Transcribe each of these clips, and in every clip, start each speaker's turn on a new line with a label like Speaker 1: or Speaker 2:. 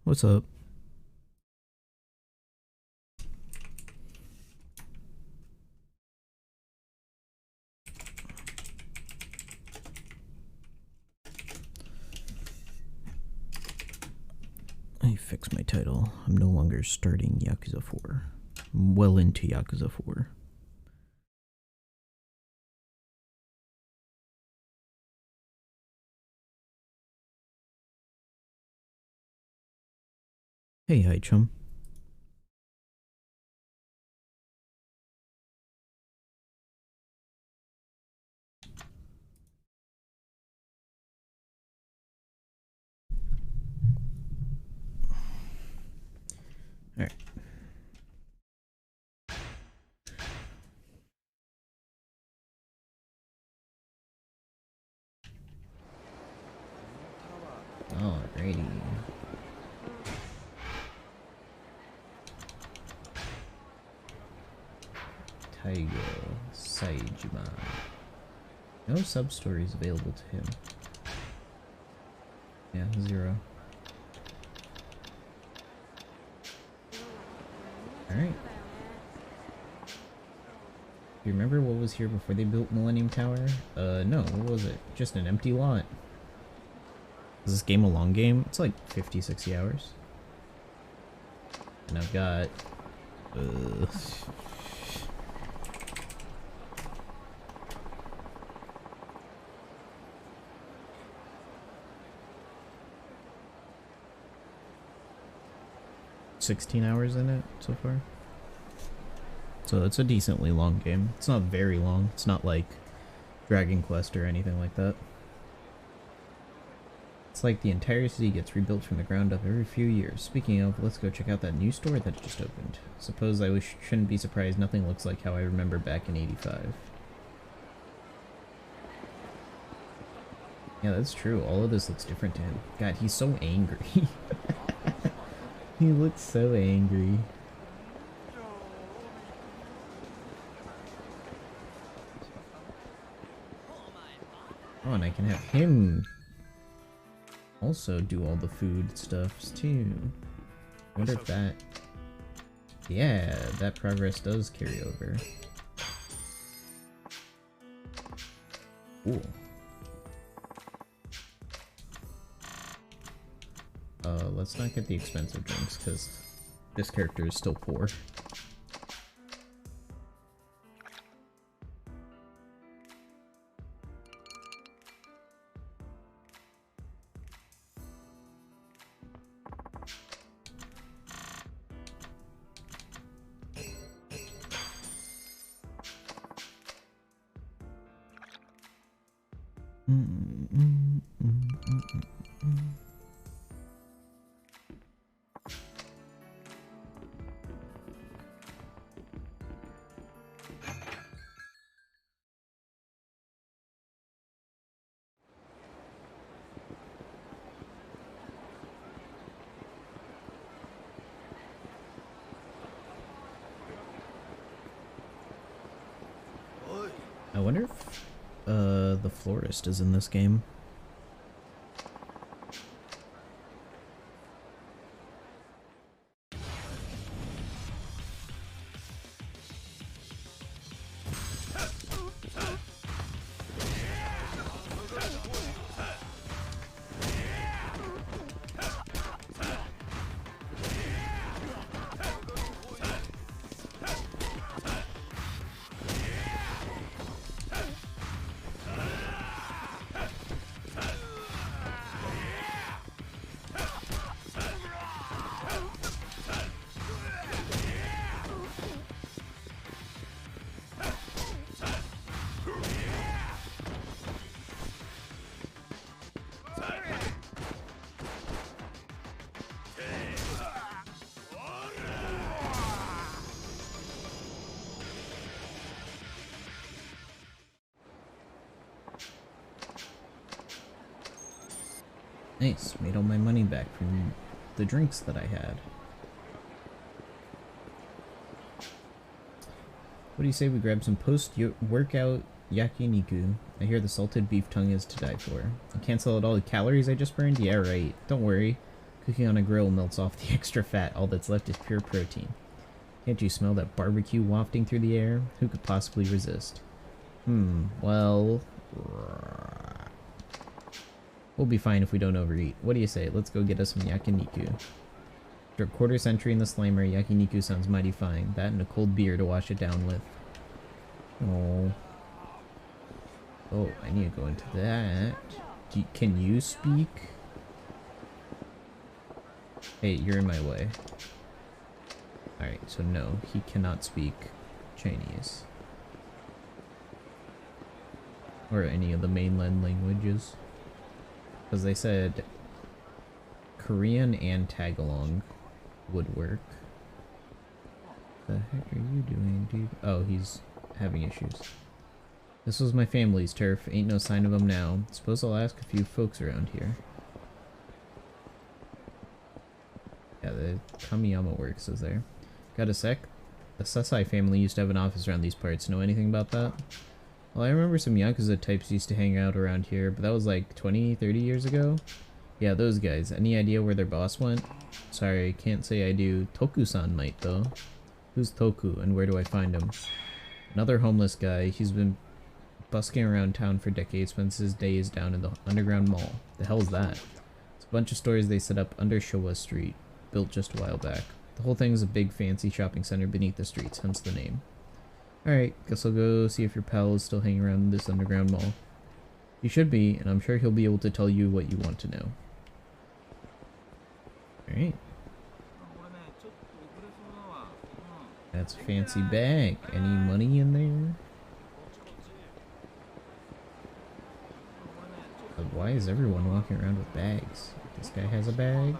Speaker 1: What's up? I fixed my title. I'm no longer starting Yakuza 4. I'm well into Yakuza 4. Hey, hi, chum. Alright. Alrighty. Taigo Saijima. No sub-stories available to him. Yeah, 0. Alright. Do you remember what was here before they built Millennium Tower? No, what was it? Just an empty lot. Is this game a long game? It's like 50, 60 hours. And I've got... 16 hours in it so far. So it's a decently long game. It's not very long. It's not like Dragon Quest or anything like that. It's like the entire city gets rebuilt from the ground up every few years. Speaking of, let's go check out that new store that just opened. Suppose I shouldn't be surprised nothing looks like how I remember back in 85. Yeah, that's true. All of this looks different to him. God, he's so angry. He looks so angry. Oh, and I can have him also do all the food stuffs too. I wonder if that... Yeah, that progress does carry over. Cool. Let's not get the expensive drinks, because this character is still poor. I wonder if the florist is in this game. Nice, made all my money back from the drinks that I had. What do you say we grab some post-workout yakiniku? I hear the salted beef tongue is to die for. I cancel out all the calories I just burned? Yeah, right. Don't worry. Cooking on a grill melts off the extra fat. All that's left is pure protein. Can't you smell that barbecue wafting through the air? Who could possibly resist? Well... We'll be fine if we don't overeat. What do you say? Let's go get us some yakiniku. After a quarter century in the Slimer, yakiniku sounds mighty fine. That and a cold beer to wash it down with. Oh. Oh, I need to go into that. Can you speak? Hey, you're in my way. Alright, so no, he cannot speak Chinese. Or any of the mainland languages. Because they said Korean and Tagalong would work. The heck are you doing, dude? Oh, he's having issues. This was my family's turf. Ain't no sign of them now. Suppose I'll ask a few folks around here. Yeah, the Kamiyama Works is there. Got a sec? The Sasai family used to have an office around these parts. Know anything about that? Well, I remember some Yakuza types used to hang out around here, but that was like 20, 30 years ago. Yeah, those guys. Any idea where their boss went? Sorry, can't say I do. Toku-san might, though. Who's Toku, and where do I find him? Another homeless guy. He's been busking around town for decades, spends his days down in the underground mall. The hell's that? It's a bunch of stores they set up under Showa Street, built just a while back. The whole thing is a big fancy shopping center beneath the streets, hence the name. Alright, guess I'll go see if your pal is still hanging around this underground mall. He should be, and I'm sure he'll be able to tell you what you want to know. Alright. That's a fancy bag. Any money in there? But why is everyone walking around with bags? This guy has a bag?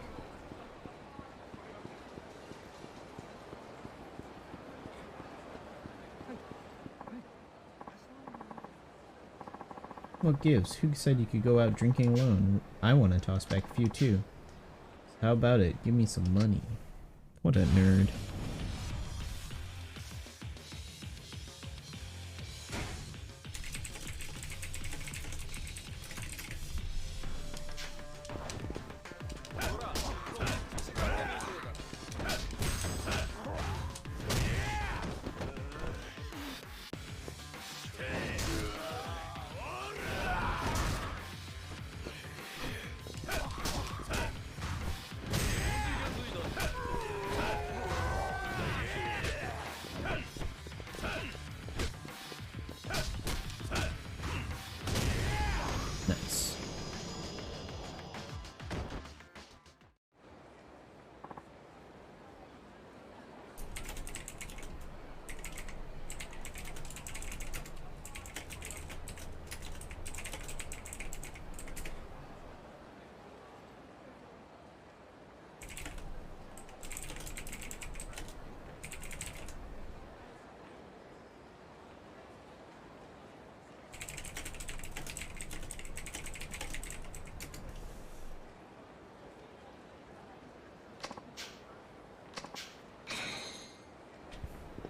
Speaker 1: What gives? Who said you could go out drinking alone? I want to toss back a few too. So how about it? Give me some money. What a nerd.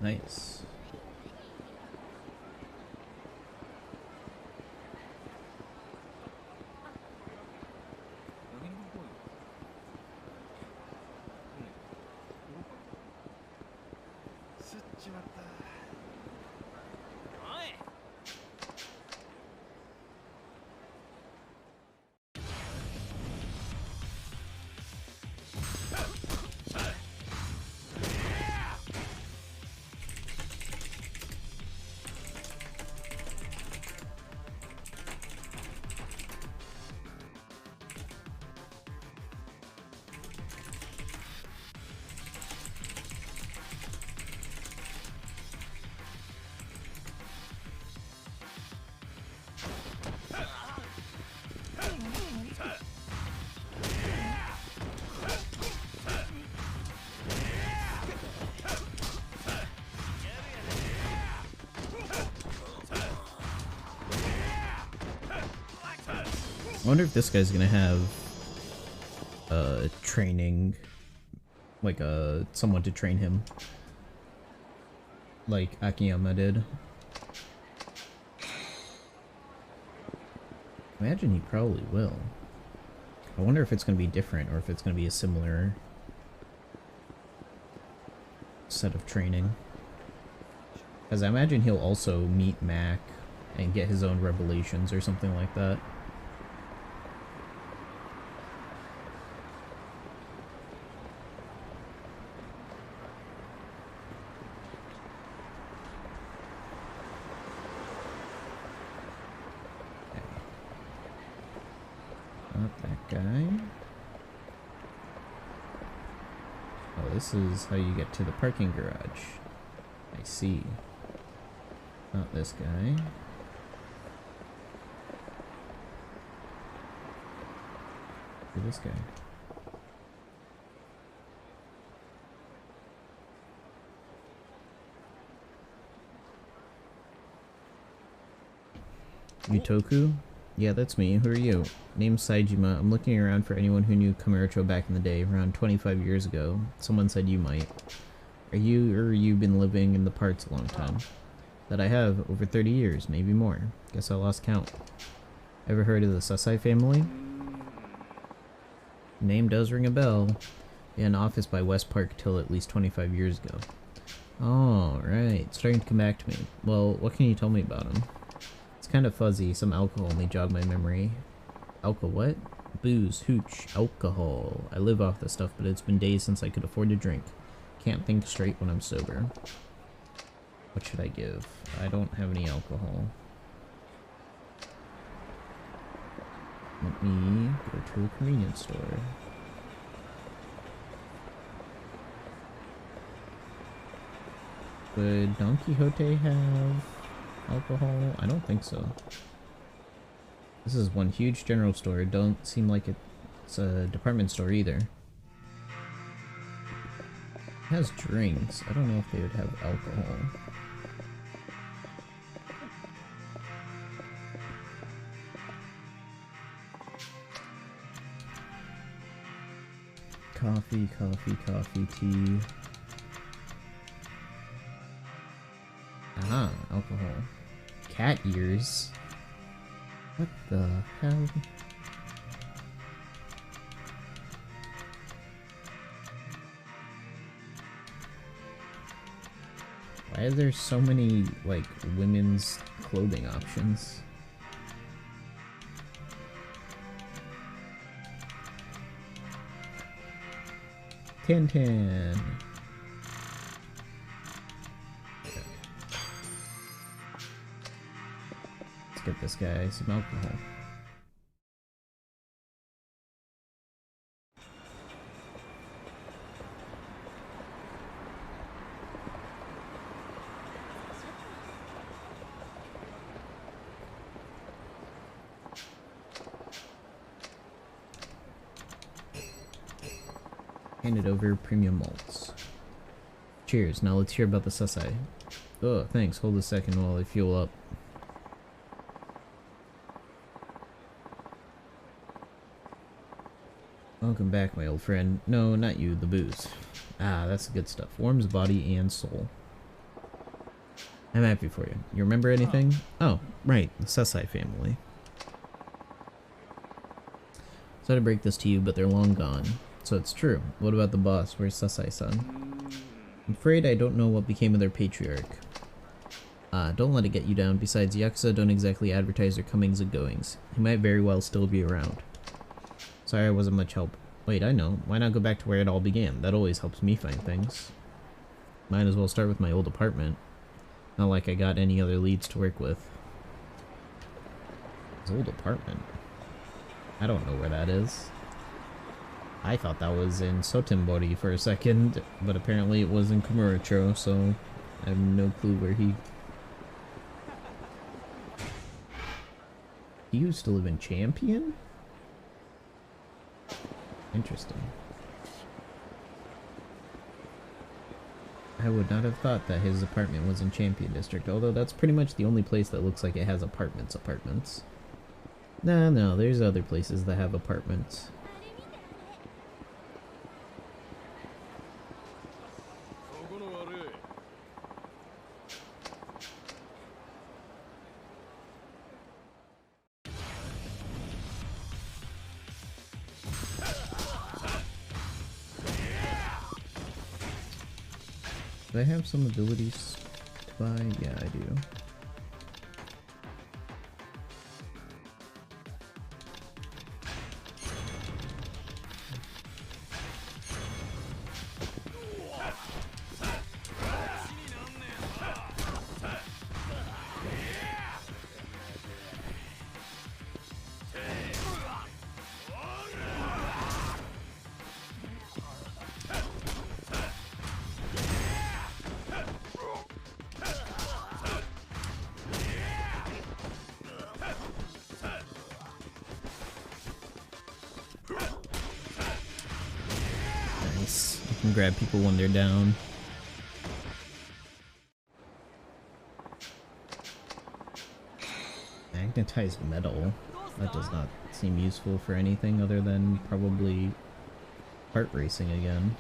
Speaker 1: Nice. I wonder if this guy's gonna have training, like someone to train him, like Akiyama did. I imagine he probably will. I wonder if it's gonna be different or if it's gonna be a similar set of training. Because I imagine he'll also meet Mac and get his own revelations or something like that. This is how you get to the parking garage. I see. Not this guy. This guy. Utoku? Yeah, that's me. Who are you? Name's Saijima. I'm looking around for anyone who knew Kamurocho back in the day, around 25 years ago. Someone said you might. Are you, or you been living in the parts a long time? That I have, over 30 years, maybe more. Guess I lost count. Ever heard of the Sasai family? Name does ring a bell. Yeah, an office by West Park till at least 25 years ago. Oh, right. Starting to come back to me. Well, what can you tell me about him? It's kind of fuzzy. Some alcohol may jog my memory. Alcohol what? Booze, hooch, alcohol. I live off this stuff, but it's been days since I could afford to drink. Can't think straight when I'm sober. What should I give? I don't have any alcohol. Let me go to a convenience store. Would Don Quixote have alcohol? I don't think so. This is one huge general store. It don't seem like it's a department store either. It has drinks. I don't know if they would have alcohol. Coffee, coffee, coffee, tea. Ah, alcohol. Cat ears. What the hell? Why are there so many, like, women's clothing options? Tintin. Let's get this guy some alcohol. Handed over premium malts. Cheers. Now let's hear about the Sasai. Oh, thanks. Hold a second while I fuel up. Welcome back, my old friend. No, not you, the booze. Ah, that's the good stuff. Warms body and soul. I'm happy for you. You remember anything? Oh, right, the Sesai family. Sorry to break this to you, but they're long gone. So it's true. What about the boss? Where's Sesai-san? I'm afraid I don't know what became of their patriarch. Don't let it get you down. Besides, Yakuza don't exactly advertise their comings and goings. He might very well still be around. Sorry I wasn't much help. Wait, I know. Why not go back to where it all began? That always helps me find things. Might as well start with my old apartment. Not like I got any other leads to work with. His old apartment? I don't know where that is. I thought that was in Sotenbori for a second, but apparently it was in Kamurocho, so I have no clue where he... He used to live in Champion? Interesting. I would not have thought that his apartment was in Champion District, although that's pretty much the only place that looks like it has apartments. No, there's other places that have apartments. Do I have some abilities to buy? Yeah, I do. Nice. You can grab people when they're down. Magnetized metal. That does not seem useful for anything other than probably kart racing again.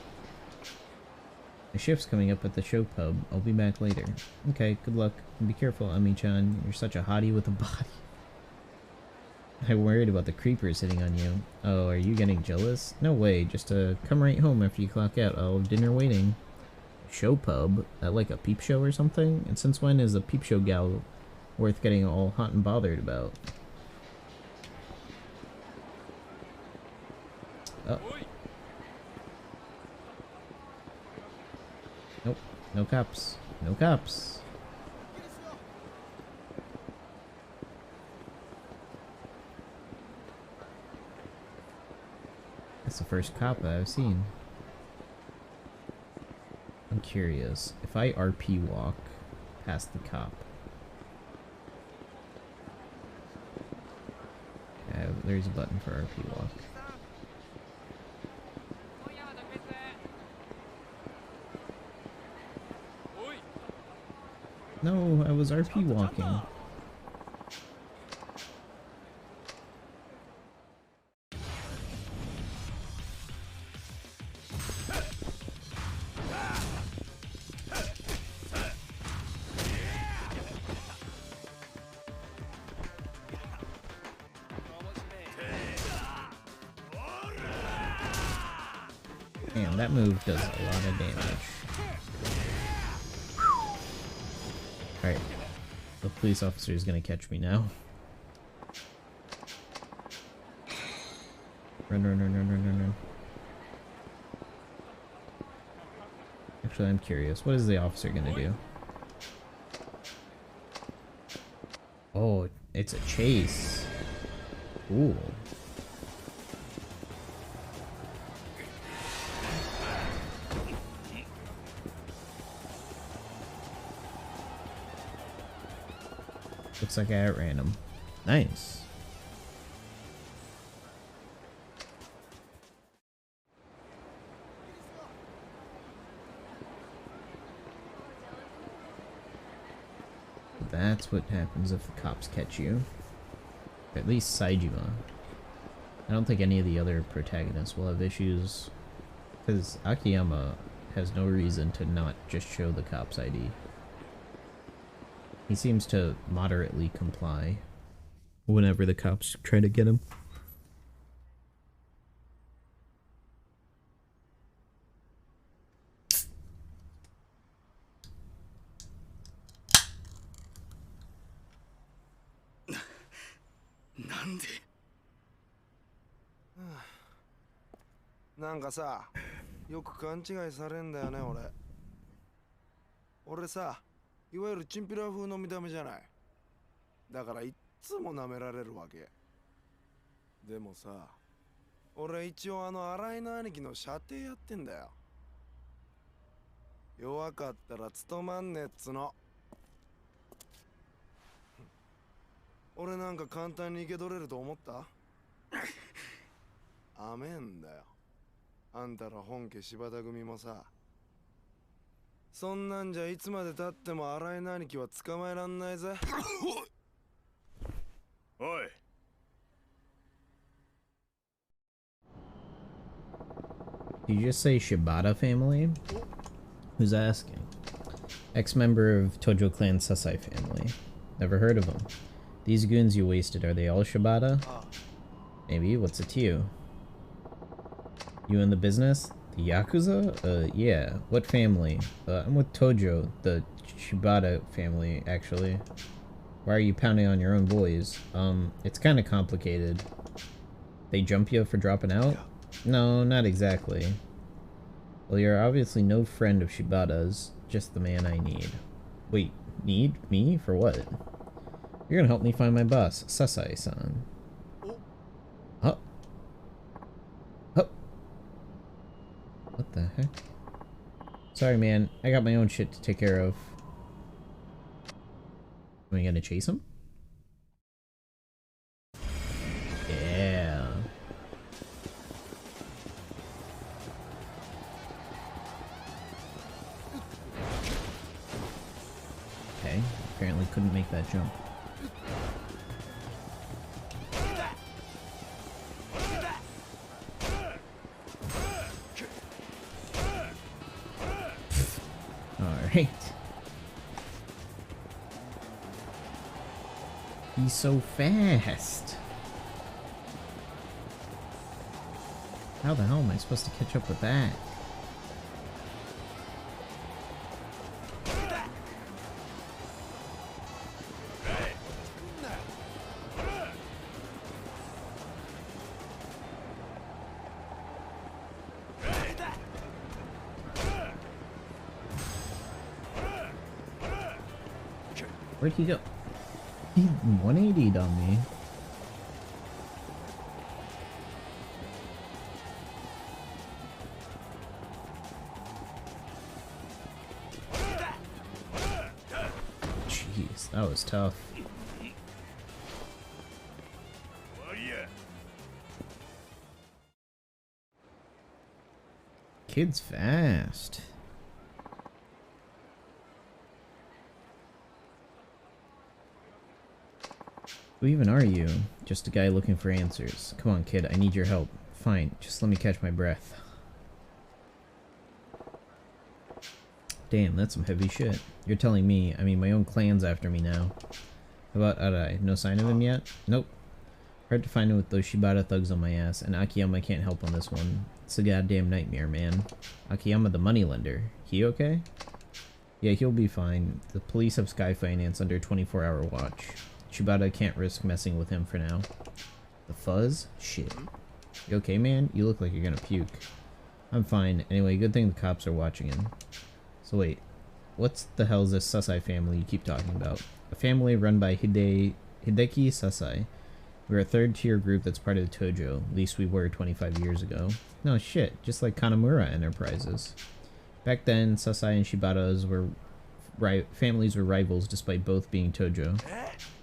Speaker 1: My shift's coming up at the show pub. I'll be back later. Okay, good luck. And be careful, Ami-chan. You're such a hottie with a body. I'm worried about the creepers hitting on you. Oh, are you getting jealous? No way. Just come right home after you clock out. I'll have dinner waiting. Show pub? That like a peep show or something? And since when is a peep show gal worth getting all hot and bothered about? Oh. Nope. No cops. No cops. That's the first cop that I've seen. I'm curious. If I RP walk past the cop. Yeah, there's a button for RP walk. No, I was RP walking. Damn, that move does a lot of damage. Alright. The police officer is gonna catch me now. Run. Actually, I'm curious. What is the officer gonna do? Oh, it's a chase. Cool. Looks like I outran him. Nice. That's what happens if the cops catch you. Or at least Saejima. I don't think any of the other protagonists will have issues, because Akiyama has no reason to not just show the cops ID. He seems to moderately comply whenever the cops try to get him.
Speaker 2: なんかさ、よく勘違いされんだよね、俺。俺さ、いわゆるチンピラ風の見た目じゃない。だからいっつも舐められるわけ。でもさ、俺一応新井の兄貴の舎弟やってんだよ。弱かったら務まんねえっつの。俺なんか簡単に生け取れると思った？アメんだよ。あんたら本家柴田組もさ。そんなんじゃいつまで経っても新井の兄貴は捕まえらんないぜ。おい。
Speaker 1: Did you just say Shibata family? Who's asking? Ex-member of Tojo clan Sasai family. Never heard of them. These goons you wasted, are they all Shibata? Maybe. What's it to you? You in the business? The Yakuza? Yeah. What family? I'm with Tojo, the Shibata family, actually. Why are you pounding on your own boys? It's kinda complicated. They jump you for dropping out? No, not exactly. Well, you're obviously no friend of Shibata's, just the man I need. Wait, need? Me? For what? You're gonna help me find my boss, Sasai-san. Huh? Huh? What the heck? Sorry, man. I got my own shit to take care of. Am I gonna chase him? Yeah. Okay. Apparently couldn't make that jump. Alright. He's so fast. How the hell am I supposed to catch up with that? Where'd he go? He 180'd on me. Jeez, that was tough. Kid's fast. Who even are you? Just a guy looking for answers. Come on, kid, I need your help. Fine, just let me catch my breath. Damn, that's some heavy shit. You're telling me, I mean, my own clan's after me now. How about Arai? No sign of him yet? Nope. Hard to find him with those Shibata thugs on my ass, and Akiyama can't help on this one. It's a goddamn nightmare, man. Akiyama the moneylender. He okay? Yeah, he'll be fine. The police have Sky Finance under 24-hour watch. Shibata can't risk messing with him for now. The fuzz? Shit. You okay, man? You look like you're gonna puke. I'm fine. Anyway, good thing the cops are watching him. So wait, what's the hell is this Sasai family you keep talking about? A family run by Hideki Sasai. We're a third-tier group that's part of the Tojo. At least we were 25 years ago. No shit, just like Kanamura Enterprises. Back then, Sasai and Shibata's families were rivals despite both being Tojo.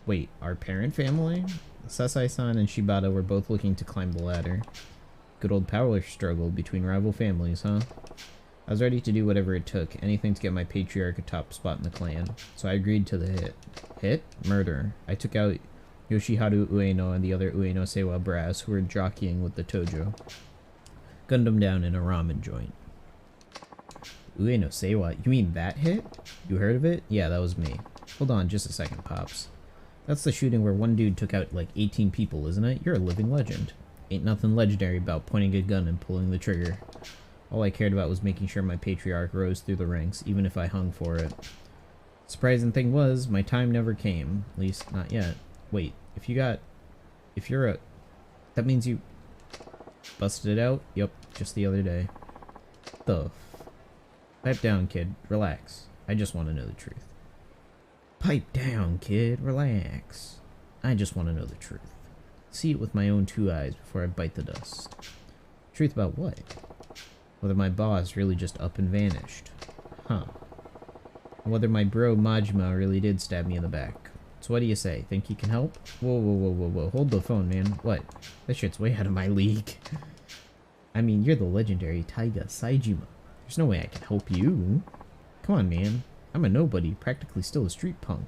Speaker 1: Wait, our parent family? Sasai-san and Shibata were both looking to climb the ladder. Good old power struggle between rival families, huh? I was ready to do whatever it took, anything to get my patriarch a top spot in the clan. So I agreed to the hit. Hit? Murder. I took out Yoshiharu Ueno and the other Ueno Seiwa brass who were jockeying with the Tojo. Gunned them down in a ramen joint. Ueno Seiwa? You mean that hit? You heard of it? Yeah, that was me. Hold on just a second, Pops. That's the shooting where one dude took out like 18 people, isn't it? You're a living legend. Ain't nothing legendary about pointing a gun and pulling the trigger. All I cared about was making sure my patriarch rose through the ranks, even if I hung for it. Surprising thing was, my time never came. At least, not yet. Wait, that means you busted it out? Yup, just the other day. Pipe down, kid. Relax. I just want to know the truth. Pipe down, kid. Relax. I just want to know the truth. See it with my own 2 eyes before I bite the dust. Truth about what? Whether my boss really just up and vanished. Huh. And whether my bro Majima really did stab me in the back. So what do you say? Think he can help? Whoa. Hold the phone, man. What? That shit's way out of my league. I mean, you're the legendary Taiga Saijima. There's no way I can help you. Come on, man. I'm a nobody, practically still a street punk.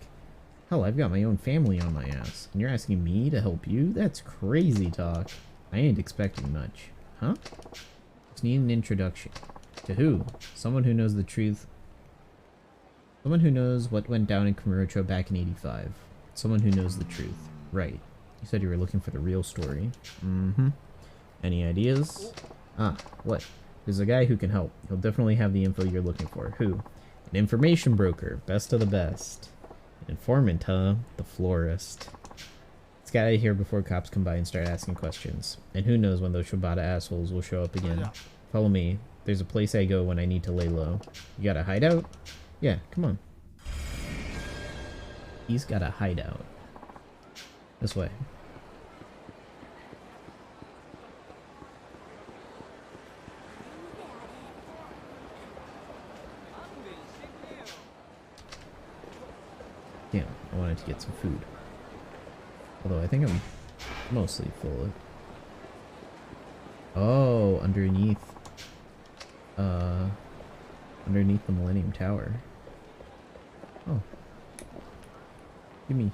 Speaker 1: Hell, I've got my own family on my ass, and you're asking me to help you? That's crazy talk. I ain't expecting much. Huh? Just need an introduction. To who? Someone who knows the truth. Someone who knows what went down in Kamurocho back in '85. Someone who knows the truth. Right. You said you were looking for the real story. Mm-hmm. Any ideas? Ah, what? There's a guy who can help. He'll definitely have the info you're looking for. Who? An information broker. Best of the best. An informant, huh? The florist. Let's get out of here before cops come by and start asking questions. And who knows when those Shibata assholes will show up again. Follow me. There's a place I go when I need to lay low. You got a hideout? Yeah, come on. He's got a hideout. This way. Damn, I wanted to get some food. Although I think I'm mostly full. Oh, underneath the Millennium Tower. Oh. Gimme.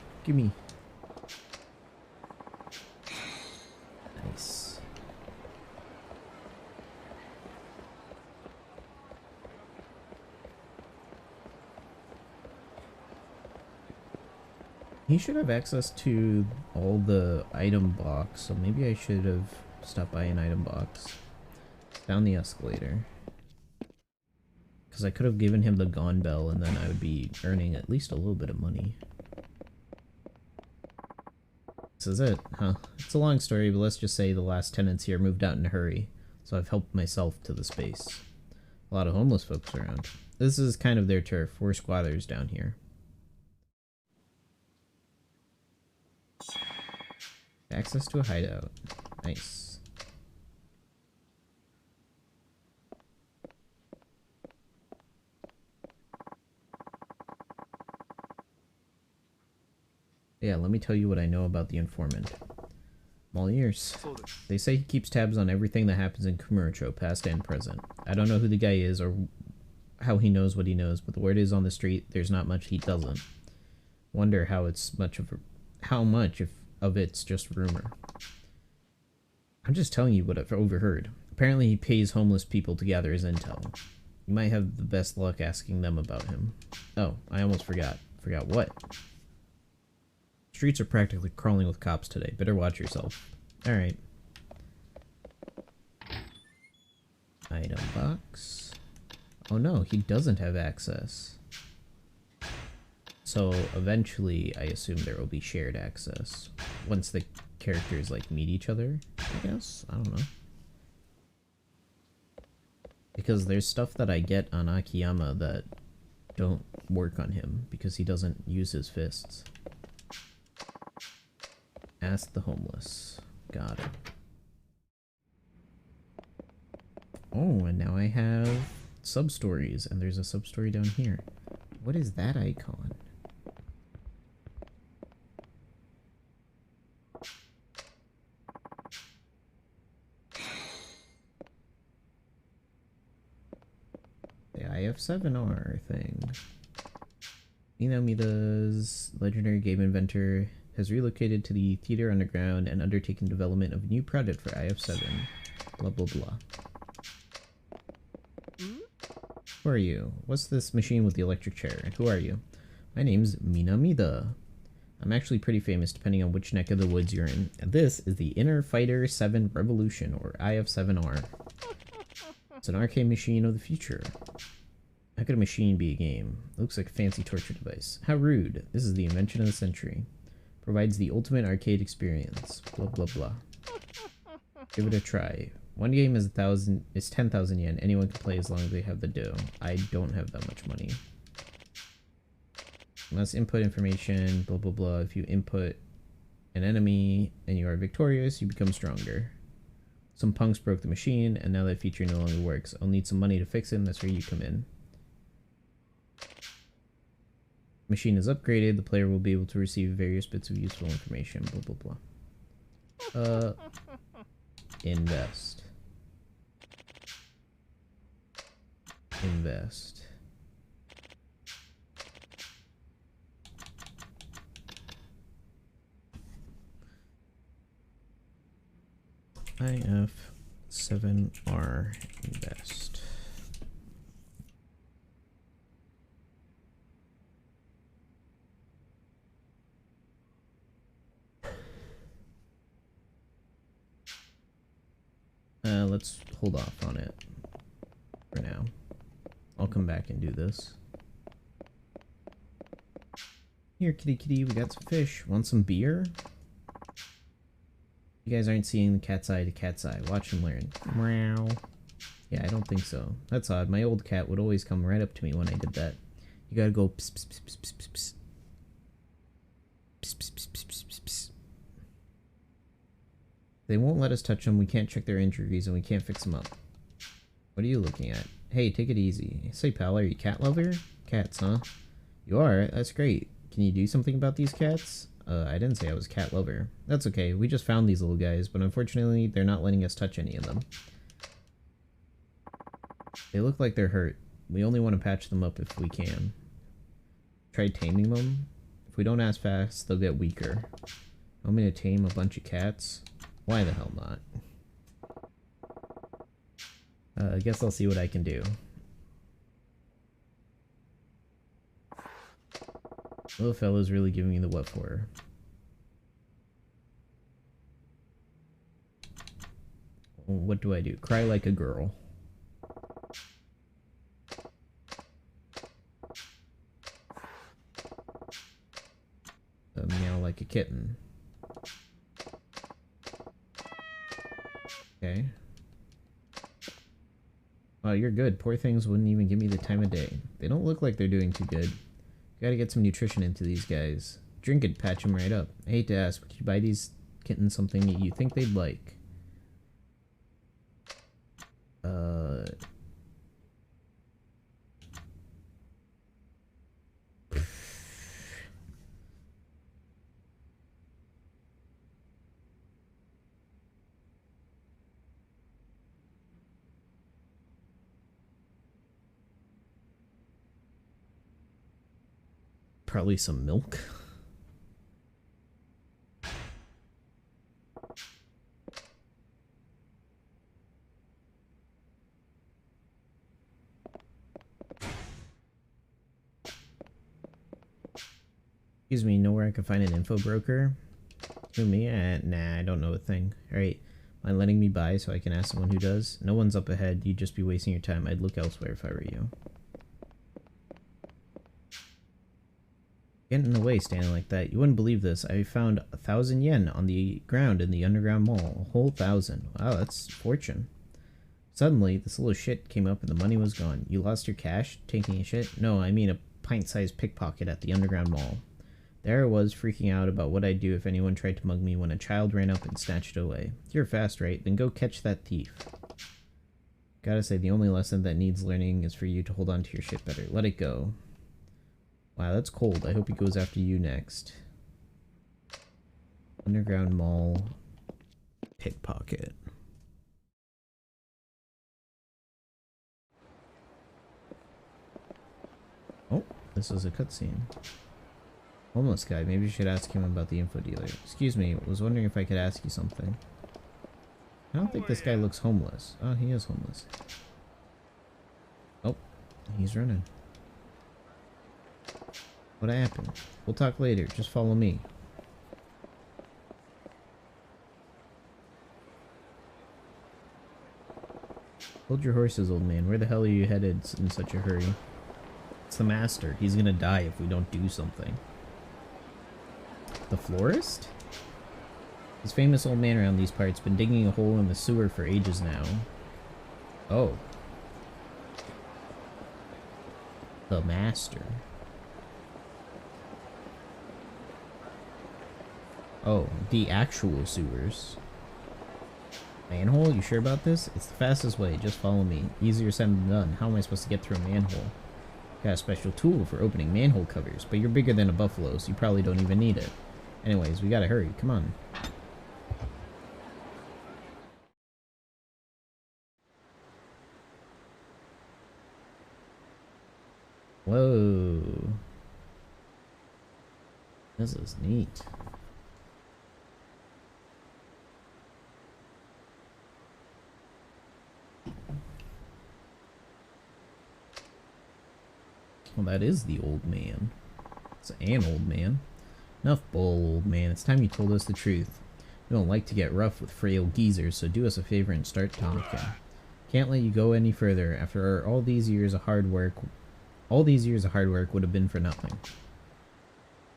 Speaker 1: Nice. He should have access to all the item box, so maybe I should have stopped by an item box. Down the escalator. Because I could have given him the Gone Bell and then I would be earning at least a little bit of money. This is it, huh? It's a long story, but let's just say the last tenants here moved out in a hurry, so I've helped myself to the space. A lot of homeless folks around. This is kind of their turf. We're squatters down here. Access to a hideout. Nice. Yeah, let me tell you what I know about the informant. I'm all ears. They say he keeps tabs on everything that happens in Kamurocho, past and present. I don't know who the guy is or how he knows what he knows, but the word is on the street there's not much he doesn't. Wonder how much of it's just rumor. I'm just telling you what I've overheard. Apparently he pays homeless people to gather his intel. You might have the best luck asking them about him. Oh, I almost forgot. Forgot what? Streets are practically crawling with cops today. Better watch yourself. Alright. Item box. Oh no, he doesn't have access. So eventually, I assume there will be shared access. Once the characters, like, meet each other, I guess? I don't know. Because there's stuff that I get on Akiyama that don't work on him, because he doesn't use his fists. Ask the homeless. Got it. Oh, and now I have sub-stories, and there's a sub-story down here. What is that icon? The IF7R thing. Inamida's legendary game inventor has relocated to the Theater Underground and undertaken development of a new product for IF7. Blah blah blah. Who are you? What's this machine with the electric chair? And who are you? My name's Minamida. I'm actually pretty famous depending on which neck of the woods you're in. And this is the Inner Fighter 7 Revolution, or IF7R. It's an arcade machine of the future. How could a machine be a game? It looks like a fancy torture device. How rude. This is the invention of the century. Provides the ultimate arcade experience. Blah blah blah. Give it a try. One game is 10,000 yen. Anyone can play as long as they have the dough. I don't have that much money. Must input information, blah blah blah. If you input an enemy and you are victorious, you become stronger. Some punks broke the machine, and now that feature no longer works. I'll need some money to fix it, and that's where you come in. Machine is upgraded, the player will be able to receive various bits of useful information, blah blah blah. Invest. Invest. IF7R invest. Let's hold off on it for now. I'll come back and do this. Here, kitty kitty, we got some fish. Want some beer? You guys aren't seeing the cat's eye to cat's eye. Watch and learn. Meow. Yeah, I don't think so. That's odd. My old cat would always come right up to me when I did that. You gotta go pss, pss, pss, pss, pss, pss, pss. Pss, pss, pss, pss, pss, pss, pss. They won't let us touch them, we can't check their injuries, and we can't fix them up. What are you looking at? Hey, take it easy. Say, pal, are you a cat lover? Cats, huh? You are? That's great. Can you do something about these cats? I didn't say I was a cat lover. That's okay, we just found these little guys, but unfortunately, they're not letting us touch any of them. They look like they're hurt. We only want to patch them up if we can. Try taming them? If we don't ask fast, they'll get weaker. Want me to tame a bunch of cats? Why the hell not? I guess I'll see what I can do. Little fella's really giving me the what for. What do I do? Cry like a girl. Meow like a kitten. Okay. Oh, you're good. Poor things wouldn't even give me the time of day. They don't look like they're doing too good. Gotta get some nutrition into these guys. Drink it, patch them right up. I hate to ask, but could you buy these kittens something you think they'd like? Probably some milk. Excuse me, know where I can find an info broker? Who, me? Nah, I don't know a thing. Alright, mind letting me buy so I can ask someone who does? No one's up ahead, you'd just be wasting your time. I'd look elsewhere if I were you. Getting in the way standing like that. You wouldn't believe this. I found 1,000 yen on the ground in the underground mall. A whole 1,000. Wow, that's fortune. Suddenly, this little shit came up and the money was gone. You lost your cash? Taking a shit? No, I mean a pint-sized pickpocket at the underground mall. There I was, freaking out about what I'd do if anyone tried to mug me when a child ran up and snatched it away. You're fast, right? Then go catch that thief. Gotta say, the only lesson that needs learning is for you to hold on to your shit better. Let it go. Wow, that's cold. I hope he goes after you next. Underground mall pickpocket. Oh, this is a cutscene. Homeless guy. Maybe you should ask him about the info dealer. Excuse me, was wondering if I could ask you something. I don't think this guy looks homeless. Oh, he is homeless. Oh, he's running. What happened? We'll talk later. Just follow me. Hold your horses, old man. Where the hell are you headed in such a hurry? It's the master. He's gonna die if we don't do something. The florist? This famous old man around these parts been digging a hole in the sewer for ages now. Oh. The master. Oh, the actual sewers. Manhole? You sure about this? It's the fastest way. Just follow me. Easier said than done. How am I supposed to get through a manhole? Got a special tool for opening manhole covers, but you're bigger than a buffalo, so you probably don't even need it. Anyways, we gotta hurry. Come on. Whoa. This is neat. Well, that is the old man. It's an old man. Enough bull, old man. It's time you told us the truth. We don't like to get rough with frail geezers, so do us a favor and start talking. Can't let you go any further. After all these years of hard work, would have been for nothing.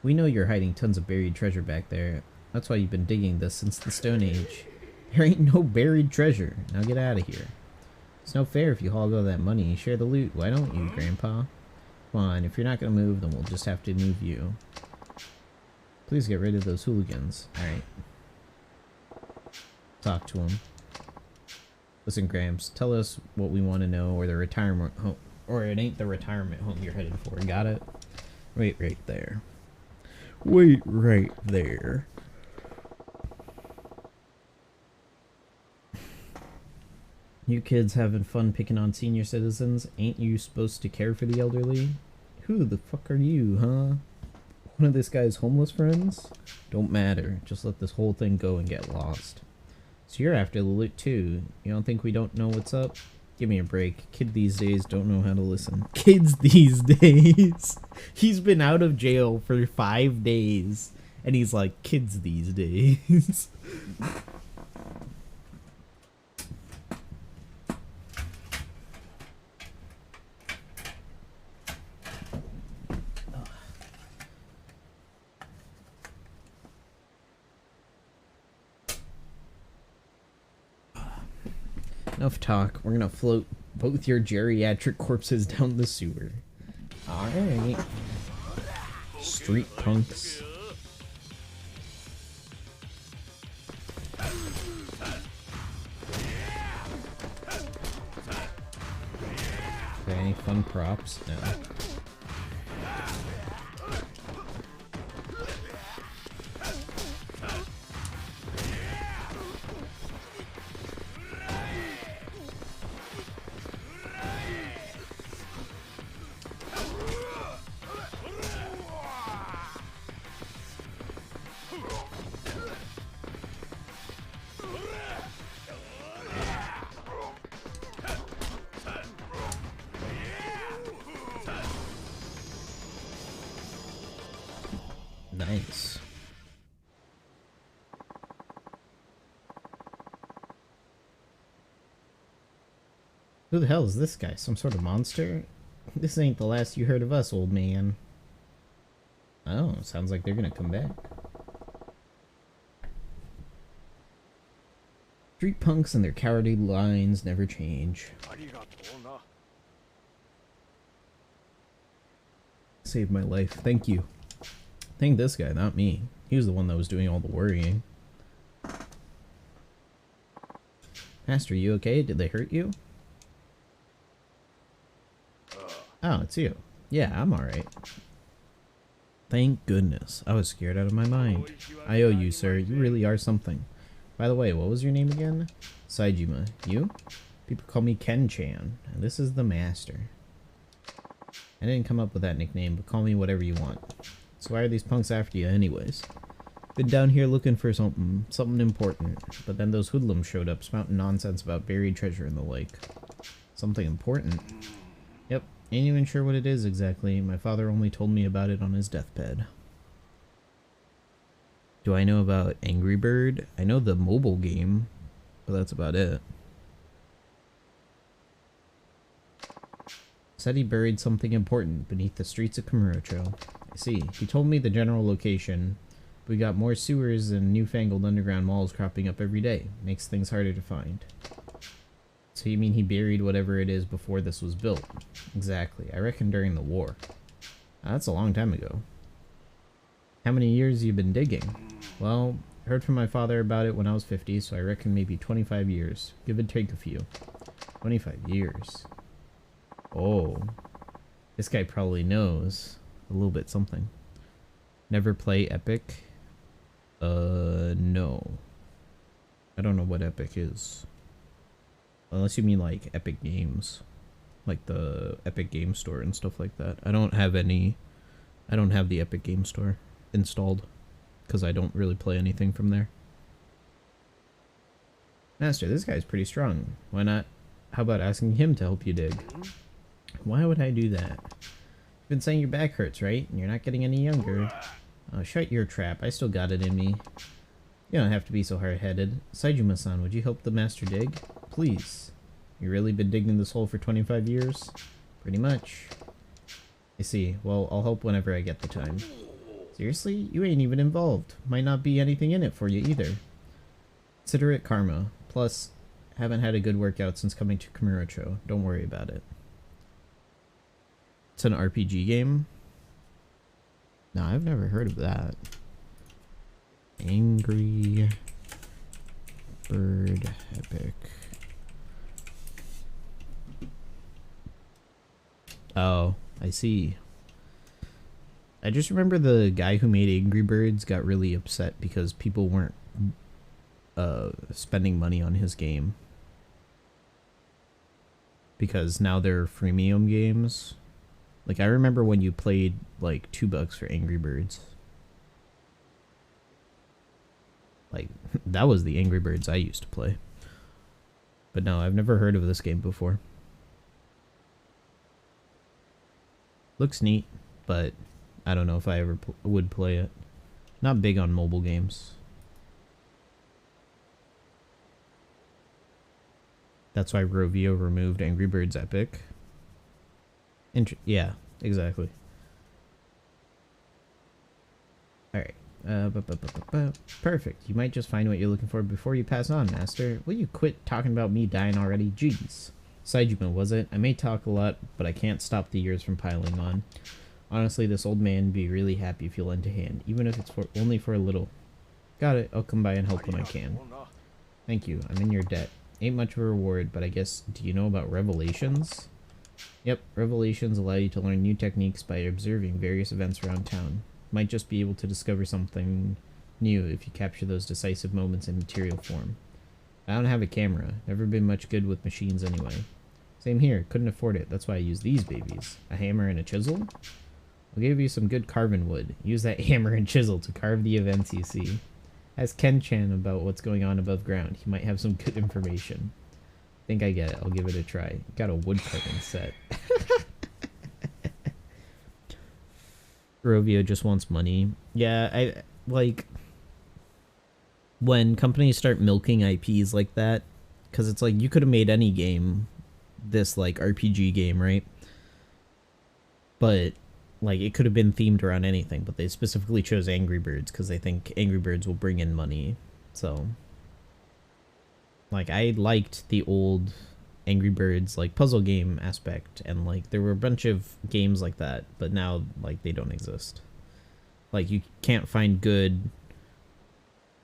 Speaker 1: We know you're hiding tons of buried treasure back there. That's why you've been digging this since the Stone Age. There ain't no buried treasure. Now get out of here. It's no fair if you haul all that money. Share the loot. Why don't you, Grandpa? Come on, if you're not gonna move, then we'll just have to move you. Please get rid of those hooligans. Alright. Talk to him. Listen, Gramps, tell us what we want to know, or the retirement home. Or it ain't the retirement home you're headed for. Got it? Wait right there. Wait right there. You kids having fun picking on senior citizens? Ain't you supposed to care for the elderly? Who the fuck are you, huh? One of this guy's homeless friends? Don't matter. Just let this whole thing go and get lost. So you're after the loot too. You don't think we don't know what's up? Give me a break. Kid these days don't know how to listen. Kids these days? He's been out of jail for 5 days. And he's like, kids these days. Enough talk. We're gonna float both your geriatric corpses down the sewer. Alright. Street punks. Got any fun props? No. Nice. Who the hell is this guy? Some sort of monster? This ain't the last you heard of us, old man. Oh, sounds like they're gonna come back. Street punks and their cowardly lines never change. Saved my life. Thank you. Thank this guy, not me. He was the one that was doing all the worrying. Master, you okay? Did they hurt you? Oh, it's you. Yeah, I'm alright. Thank goodness. I was scared out of my mind. I owe you, sir. You really are something. By the way, what was your name again? Saijima. You? People call me Ken-chan, and this is the Master. I didn't come up with that nickname, but call me whatever you want. So why are these punks after you anyways? Been down here looking for something important, but then those hoodlums showed up spouting nonsense about buried treasure and the like. Something important? Yep, Ain't even sure what it is exactly. My father only told me about it on his deathbed. Do I know about Angry Bird? I know the mobile game, but that's about it. Said he buried something important beneath the streets of Kamurocho. I see. He told me the general location. We got more sewers and newfangled underground malls cropping up every day. Makes things harder to find. So you mean he buried whatever it is before this was built? Exactly. I reckon during the war. That's a long time ago. How many years you been digging? Well, heard from my father about it when I was 50, so I reckon maybe 25 years. Give or take a few. 25 years. Oh. This guy probably knows a little bit something. Never play Epic? No. I don't know what Epic is. Unless you mean like Epic Games. Like the Epic Game Store and stuff like that. I don't have the Epic Game Store installed. Because I don't really play anything from there. Master, this guy's pretty strong. Why not? How about asking him to help you dig? Why would I do that? You've been saying your back hurts, right? And you're not getting any younger. Oh, shut your trap. I still got it in me. You don't have to be so hard-headed. Saijima-san, would you help the master dig? Please. You really been digging this hole for 25 years? Pretty much. I see. Well, I'll help whenever I get the time. Seriously? You ain't even involved. Might not be anything in it for you either. Consider it karma. Plus, haven't had a good workout since coming to Kamurocho. Don't worry about it. It's an RPG game? No, I've never heard of that. Angry Bird Epic. Oh, I see. I just remember the guy who made Angry Birds got really upset because people weren't spending money on his game. Because now they're freemium games. Like, I remember when you played, like, $2 for Angry Birds. Like, that was the Angry Birds I used to play. But no, I've never heard of this game before. Looks neat, but I don't know if I ever would play it. Not big on mobile games. That's why Rovio removed Angry Birds Epic. Yeah, exactly. Alright. Perfect. You might just find what you're looking for before you pass on, Master. Will you quit talking about me dying already? Jeez. Saijima, was it? I may talk a lot, but I can't stop the years from piling on. Honestly, this old man would be really happy if you lend a hand, even if it's only for a little. Got it. I'll come by and help when I can. Thank you. I'm in your debt. Ain't much of a reward, but I guess, do you know about Revelations? Yep, Revelations allow you to learn new techniques by observing various events around town. Might just be able to discover something new if you capture those decisive moments in material form. I don't have a camera. Never been much good with machines anyway. Same here. Couldn't afford it. That's why I use these babies. A hammer and a chisel? I'll give you some good carving wood. Use that hammer and chisel to carve the events you see. Ask Ken-chan about what's going on above ground. He might have some good information. Think I get it. I'll give it a try. Got a wood carving set. Rovio just wants money. Yeah, I like when companies start milking IPs like that, because it's like you could have made any game this like RPG game, right? But like it could have been themed around anything, but they specifically chose Angry Birds because they think Angry Birds will bring in money. So like I liked the old Angry Birds like puzzle game aspect, and like there were a bunch of games like that, but now like they don't exist. Like you can't find good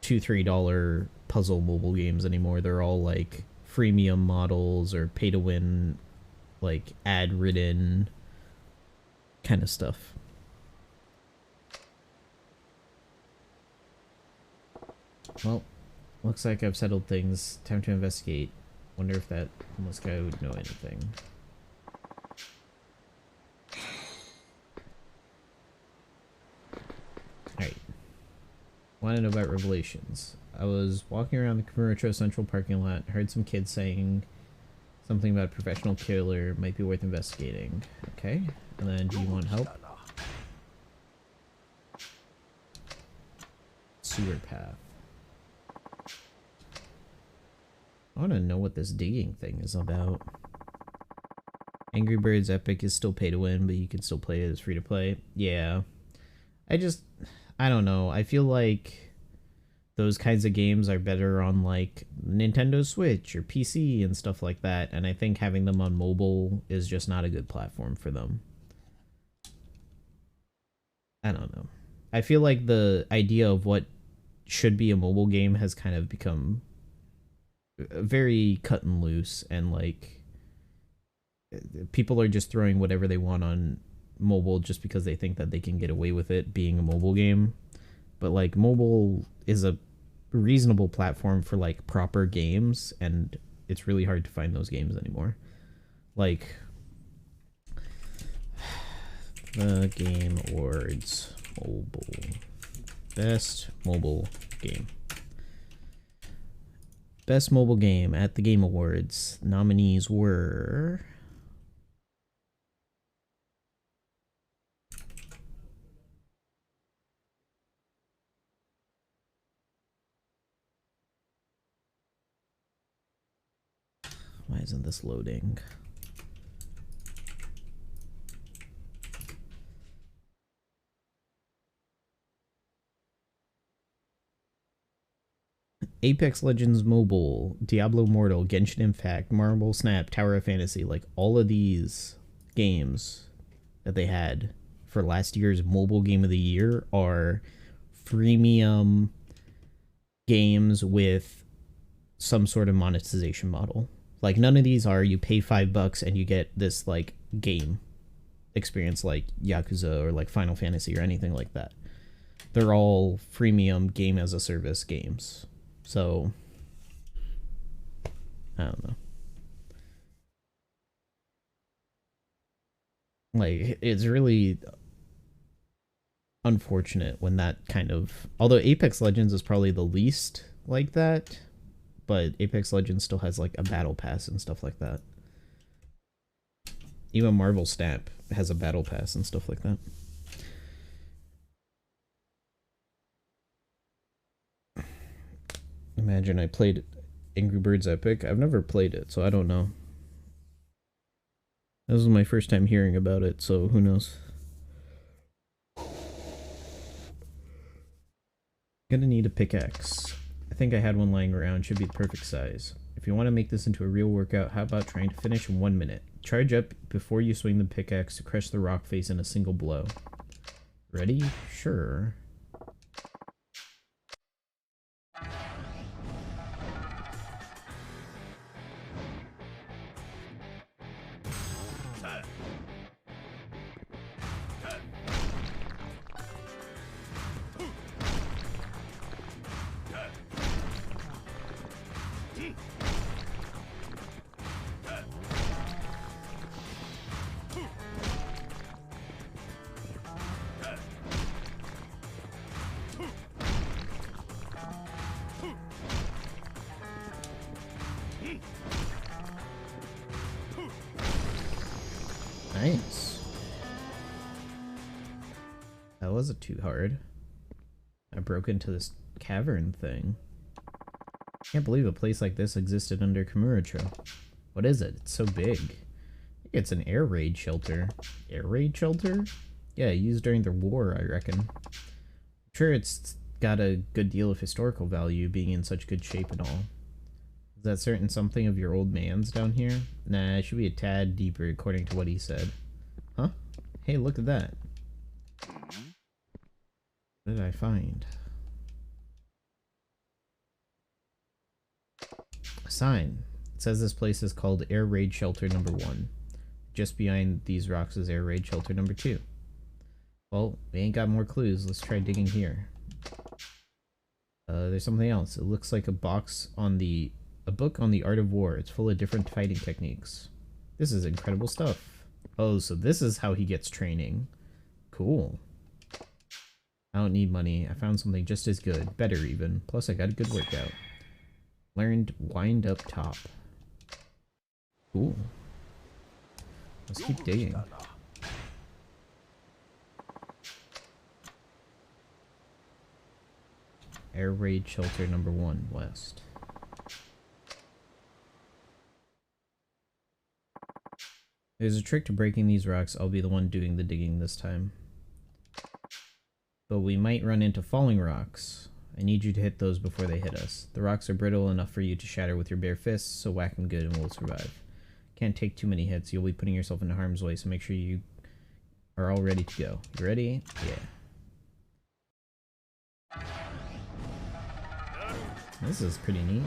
Speaker 1: $2-3 puzzle mobile games anymore. They're all like freemium models or pay to win, like ad ridden kind of stuff. Well, looks like I've settled things. Time to investigate. Wonder if that homeless guy would know anything. Alright. Want to know about Revelations. I was walking around the Kamurocho Central parking lot, heard some kids saying Something about a professional killer might be worth investigating. Okay. And then do you want help? Sewer path. I want to know what this digging thing is about. Angry Birds Epic is still pay to win, but you can still play it as free to play. Yeah. I don't know. I feel like those kinds of games are better on like Nintendo Switch or PC and stuff like that, and I think having them on mobile is just not a good platform for them. I don't know. I feel like the idea of what should be a mobile game has kind of become very cut and loose, and like people are just throwing whatever they want on mobile just because they think that they can get away with it being a mobile game. But like mobile is a reasonable platform for like proper games, and it's really hard to find those games anymore. Like the Game Awards mobile best mobile game. Best mobile game at the Game Awards. Nominees were why isn't this loading? Apex Legends Mobile, Diablo Immortal, Genshin Impact, Marble Snap, Tower of Fantasy, like all of these games that they had for last year's mobile game of the year are freemium games with some sort of monetization model. Like none of these are you pay $5 and you get this like game experience like Yakuza or like Final Fantasy or anything like that. They're all freemium game as a service games. So I don't know. Like it's really unfortunate when that kind of, although Apex Legends is probably the least like that, but Apex Legends still has like a battle pass and stuff like that. Even Marvel Snap has a battle pass and stuff like that. Imagine I played Angry Birds Epic. I've never played it, so I don't know. This was my first time hearing about it, so who knows. Gonna need a pickaxe. I think I had one lying around, should be the perfect size. If you want to make this into a real workout, how about trying to finish in 1 minute? Charge up before you swing the pickaxe to crush the rock face in a single blow. Ready? Sure. Nice. That wasn't too hard. I broke into this cavern thing. Can't believe a place like this existed under Kamurocho. What is it? It's so big. I think it's an air raid shelter. Air raid shelter? Yeah, used during the war, I reckon. I'm sure it's got a good deal of historical value being in such good shape and all. Is that certain something of your old man's down here? Nah, it should be a tad deeper according to what he said. Huh? Hey, look at that. What did I find? A sign. It says this place is called Air Raid Shelter Number 1. Just behind these rocks is Air Raid Shelter Number 2. Well, we ain't got more clues. Let's try digging here. There's something else. It looks like a book on the art of war. It's full of different fighting techniques. This is incredible stuff. Oh, so this is how he gets training. Cool. I don't need money. I found something just as good. Better even. Plus I got a good workout. Learned wind up top. Cool. Let's keep digging. Air raid shelter number 1 west. There's a trick to breaking these rocks. I'll be the one doing the digging this time. But we might run into falling rocks. I need you to hit those before they hit us. The rocks are brittle enough for you to shatter with your bare fists, so whack them good and we'll survive. Can't take too many hits. You'll be putting yourself into harm's way, so make sure you are all ready to go. You ready? Yeah. This is pretty neat.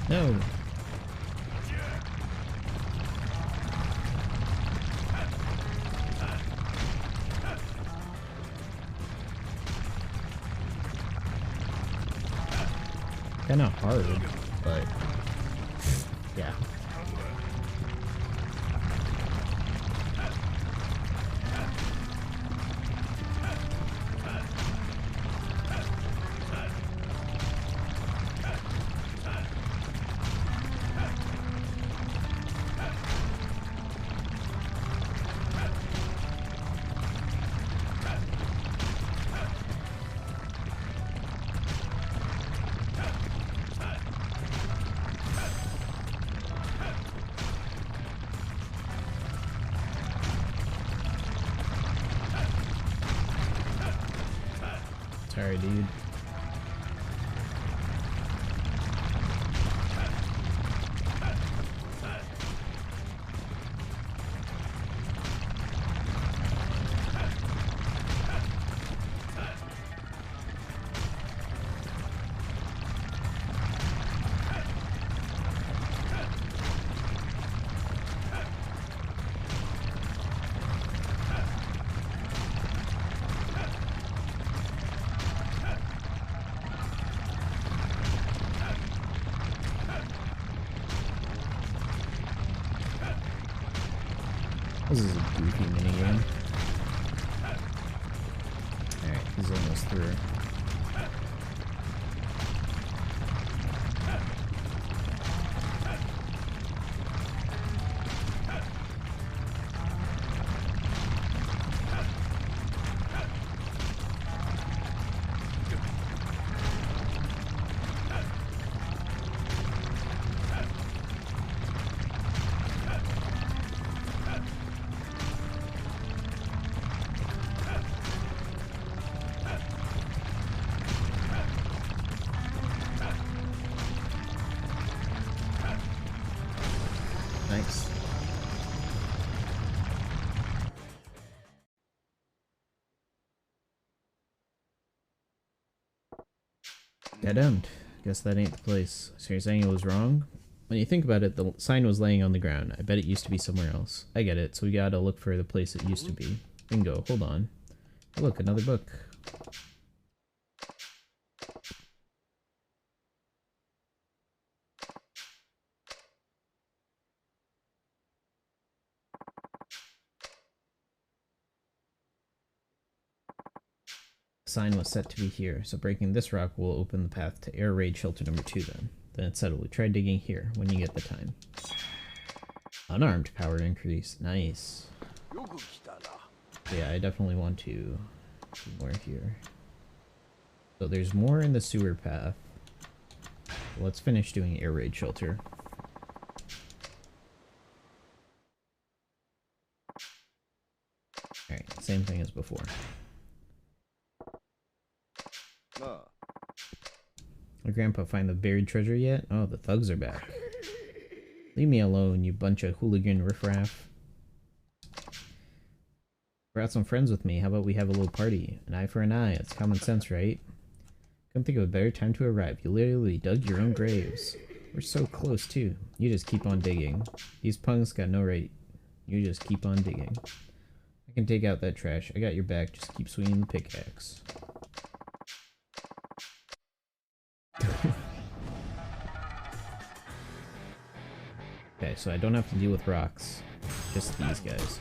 Speaker 1: No. Kinda hard, but yeah. Sorry, dude. This is a goofy minigame. Alright, he's almost through. Nice. Dead end. Guess that ain't the place. So you're saying it was wrong? When you think about it, the sign was laying on the ground. I bet it used to be somewhere else. I get it, so we gotta look for the place it used to be. Bingo, hold on. Look, another book. Sign was set to be here, so breaking this rock will open the path to air raid shelter number 2 then. Then it's settled. Try digging here when you get the time. Unarmed power increase. Nice. So yeah, I definitely want to do more here. So there's more in the sewer path. Let's finish doing air raid shelter. Alright, same thing as before. Grandpa find the buried treasure yet? Oh, the thugs are back. Leave me alone, you bunch of hooligan riffraff. Brought some friends with me. How about we have a little party? An eye for an eye. It's common sense, right? Couldn't think of a better time to arrive. You literally dug your own graves. We're so close, too. You just keep on digging. These punks got no right. You just keep on digging. I can take out that trash. I got your back. Just keep swinging the pickaxe. Okay, so I don't have to deal with rocks. Just these guys.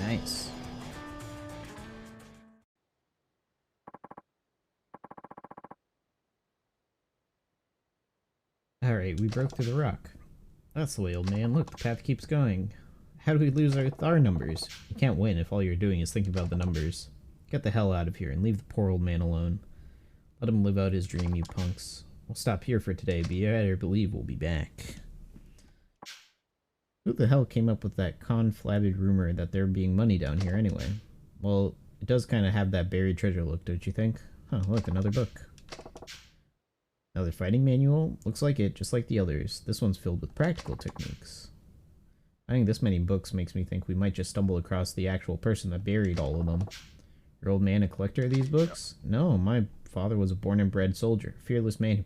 Speaker 1: Nice. Alright, we broke through the rock. That's the way, old man. Look, the path keeps going. How do we lose our numbers? You can't win if all you're doing is thinking about the numbers. Get the hell out of here and leave the poor old man alone. Let him live out his dream, you punks. We'll stop here for today, but you better believe we'll be back. Who the hell came up with that conflated rumor that there being money down here anyway? Well, it does kind of have that buried treasure look, don't you think? Huh, look, another book. Another fighting manual? Looks like it, just like the others. This one's filled with practical techniques. Finding this many books makes me think we might just stumble across the actual person that buried all of them. Your old man a collector of these books? No, my father was a born and bred soldier, a fearless man who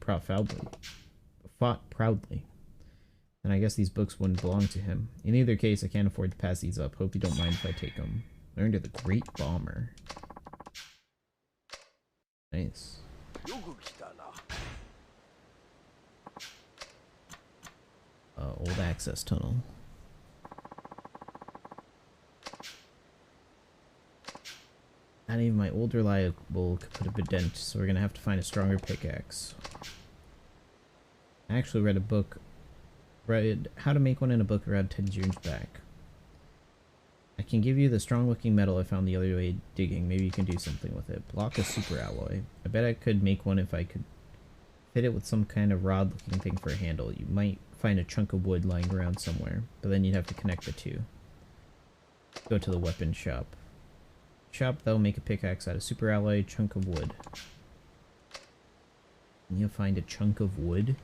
Speaker 1: fought proudly. And I guess these books wouldn't belong to him. In either case, I can't afford to pass these up. Hope you don't mind if I take them. Learned of the Great Bomber. Nice. Old access tunnel. Not even my old reliable could put up a dent, so we're gonna have to find a stronger pickaxe. I actually read how to make one in a book around 10 years back. I can give you the strong looking metal I found the other way digging. Maybe you can do something with it. Block a super alloy. I bet I could make one if I could fit it with some kind of rod looking thing for a handle. You might find a chunk of wood lying around somewhere, but then you'd have to connect the two. Go to the weapon shop. That'll make a pickaxe out of super alloy, chunk of wood. Can you find a chunk of wood?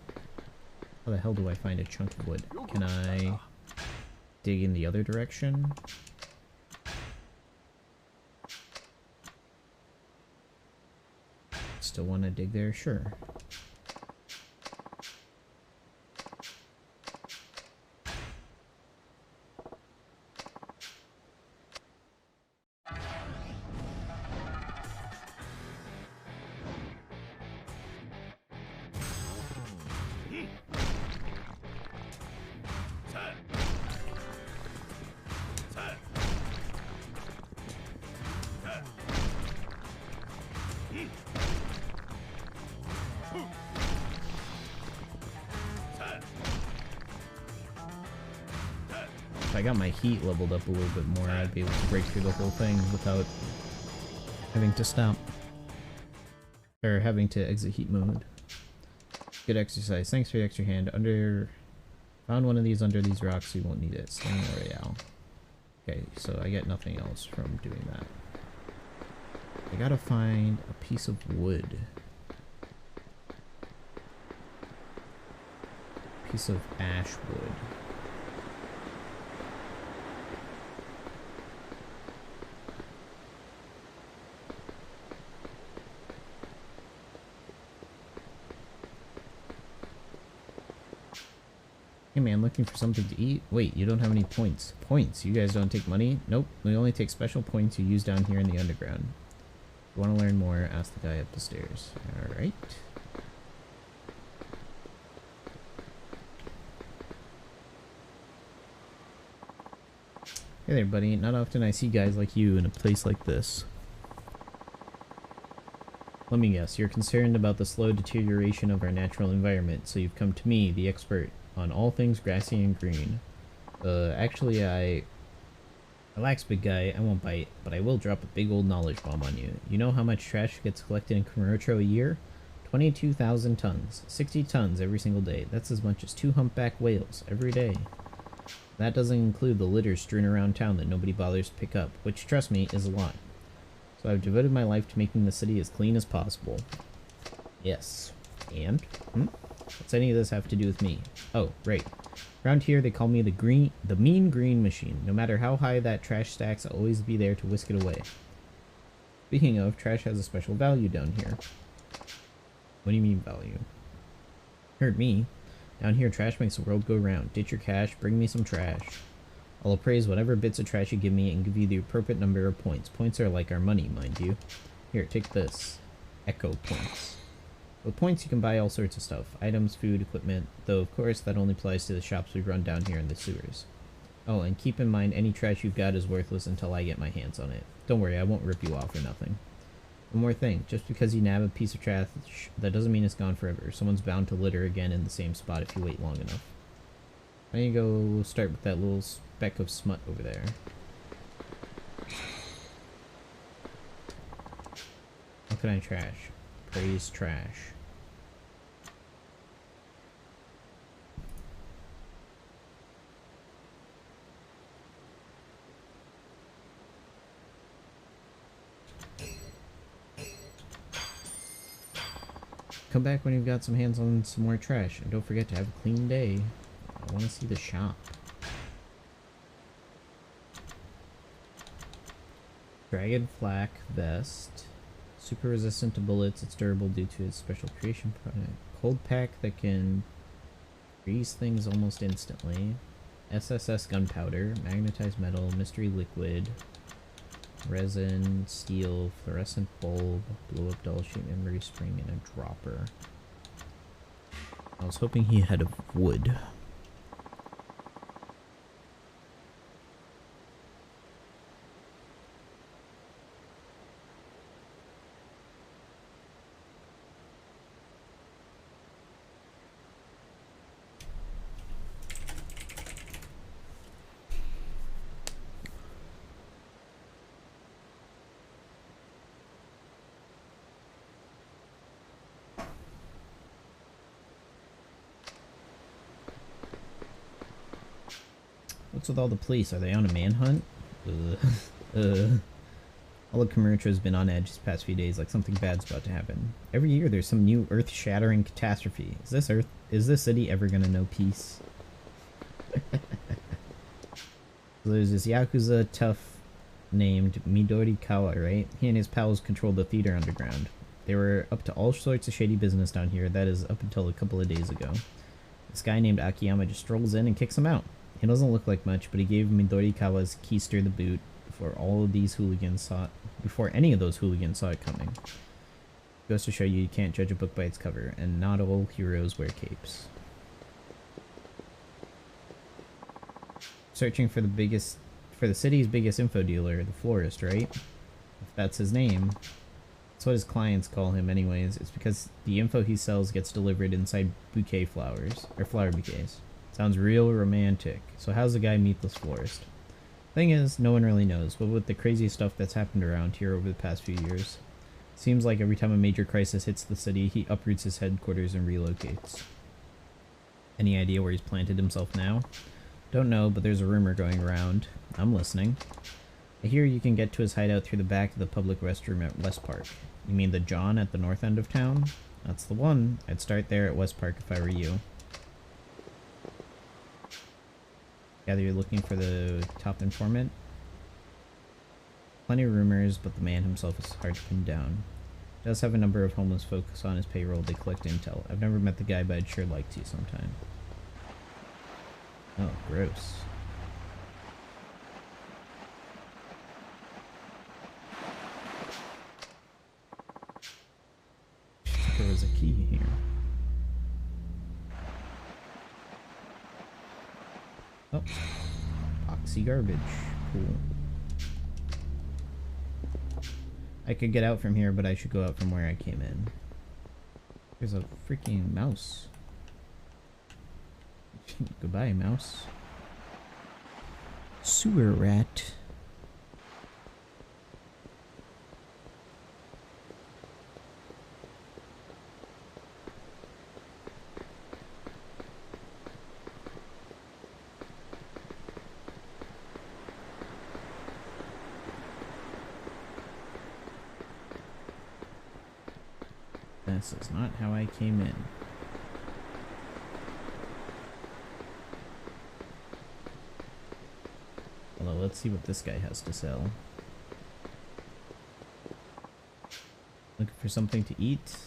Speaker 1: How the hell do I find a chunk of wood? Can I dig in the other direction? Still want to dig there? Sure. if I got my heat leveled up a little bit more, I'd be able to break through the whole thing without having to stop. Or having to exit heat mode. Good exercise. Thanks for the extra hand. Found one of these under these rocks, so you won't need it. Slam Royale. Okay, so I get nothing else from doing that. I gotta find a piece of wood. Piece of ash wood. Hey man, looking for something to eat? Wait, you don't have any points. Points? You guys don't take money? Nope, we only take special points you use down here in the underground. If you want to learn more, ask the guy up the stairs. Alright. Hey there, buddy. Not often I see guys like you in a place like this. Let me guess, you're concerned about the slow deterioration of our natural environment, so you've come to me, the expert on all things grassy and green. Actually, relax, big guy, I won't bite, but I will drop a big old knowledge bomb on you. You know how much trash gets collected in Kamurocho a year? 22,000 tons. 60 tons every single day. That's as much as 2 humpback whales every day. That doesn't include the litter strewn around town that nobody bothers to pick up, which, trust me, is a lot. So I've devoted my life to making the city as clean as possible. Yes. And? What's any of this have to do with me? Oh, right. Around here they call me the mean green machine. No matter how high that trash stacks, I'll always be there to whisk it away. Speaking of, trash has a special value down here. What do you mean value? Heard me. Down here trash makes the world go round. Ditch your cash, bring me some trash. I'll appraise whatever bits of trash you give me and give you the appropriate number of points. Points are like our money, mind you. Here, take this. Echo points. With points you can buy all sorts of stuff. Items, food, equipment. Though of course that only applies to the shops we run down here in the sewers. Oh, and keep in mind any trash you've got is worthless until I get my hands on it. Don't worry, I won't rip you off or nothing. One more thing. Just because you nab a piece of trash, that doesn't mean it's gone forever. Someone's bound to litter again in the same spot if you wait long enough. Why don't you go start with that little speck of smut over there. How can I trash? Praise trash. Come back when you've got some hands on some more trash, and don't forget to have a clean day. I want to see the shop. Dragon Flak Vest. Super resistant to bullets. It's durable due to its special creation product. Cold pack that can freeze things almost instantly. SSS gunpowder. Magnetized metal. Mystery liquid. Resin. Steel. Fluorescent bulb. Blow up doll shoot memory spring. And a dropper. I was hoping he had a wood. What's with all the police? Are they on a manhunt? All of Kamurocho has been on edge these past few days, like something bad's about to happen. Every year there's some new earth-shattering catastrophe. Is this city ever gonna know peace? So there's this Yakuza tough named Midori Kawa, right? He and his pals controlled the theater underground. They were up to all sorts of shady business down here, that is, up until a couple of days ago. This guy named Akiyama just strolls in and kicks him out. He doesn't look like much, but he gave Midori Kawa's keister the boot before any of those hooligans saw it coming. Goes to show you can't judge a book by its cover, and not all heroes wear capes. Searching for the city's biggest info dealer, the florist, right? If that's his name. That's what his clients call him anyways. It's because the info he sells gets delivered inside bouquet flowers, or flower bouquets. Sounds real romantic. So how's the guy Meatless Florist? Thing is, no one really knows, but with the crazy stuff that's happened around here over the past few years, seems like every time a major crisis hits the city, he uproots his headquarters and relocates. Any idea where he's planted himself now? Don't know, but there's a rumor going around. I'm listening. I hear you can get to his hideout through the back of the public restroom at West Park. You mean the John at the north end of town? That's the one. I'd start there at West Park if I were you. Gather you're looking for the top informant? Plenty of rumors, but the man himself is hard to pin down. Does have a number of homeless folks on his payroll. They collect intel. I've never met the guy, but I'd sure like to sometime. Oh, gross. There was a key here. Oh, boxy garbage. Cool. I could get out from here, but I should go out from where I came in. There's a freaking mouse. Goodbye, mouse. Sewer rat. This is not how I came in. Although, let's see what this guy has to sell. Looking for something to eat.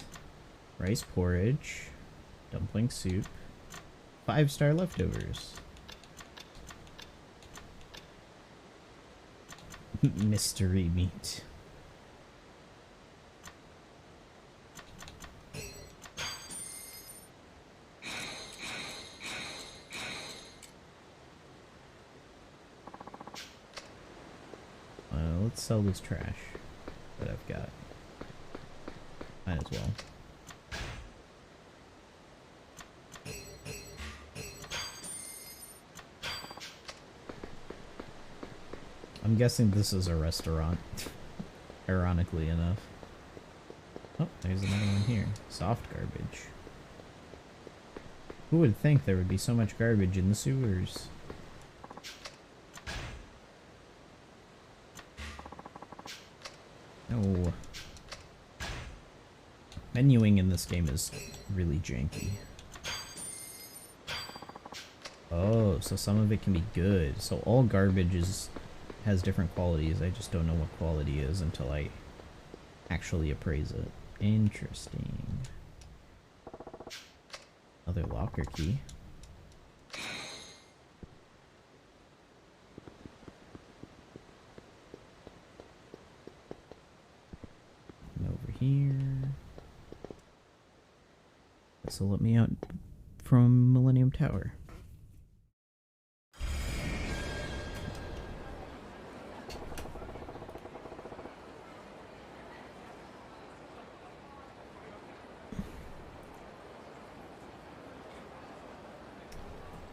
Speaker 1: Rice porridge. Dumpling soup. 5-star leftovers. Mystery meat. Let's sell this trash that I've got. Might as well. I'm guessing this is a restaurant. Ironically enough. Oh, there's another one here. Soft garbage. Who would think there would be so much garbage in the sewers? No. Menuing in this game is really janky. Oh, so some of it can be good. So all garbage has different qualities. I just don't know what quality is until I actually appraise it. Interesting. Another locker key. Here. This will let me out from Millennium Tower.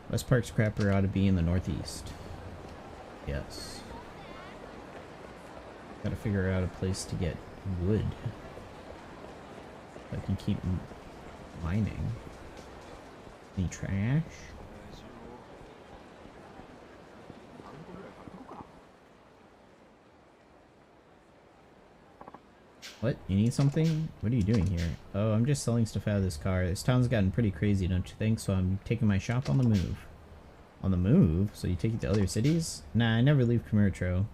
Speaker 1: West Park Scrapper ought to be in the northeast. Yes. Gotta figure out a place to get wood. I can keep mining. Any trash? What? You need something? What are you doing here? Oh, I'm just selling stuff out of this car. This town's gotten pretty crazy, don't you think? So I'm taking my shop on the move. On the move? So you take it to other cities? Nah, I never leave Kamurocho.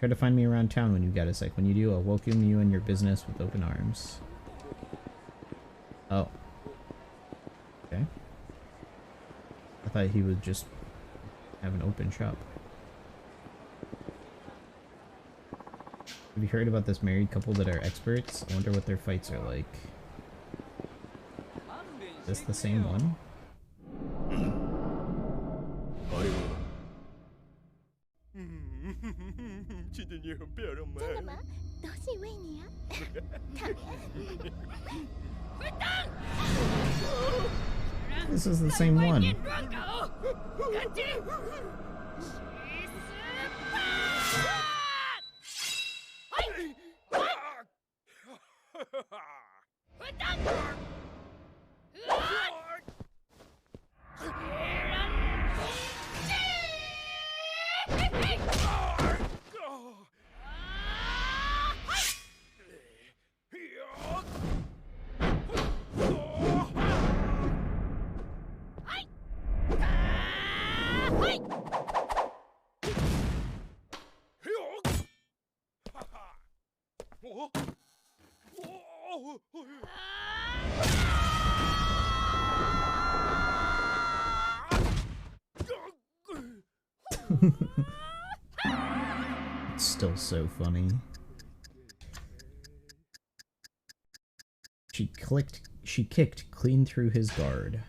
Speaker 1: Try to find me around town when you've got a sec. When you do, I'll welcome you and your business with open arms. Oh. Okay. I thought he would just have an open shop. Have you heard about this married couple that are experts? I wonder what their fights are like. Is this the same one? This is the same one. It's still so funny. She kicked clean through his guard.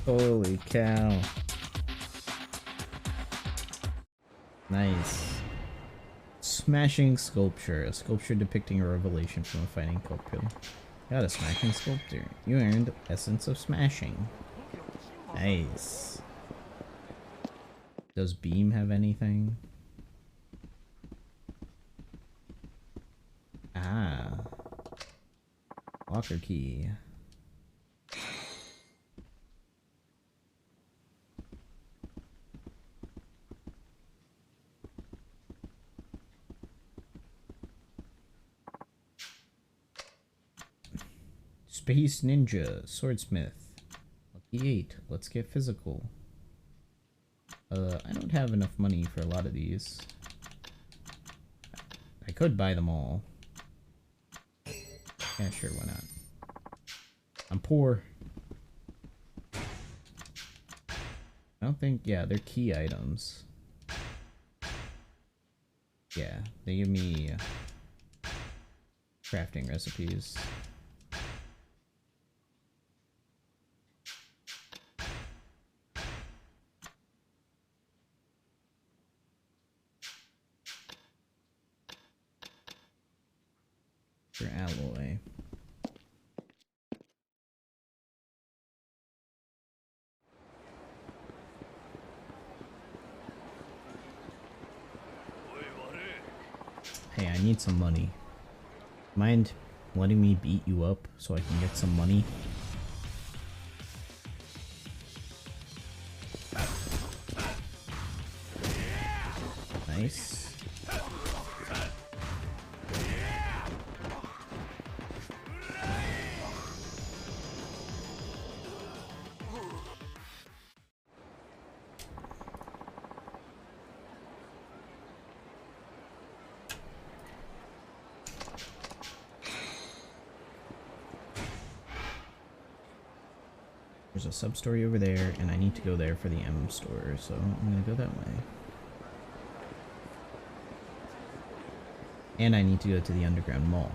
Speaker 1: Holy cow. Nice. Smashing sculpture. A sculpture depicting a revelation from a fighting cockpit. Got a smashing sculpture. You earned Essence of Smashing. Nice. Does Beam have anything? Ah. Locker key. Space Ninja, Swordsmith. Lucky 8. Let's get physical. I don't have enough money for a lot of these. I could buy them all. Yeah, sure, why not? I'm poor. I don't think, yeah, they're key items. Yeah, they give me crafting recipes. For alloy. Hey, I need some money. Mind letting me beat you up so I can get some money? Nice. There's a sub-story over there, and I need to go there for the M store, so I'm gonna go that way. And I need to go to the underground mall.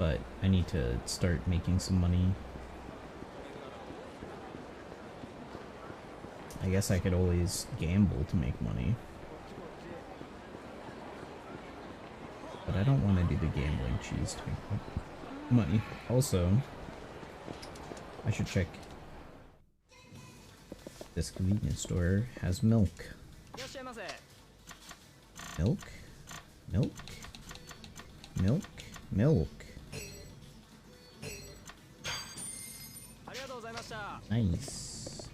Speaker 1: But I need to start making some money. I guess I could always gamble to make money. But I don't want to do the gambling cheese to make money. Also, I should check. This convenience store has milk. Milk? Milk? Milk? Milk. Nice.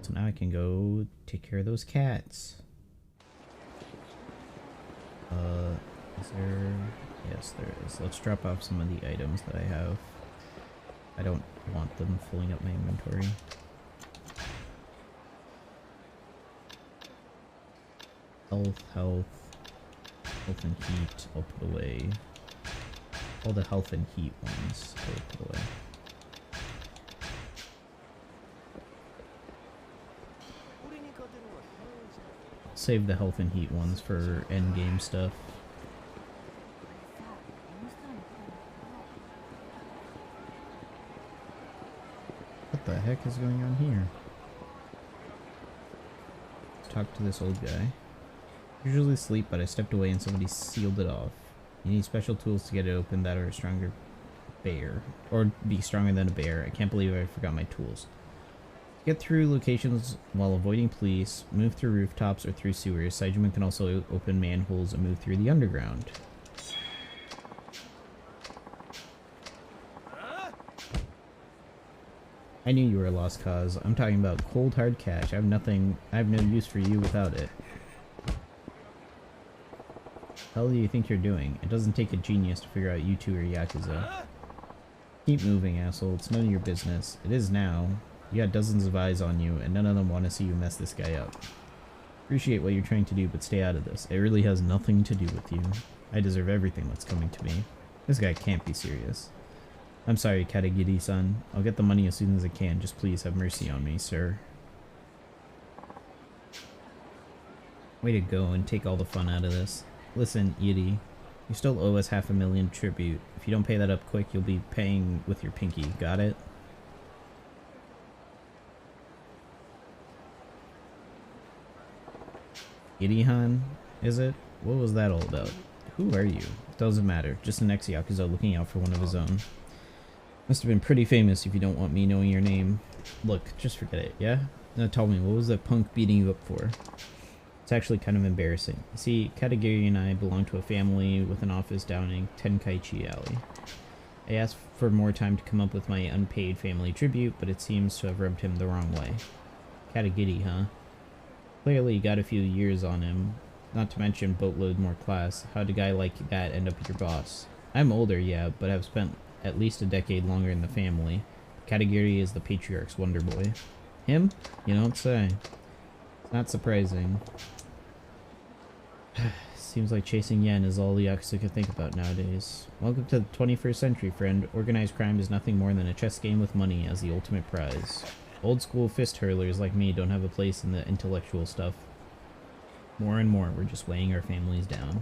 Speaker 1: So now I can go take care of those cats. Is there... Yes, there is. Let's drop off some of the items that I have. I don't want them filling up my inventory. Health and heat, I'll put away. All the health and heat ones, I'll put away. save the health and heat ones for end game stuff. What the heck is going on here? Let's talk to this old guy. Usually asleep, but I stepped away and somebody sealed it off. You need special tools to get it open that are a stronger bear. Or be stronger than a bear. I can't believe I forgot my tools. Get through locations while avoiding police, move through rooftops or through sewers. Saijuman can also open manholes and move through the underground. I knew you were a lost cause. I'm talking about cold hard cash. I have no use for you without it. Hell do you think you're doing? It doesn't take a genius to figure out you two are Yakuza. Keep moving, asshole. It's none of your business. It is now. You got dozens of eyes on you, and none of them want to see you mess this guy up. Appreciate what you're trying to do, but stay out of this. It really has nothing to do with you. I deserve everything that's coming to me. This guy can't be serious. I'm sorry, Katagiri-san. I'll get the money as soon as I can. Just please have mercy on me, sir. Way to go and take all the fun out of this. Listen, Yidi. You still owe us $500,000 tribute. If you don't pay that up quick, you'll be paying with your pinky. Got it? Yidi-han, is it? What was that all about? Who are you? Doesn't matter. Just an ex-Yakuza looking out for one of his own. Must have been pretty famous if you don't want me knowing your name. Look, just forget it, yeah? Now tell me, what was that punk beating you up for? It's actually kind of embarrassing. You see, Katagiri and I belong to a family with an office down in Tenkaichi Alley. I asked for more time to come up with my unpaid family tribute, but it seems to have rubbed him the wrong way. Katagiri, huh? Clearly you got a few years on him, not to mention boatload more class. How'd a guy like that end up your boss? I'm older, yeah, but I've spent at least a decade longer in the family. Katagiri is the patriarch's wonder boy. Him? You don't say. It's not surprising. Seems like chasing yen is all the Yakuza can think about nowadays. Welcome to the 21st century, friend. Organized crime is nothing more than a chess game with money as the ultimate prize. Old school fist hurlers like me don't have a place in the intellectual stuff. More and more, we're just weighing our families down.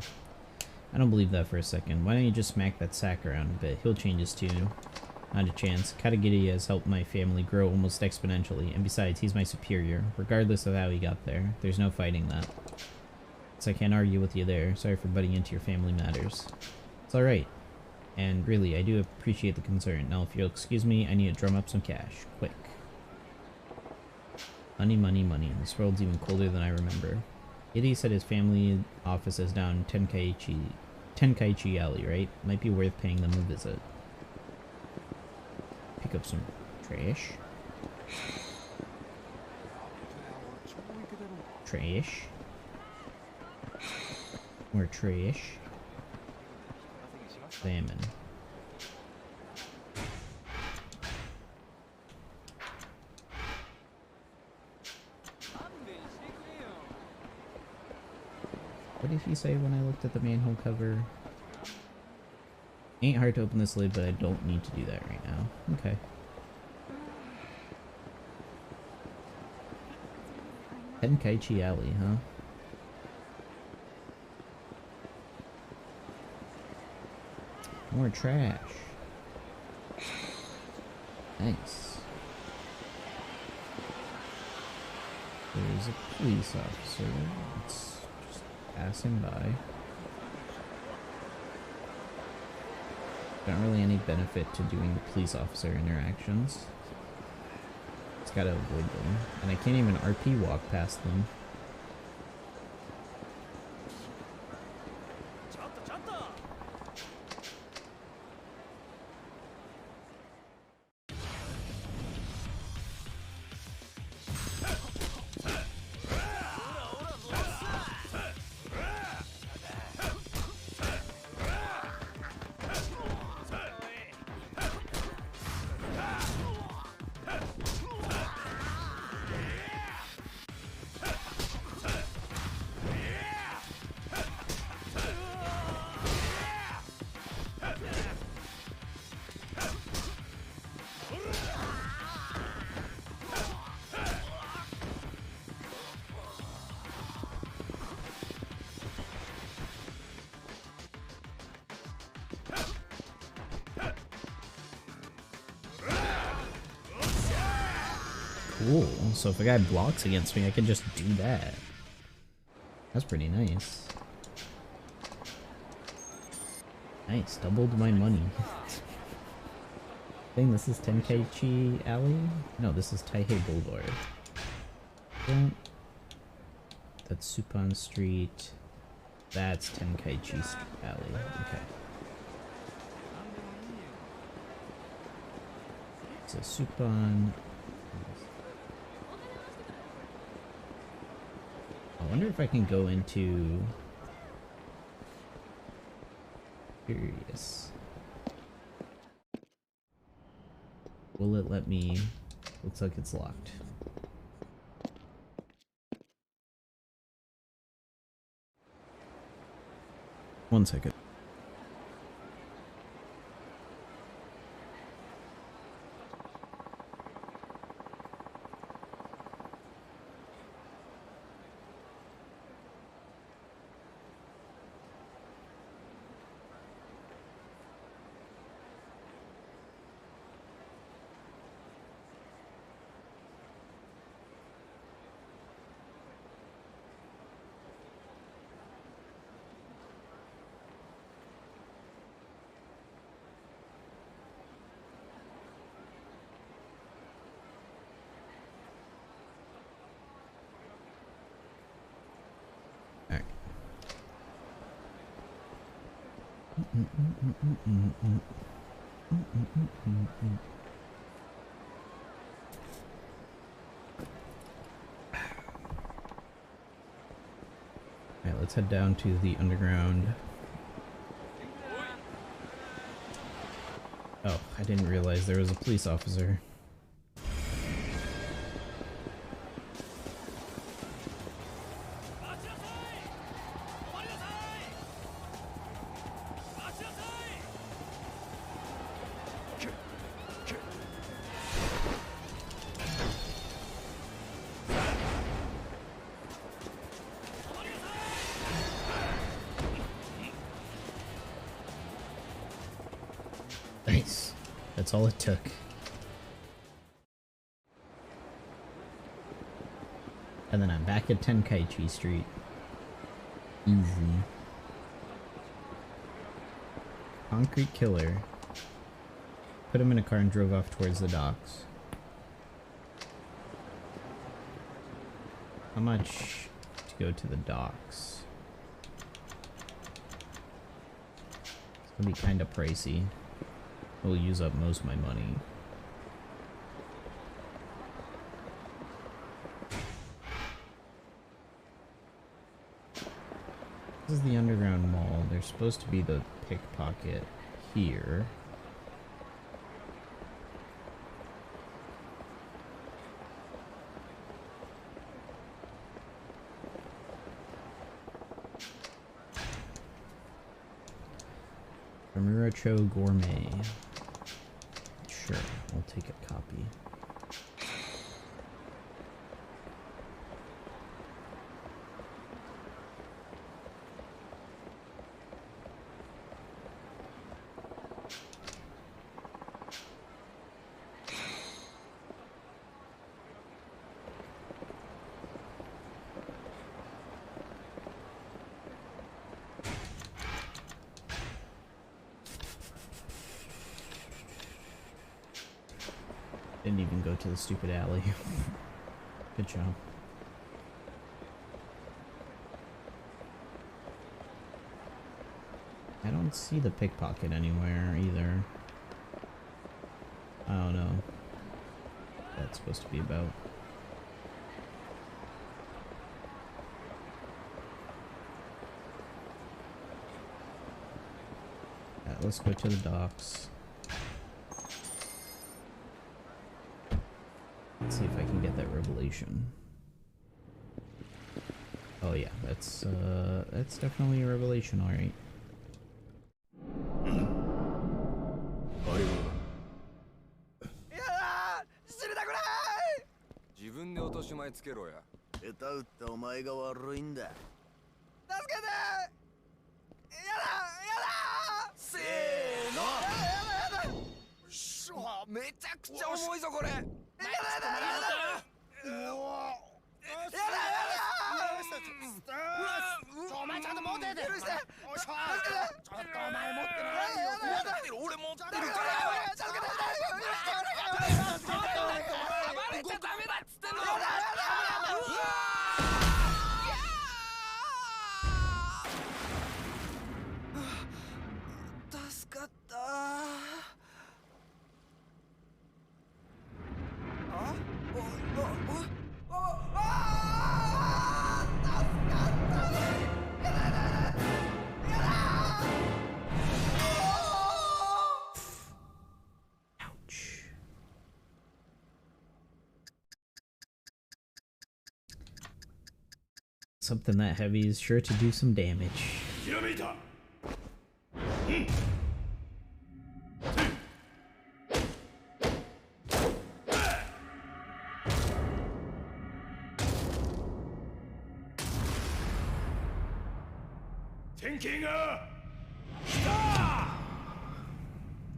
Speaker 1: I don't believe that for a second. Why don't you just smack that sack around a bit? He'll change his tune. Not a chance. Katagiri has helped my family grow almost exponentially, and besides, he's my superior, regardless of how he got there. There's no fighting that. So I can't argue with you there. Sorry for butting into your family matters. It's alright. And really, I do appreciate the concern. Now, if you'll excuse me, I need to drum up some cash. Quick. Money, money, money. This world's even colder than I remember. Itty said his family office is down Tenkaichi Alley, right? Might be worth paying them a visit. Pick up some trash. Trash. More trash. Salmon. What did he say when I looked at the manhole cover? Ain't hard to open this lid, but I don't need to do that right now. Okay. Tenkaichi Alley, huh? More trash. Nice. There's a police officer. It's just passing by. Not really any benefit to doing the police officer interactions. Just gotta avoid them. And I can't even RP walk past them. Cool. So if a guy blocks against me, I can just do that. That's pretty nice. Nice, doubled my money. I think this is Tenkaichi Alley? No, this is Taihei Boulevard. That's Suppan Street. That's Tenkaichi Alley. Okay. So Suppan. I wonder if I can go into... Curious. Will it let me? Looks like it's locked. One second. Alright, let's head down to the underground. Oh, I didn't realize there was a police officer. Nice. That's all it took. And then I'm back at Tenkaichi Street. Easy. Concrete killer. Put him in a car and drove off towards the docks. How much to go to the docks? It's gonna be kind of pricey. Will use up most of my money. This is the underground mall. There's supposed to be the pickpocket here. Ramuracho Gourmet. Sure, I'll take a copy. Didn't even go to the stupid alley. Good job. I don't see the pickpocket anywhere either. I don't know what that's supposed to be about. Let's go to the docks. Let's see if I can get that revelation. Oh yeah, that's definitely a revelation, alright.
Speaker 2: 自分で落とし前つけろや。下手打ったお前が悪いんだ。助けて。やだやだ。せーの。やだやだやだ。しょめちゃくちゃ重いぞこれ。やだやだやだ。お前ちゃんと持ってて。許して。ちょっとお前持ってないよ。俺持ってるから。助けて。暴れちゃダメだっつってんの。助かった。
Speaker 1: Something that heavy is sure to do some damage.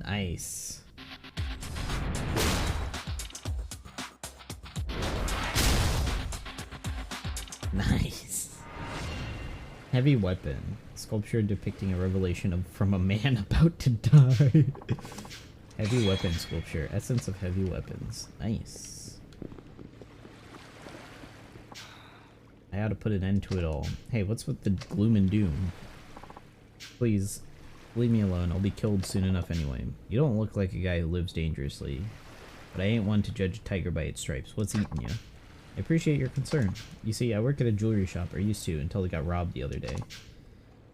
Speaker 1: Nice. Nice. Heavy weapon. Sculpture depicting a revelation from a man about to die. Heavy weapon sculpture. Essence of heavy weapons. Nice. I ought to put an end to it all. Hey, what's with the gloom and doom? Please, leave me alone. I'll be killed soon enough anyway. You don't look like a guy who lives dangerously. But I ain't one to judge a tiger by its stripes. What's eating you? I appreciate your concern. You see, I work at a jewelry shop, or used to, until they got robbed the other day.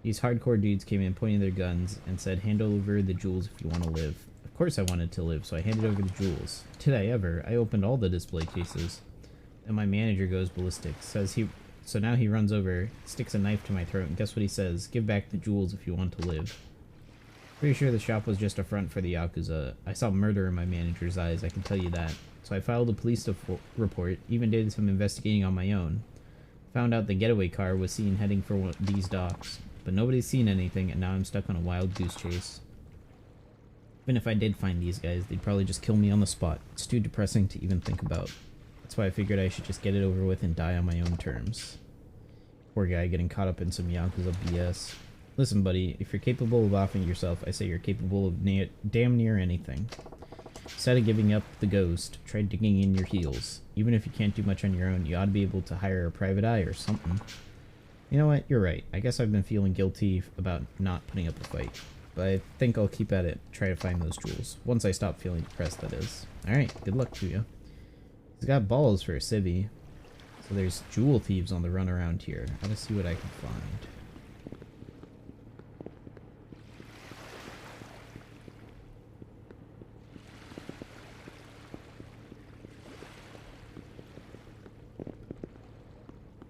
Speaker 1: These hardcore dudes came in pointing their guns and said, hand over the jewels if you want to live. Of course I wanted to live, so I handed over the jewels. Did I ever? I opened all the display cases. And my manager goes ballistic, so now he runs over, sticks a knife to my throat, and guess what he says? Give back the jewels if you want to live. Pretty sure the shop was just a front for the Yakuza. I saw murder in my manager's eyes, I can tell you that. So I filed a police report, even did some investigating on my own. Found out the getaway car was seen heading for one of these docks, but nobody's seen anything, and now I'm stuck on a wild goose chase. Even if I did find these guys, they'd probably just kill me on the spot. It's too depressing to even think about. That's why I figured I should just get it over with and die on my own terms. Poor guy getting caught up in some Yakuza BS. Listen, buddy, if you're capable of offing yourself, I say you're capable of damn near anything. Instead of giving up the ghost, try digging in your heels. Even if you can't do much on your own, you ought to be able to hire a private eye or something. You know what? You're right. I guess I've been feeling guilty about not putting up a fight. But I think I'll keep at it, try to find those jewels. Once I stop feeling depressed, that is. Alright, good luck to you. He's got balls for a civvy. So there's jewel thieves on the run around here. I'll just see what I can find.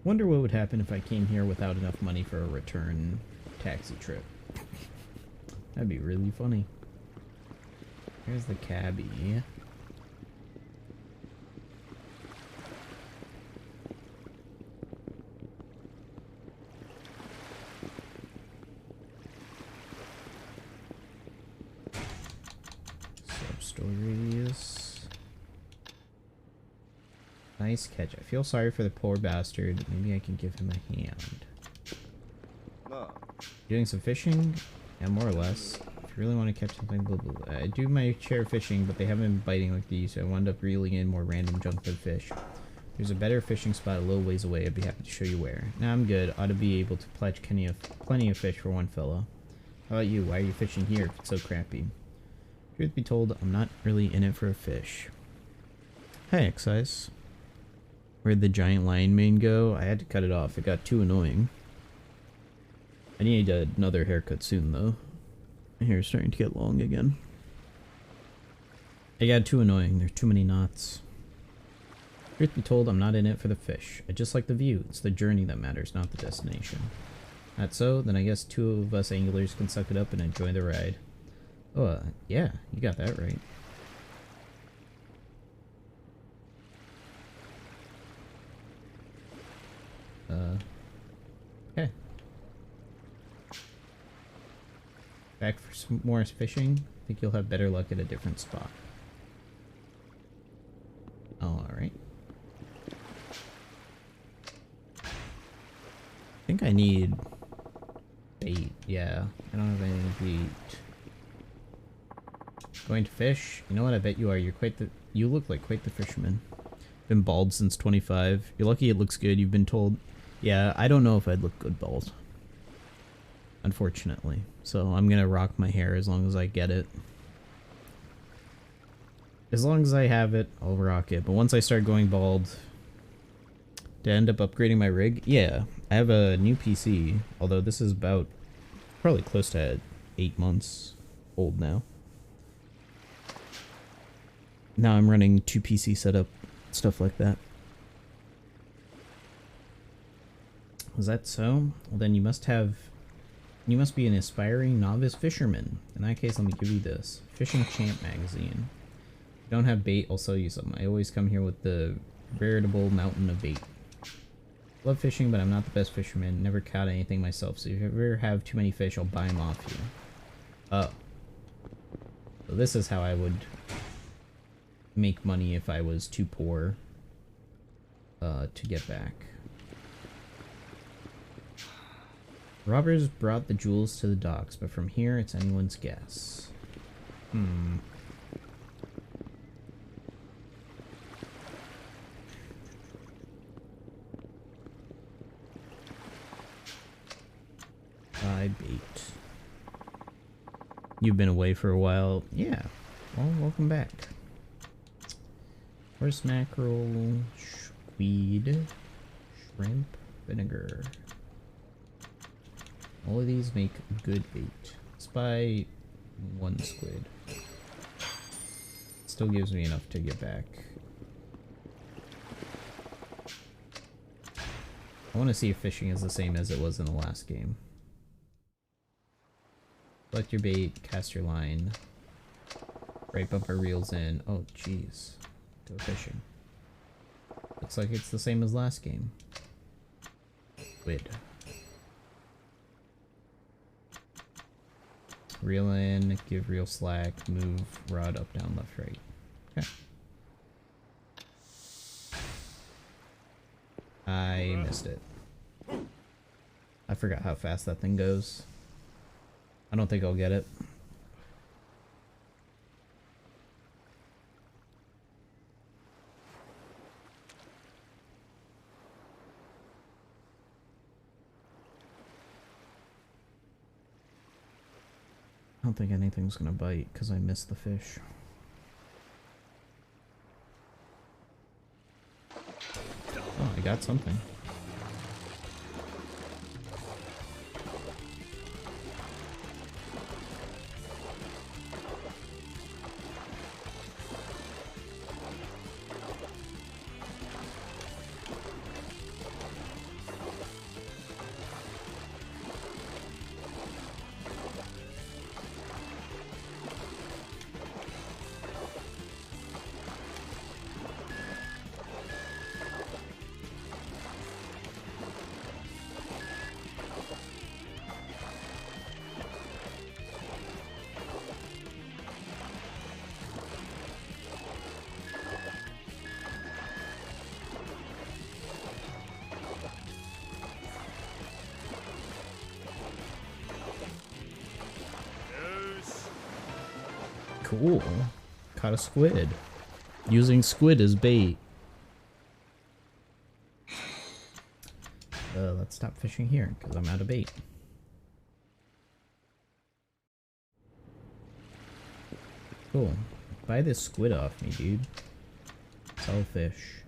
Speaker 1: Wonder what would happen if I came here without enough money for a return taxi trip. That'd be really funny. Here's the cabbie. Sub-stories. Nice catch. I feel sorry for the poor bastard. Maybe I can give him a hand. Doing some fishing? Yeah, more or less. If you really want to catch something, blah, blah, blah. I do my share of fishing, but they haven't been biting like these, so I wound up reeling in more random junk than fish. There's a better fishing spot a little ways away. I'd be happy to show you where. Now I'm good. Ought to be able to catch plenty of fish for one fellow. How about you? Why are you fishing here if it's so crappy? Truth be told, I'm not really in it for a fish. Hey, Excise. Where'd the giant lion mane go? I had to cut it off. It got too annoying. I need another haircut soon, though. My hair's starting to get long again. It got too annoying. There's too many knots. Truth be told, I'm not in it for the fish. I just like the view. It's the journey that matters, not the destination. Not so? Then I guess two of us anglers can suck it up and enjoy the ride. Oh, yeah. You got that right. Okay. Back for some more fishing. I think you'll have better luck at a different spot. Alright. I think I need bait. Yeah, I don't have any bait. Going to fish? You know what? I bet you are. You look like quite the fisherman. Been bald since 25. You're lucky it looks good. You've been told. Yeah, I don't know if I'd look good bald. Unfortunately. So I'm gonna rock my hair as long as I get it. As long as I have it, I'll rock it. But once I start going bald, to end up upgrading my rig? Yeah, I have a new PC. Although this is about probably close to 8 months old now. Now I'm running 2 PC setup, stuff like that. Was that so? Well, then you must be an aspiring novice fisherman. In that case, let me give you this. Fishing Champ magazine. If you don't have bait, I'll sell you some. I always come here with the veritable mountain of bait. Love fishing, but I'm not the best fisherman. Never caught anything myself, so if you ever have too many fish, I'll buy them off you. Oh. So this is how I would make money if I was too poor to get back. Robbers brought the jewels to the docks, but from here it's anyone's guess. Buy bait. You've been away for a while. Yeah. Well, welcome back. Horse mackerel, squid, shrimp, vinegar. All of these make good bait. Let's buy 1 squid. Still gives me enough to get back. I want to see if fishing is the same as it was in the last game. Select your bait, cast your line. Right bumper reels in. Oh, jeez. Go fishing. Looks like it's the same as last game. Squid. Reel in, give reel slack, move rod up, down, left, right. Okay. I missed it. I forgot how fast that thing goes. I don't think I'll get it. I don't think anything's gonna bite because I missed the fish. Oh, I got something. Cool. Caught a squid. Using squid as bait. Let's stop fishing here because I'm out of bait. Cool. Buy this squid off me, dude. Sell fish.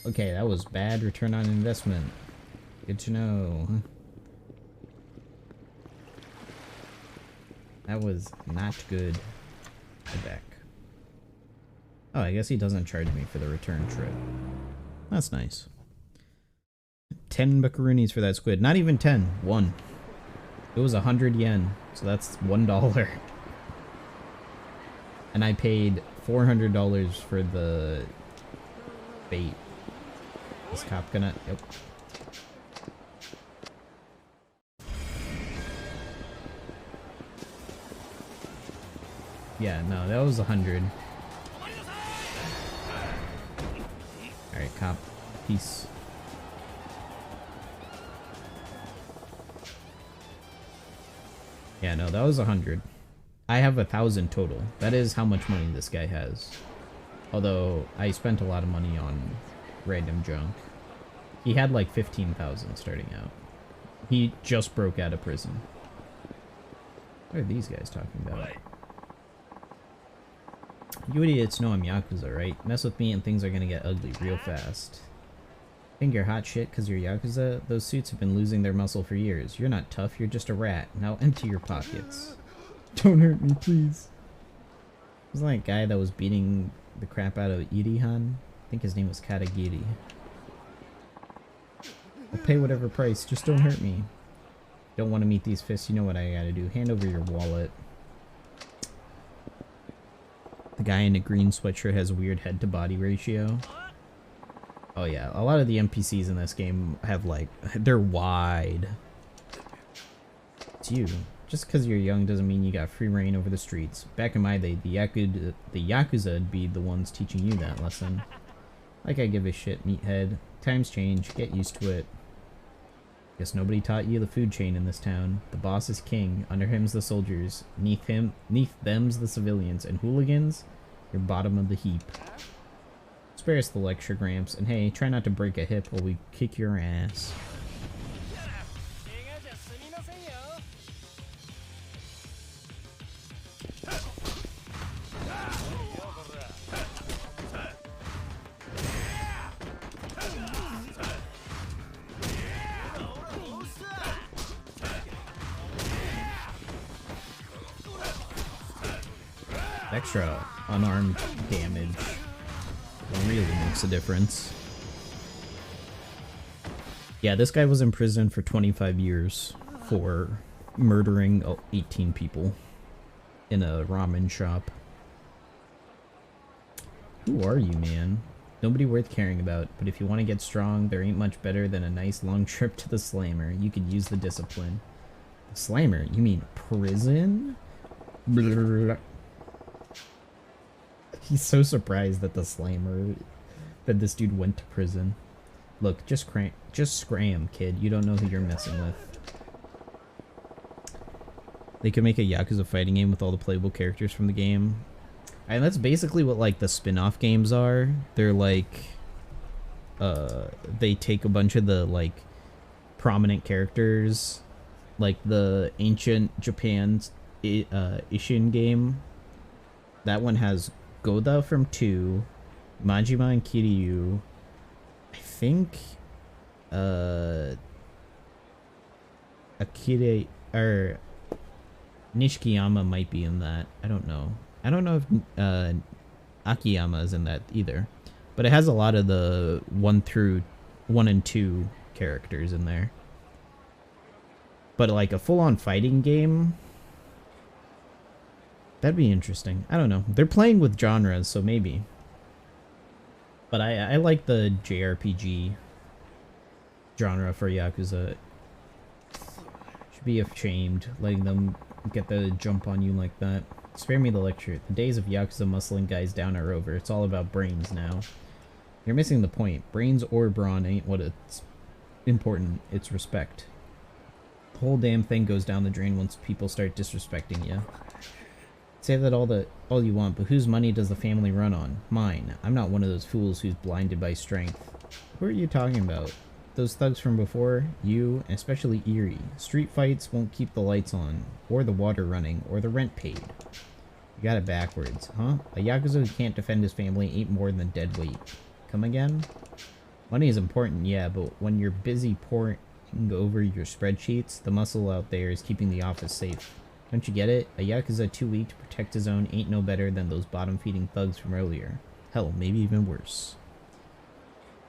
Speaker 1: Okay, that was bad return on investment. Good to know. That was not good. Go back. Oh, I guess he doesn't charge me for the return trip. That's nice. 10 buckaroonies for that squid. Not even 10. 1. It was 100 yen. So that's $1. And I paid $400 for the bait. Is cop gonna... Yep. Yeah, no, that was 100. Alright, cop. Peace. Yeah, no, that was 100. I have 1,000 total. That is how much money this guy has. Although, I spent a lot of money on random junk. He had like 15,000 starting out. He just broke out of prison. What are these guys talking about? You idiots know I'm Yakuza, right? Mess with me and things are gonna get ugly real fast. Think you're hot shit because you're Yakuza? Those suits have been losing their muscle for years. You're not tough, you're just a rat. Now empty your pockets. Don't hurt me, please. Wasn't that guy that was beating the crap out of Irihan? I think his name was Katagiri. I'll pay whatever price, just don't hurt me. Don't want to meet these fists, you know what I gotta do. Hand over your wallet. The guy in a green sweatshirt has a weird head-to-body ratio. Oh yeah, a lot of the NPCs in this game have like, they're wide. It's you. Just because you're young doesn't mean you got free reign over the streets. Back in my day, the Yakuza'd be the ones teaching you that lesson. Like I give a shit, meathead. Times change, get used to it. Guess nobody taught you the food chain in this town. The boss is king, under him's the soldiers, neath them's the civilians, and hooligans, you're bottom of the heap. Spare us the lecture, Gramps, and hey, try not to break a hip while we kick your ass. Extra unarmed damage really makes a difference. Yeah, this guy was in prison for 25 years for murdering 18 people in a ramen shop. Who are you, man? Nobody worth caring about, but if you want to get strong, there ain't much better than a nice long trip to the Slammer. You could use the discipline. The Slammer? You mean prison? Blah. He's so surprised that that this dude went to prison. Look, just scram, kid. You don't know who you're messing with. They could make a Yakuza fighting game with all the playable characters from the game. And that's basically what, like, the spin-off games are. They're, like, they take a bunch of the, like, prominent characters. Like, the Ancient Japan's Ishin game. That one has Goda from 2, Majima and Kiryu, I think, Akira, or Nishikiyama might be in that. I don't know. I don't know if Akiyama is in that either. But it has a lot of the 1 and 2 characters in there. But like a full-on fighting game, that'd be interesting. I don't know. They're playing with genres, so maybe. But I like the JRPG genre for Yakuza. Should be ashamed letting them get the jump on you like that. Spare me the lecture. The days of Yakuza muscling guys down are over. It's all about brains now. You're missing the point. Brains or brawn ain't what it's important. It's respect. The whole damn thing goes down the drain once people start disrespecting you. Say that all you want, but whose money does the family run on? Mine. I'm not one of those fools who's blinded by strength. Who are you talking about? Those thugs from before? You, and especially Erie. Street fights won't keep the lights on, or the water running, or the rent paid. You got it backwards, huh? A Yakuza who can't defend his family ain't more than dead weight. Come again? Money is important, yeah, but when you're busy poring over your spreadsheets, the muscle out there is keeping the office safe. Don't you get it? A Yakuza too weak to protect his own ain't no better than those bottom-feeding thugs from earlier. Hell, maybe even worse.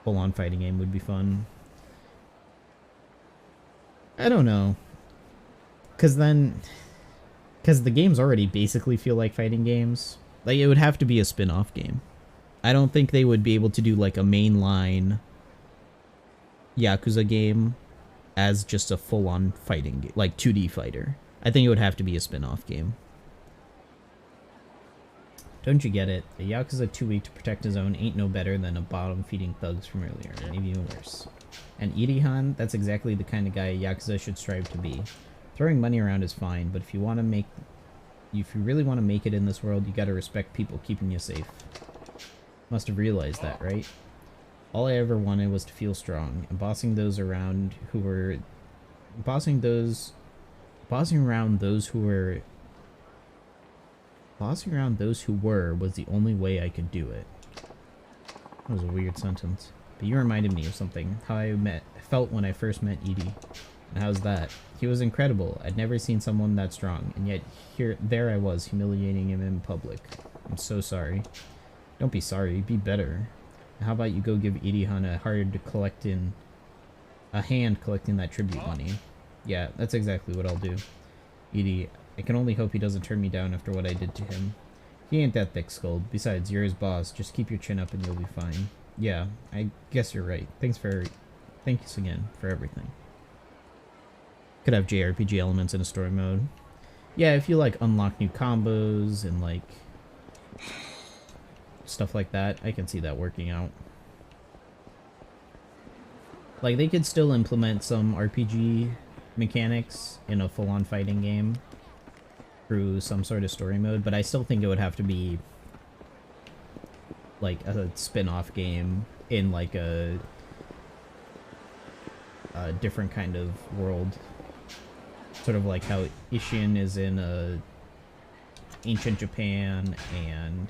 Speaker 1: Full-on fighting game would be fun. I don't know. Because the games already basically feel like fighting games. Like, it would have to be a spin-off game. I don't think they would be able to do, like, a mainline Yakuza game as just a full-on fighting game. Like, 2D fighter. I think it would have to be a spin-off game. Don't you get it? A Yakuza too weak to protect his own ain't no better than a bottom-feeding thugs from earlier, maybe even worse. And Irihan, that's exactly the kind of guy a Yakuza should strive to be. Throwing money around is fine, but if you really want to make it in this world, you gotta respect people keeping you safe. Must have realized that, right? All I ever wanted was to feel strong, and bossing around those who were was the only way I could do it. That was a weird sentence. But you reminded me of something. How I felt when I first met Edie. And how's that? He was incredible. I'd never seen someone that strong, and yet there I was, humiliating him in public. I'm so sorry. Don't be sorry, be better. How about you go give Irihan a hand collecting that tribute money? Yeah, that's exactly what I'll do. Edie, I can only hope he doesn't turn me down after what I did to him. He ain't that thick-skulled. Besides, you're his boss. Just keep your chin up and you'll be fine. Yeah, I guess you're right. Thanks again for everything. Could have JRPG elements in a story mode. Yeah, if you like unlock new combos and like stuff like that, I can see that working out. Like, they could still implement some RPG mechanics in a full-on fighting game through some sort of story mode, but I still think it would have to be like a spin-off game in like a different kind of world. Sort of like how Ishin is in ancient Japan, and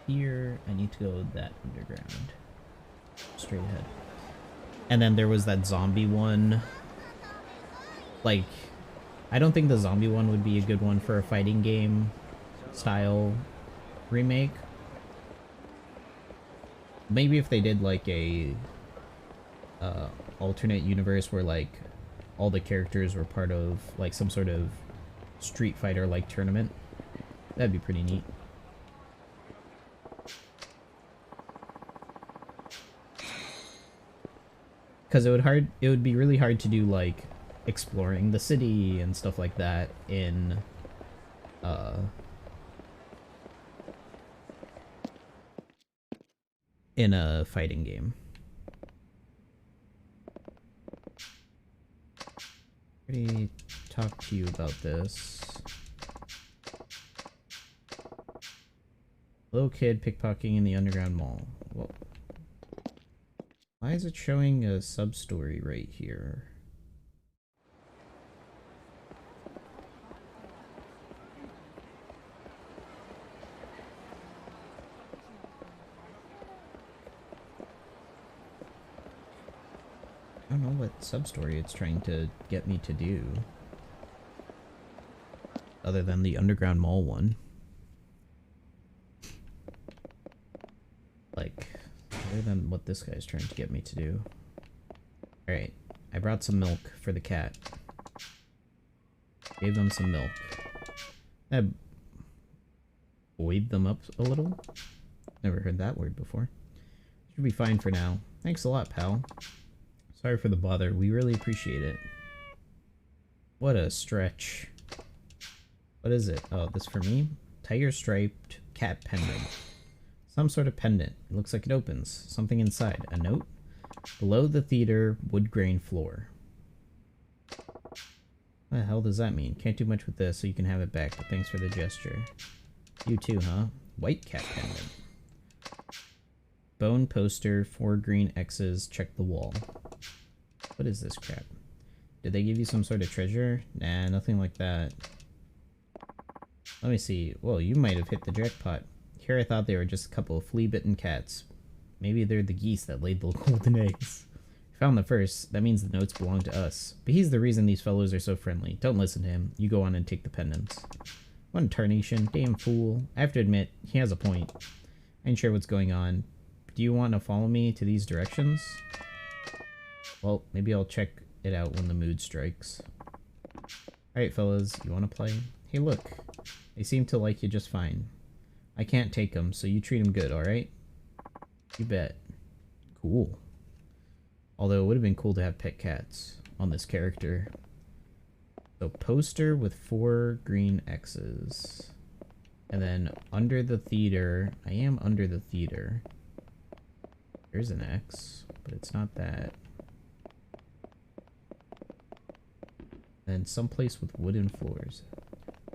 Speaker 1: here I need to go that underground. Straight ahead. And then there was that zombie one. Like, I don't think the zombie one would be a good one for a fighting game style remake. Maybe if they did like a alternate universe where like all the characters were part of like some sort of Street Fighter like tournament, that'd be pretty neat. Because it would be really hard to do like exploring the city and stuff like that in a fighting game. I already talked to you about this. Little kid pickpocketing in the underground mall. Whoa. Why is it showing a sub-story right here? I don't know what sub-story it's trying to get me to do. Other than the underground mall one. Like, other than what this guy's trying to get me to do. Alright, I brought some milk for the cat. Gave them some milk. I buoyed them up a little. Never heard that word before. Should be fine for now. Thanks a lot, pal. Sorry for the bother. We really appreciate it. What a stretch. What is it? Oh, this for me? Tiger striped cat pendant. Some sort of pendant. It looks like it opens. Something inside. A note? Below the theater wood grain floor. What the hell does that mean? Can't do much with this, so you can have it back, but thanks for the gesture. You too, huh? White cat pendant. Bone poster, 4 green X's, check the wall. What is this crap? Did they give you some sort of treasure? Nah, nothing like that. Let me see. Whoa, you might have hit the jackpot. Here I thought they were just a couple of flea-bitten cats. Maybe they're the geese that laid the golden eggs. Found the first. That means the notes belong to us. But he's the reason these fellows are so friendly. Don't listen to him. You go on and take the pendants. What tarnation. Damn fool. I have to admit, he has a point. I ain't sure what's going on. Do you want to follow me to these directions? Well, maybe I'll check it out when the mood strikes. Alright, fellas. You want to play? Hey, look. They seem to like you just fine. I can't take them, so you treat them good, alright? You bet. Cool. Although it would have been cool to have pet cats on this character. So poster with 4 green X's. And then under the theater, I am under the theater. There's an X, but it's not that. And someplace with wooden floors.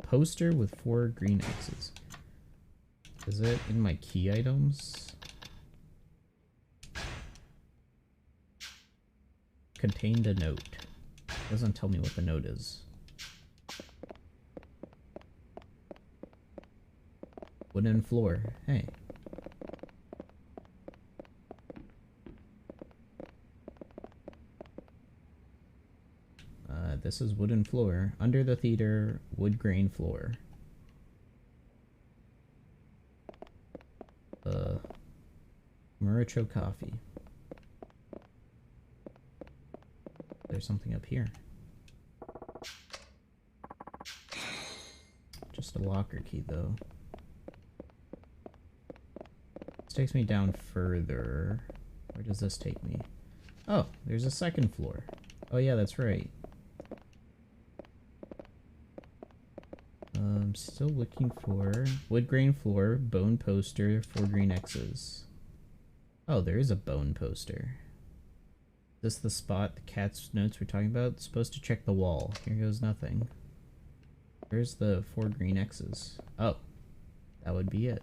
Speaker 1: Poster with 4 green X's. Is it in my key items? Contained a note. Doesn't tell me what the note is. Wooden floor. Hey. This is wooden floor. Under the theater, wood grain floor. Muracho coffee. There's something up here. Just a locker key, though. This takes me down further. Where does this take me? Oh, there's a second floor. Oh yeah, that's right. I'm still looking for wood grain floor, bone poster, 4 green X's. Oh, there is a bone poster. Is this the spot the cat's notes we're talking about? It's supposed to check the wall. Here goes nothing. Where's the 4 green X's? Oh, that would be it.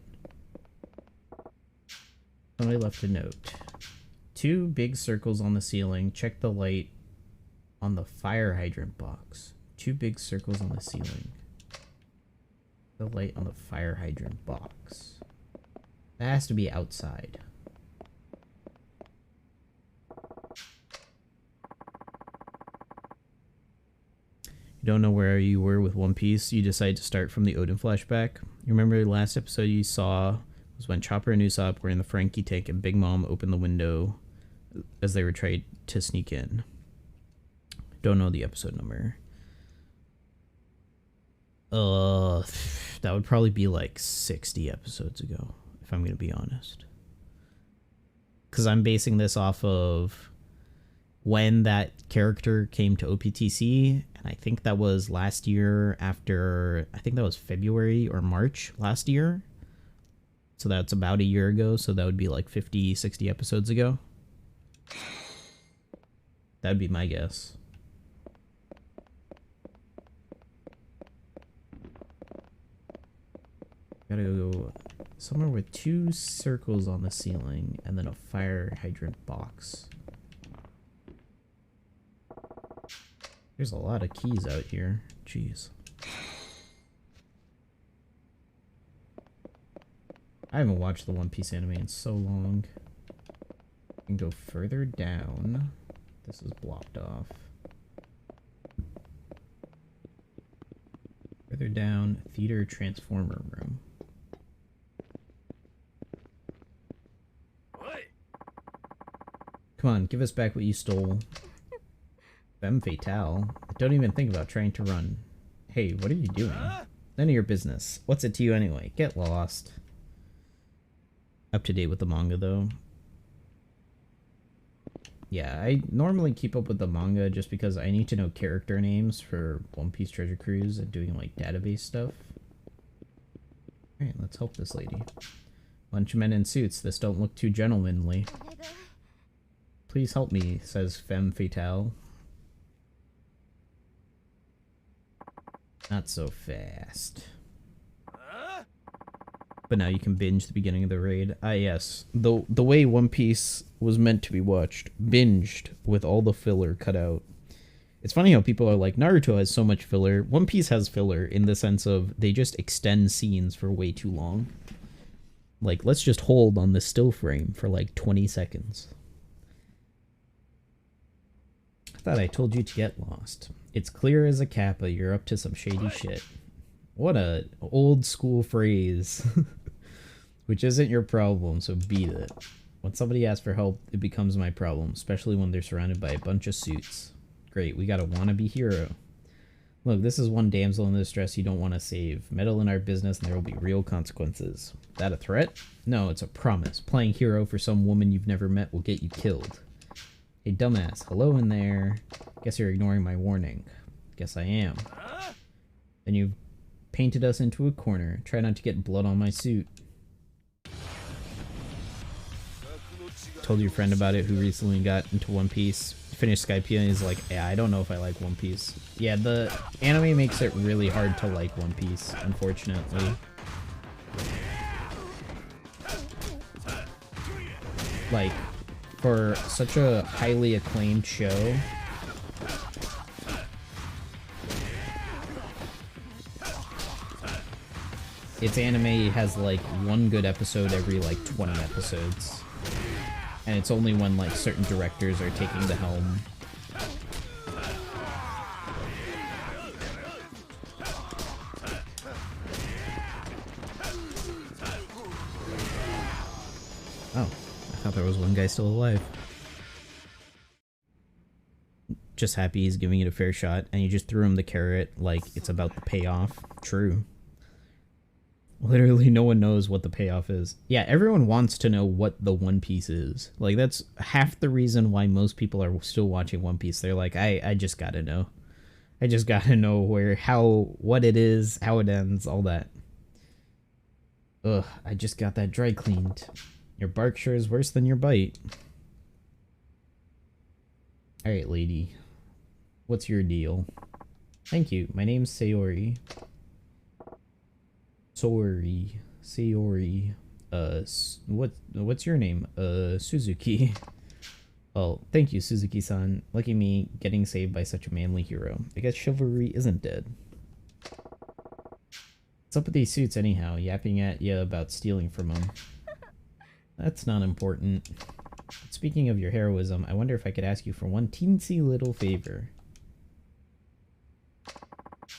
Speaker 1: Somebody left a note. 2 big circles on the ceiling. Check the light on the fire hydrant box. 2 big circles on the ceiling. The light on the fire hydrant box. That has to be outside. You don't know where you were with One Piece. You decide to start from the Odin flashback. You remember the last episode you saw was when Chopper and Usopp were in the Frankie tank and Big Mom opened the window as they were trying to sneak in. Don't know the episode number. That would probably be like 60 episodes ago, if I'm going to be honest. Because I'm basing this off of when that character came to OPTC, and I think that was last year after, I think that was February or March last year. So that's about a year ago, so that would be like 50, 60 episodes ago. That'd be my guess. Gotta go somewhere with 2 circles on the ceiling and then a fire hydrant box. There's a lot of keys out here. Jeez. I haven't watched the One Piece anime in so long. I can go further down. This is blocked off. Further down, theater transformer room. Come on, give us back what you stole. Femme fatale. Don't even think about trying to run. Hey, what are you doing? None of your business. What's it to you anyway? Get lost. Up to date with the manga, though. Yeah, I normally keep up with the manga just because I need to know character names for One Piece Treasure Cruise and doing, like, database stuff. Alright, let's help this lady. Bunch of men in suits. This don't look too gentlemanly. Please help me, says Femme Fatale. Not so fast. But now you can binge the beginning of the raid. Ah, yes. The way One Piece was meant to be watched. Binged with all the filler cut out. It's funny how people are like, Naruto has so much filler. One Piece has filler in the sense of they just extend scenes for way too long. Like, let's just hold on the still frame for like 20 seconds. I thought I told you to get lost. It's clear as a kappa you're up to some shady shit. What a old school phrase. Which isn't your problem, so beat it. When somebody asks for help, it becomes my problem, especially when they're surrounded by a bunch of suits. Great, we got a wannabe hero. Look, this is one damsel in distress you don't want to save. Meddle in our business and there will be real consequences. That a threat? No, it's a promise. Playing hero for some woman you've never met will get you killed. Hey, dumbass. Hello in there. Guess you're ignoring my warning. Guess I am. Then you've painted us into a corner. Try not to get blood on my suit. Told your friend about it who recently got into One Piece. Finished Skypiea and he's like, yeah, I don't know if I like One Piece. Yeah, the anime makes it really hard to like One Piece, unfortunately. Like, for such a highly acclaimed show, its anime has like one good episode every like 20 episodes. And it's only when like certain directors are taking the helm. Oh, I thought there was one guy still alive. Just happy he's giving it a fair shot, and you just threw him the carrot like it's about the payoff. True. Literally no one knows what the payoff is. Yeah, everyone wants to know what the One Piece is. Like, that's half the reason why most people are still watching One Piece. They're like, I just gotta know. I just gotta know what it is, how it ends, all that. Ugh, I just got that dry cleaned. Your bark sure is worse than your bite. Alright, lady. What's your deal? Thank you. My name's Sayori. Sayori. What's your name? Suzuki. Oh, thank you, Suzuki-san. Lucky me getting saved by such a manly hero. I guess chivalry isn't dead. What's up with these suits anyhow? Yapping at ya about stealing from them. That's not important. But speaking of your heroism, I wonder if I could ask you for one teensy little favor.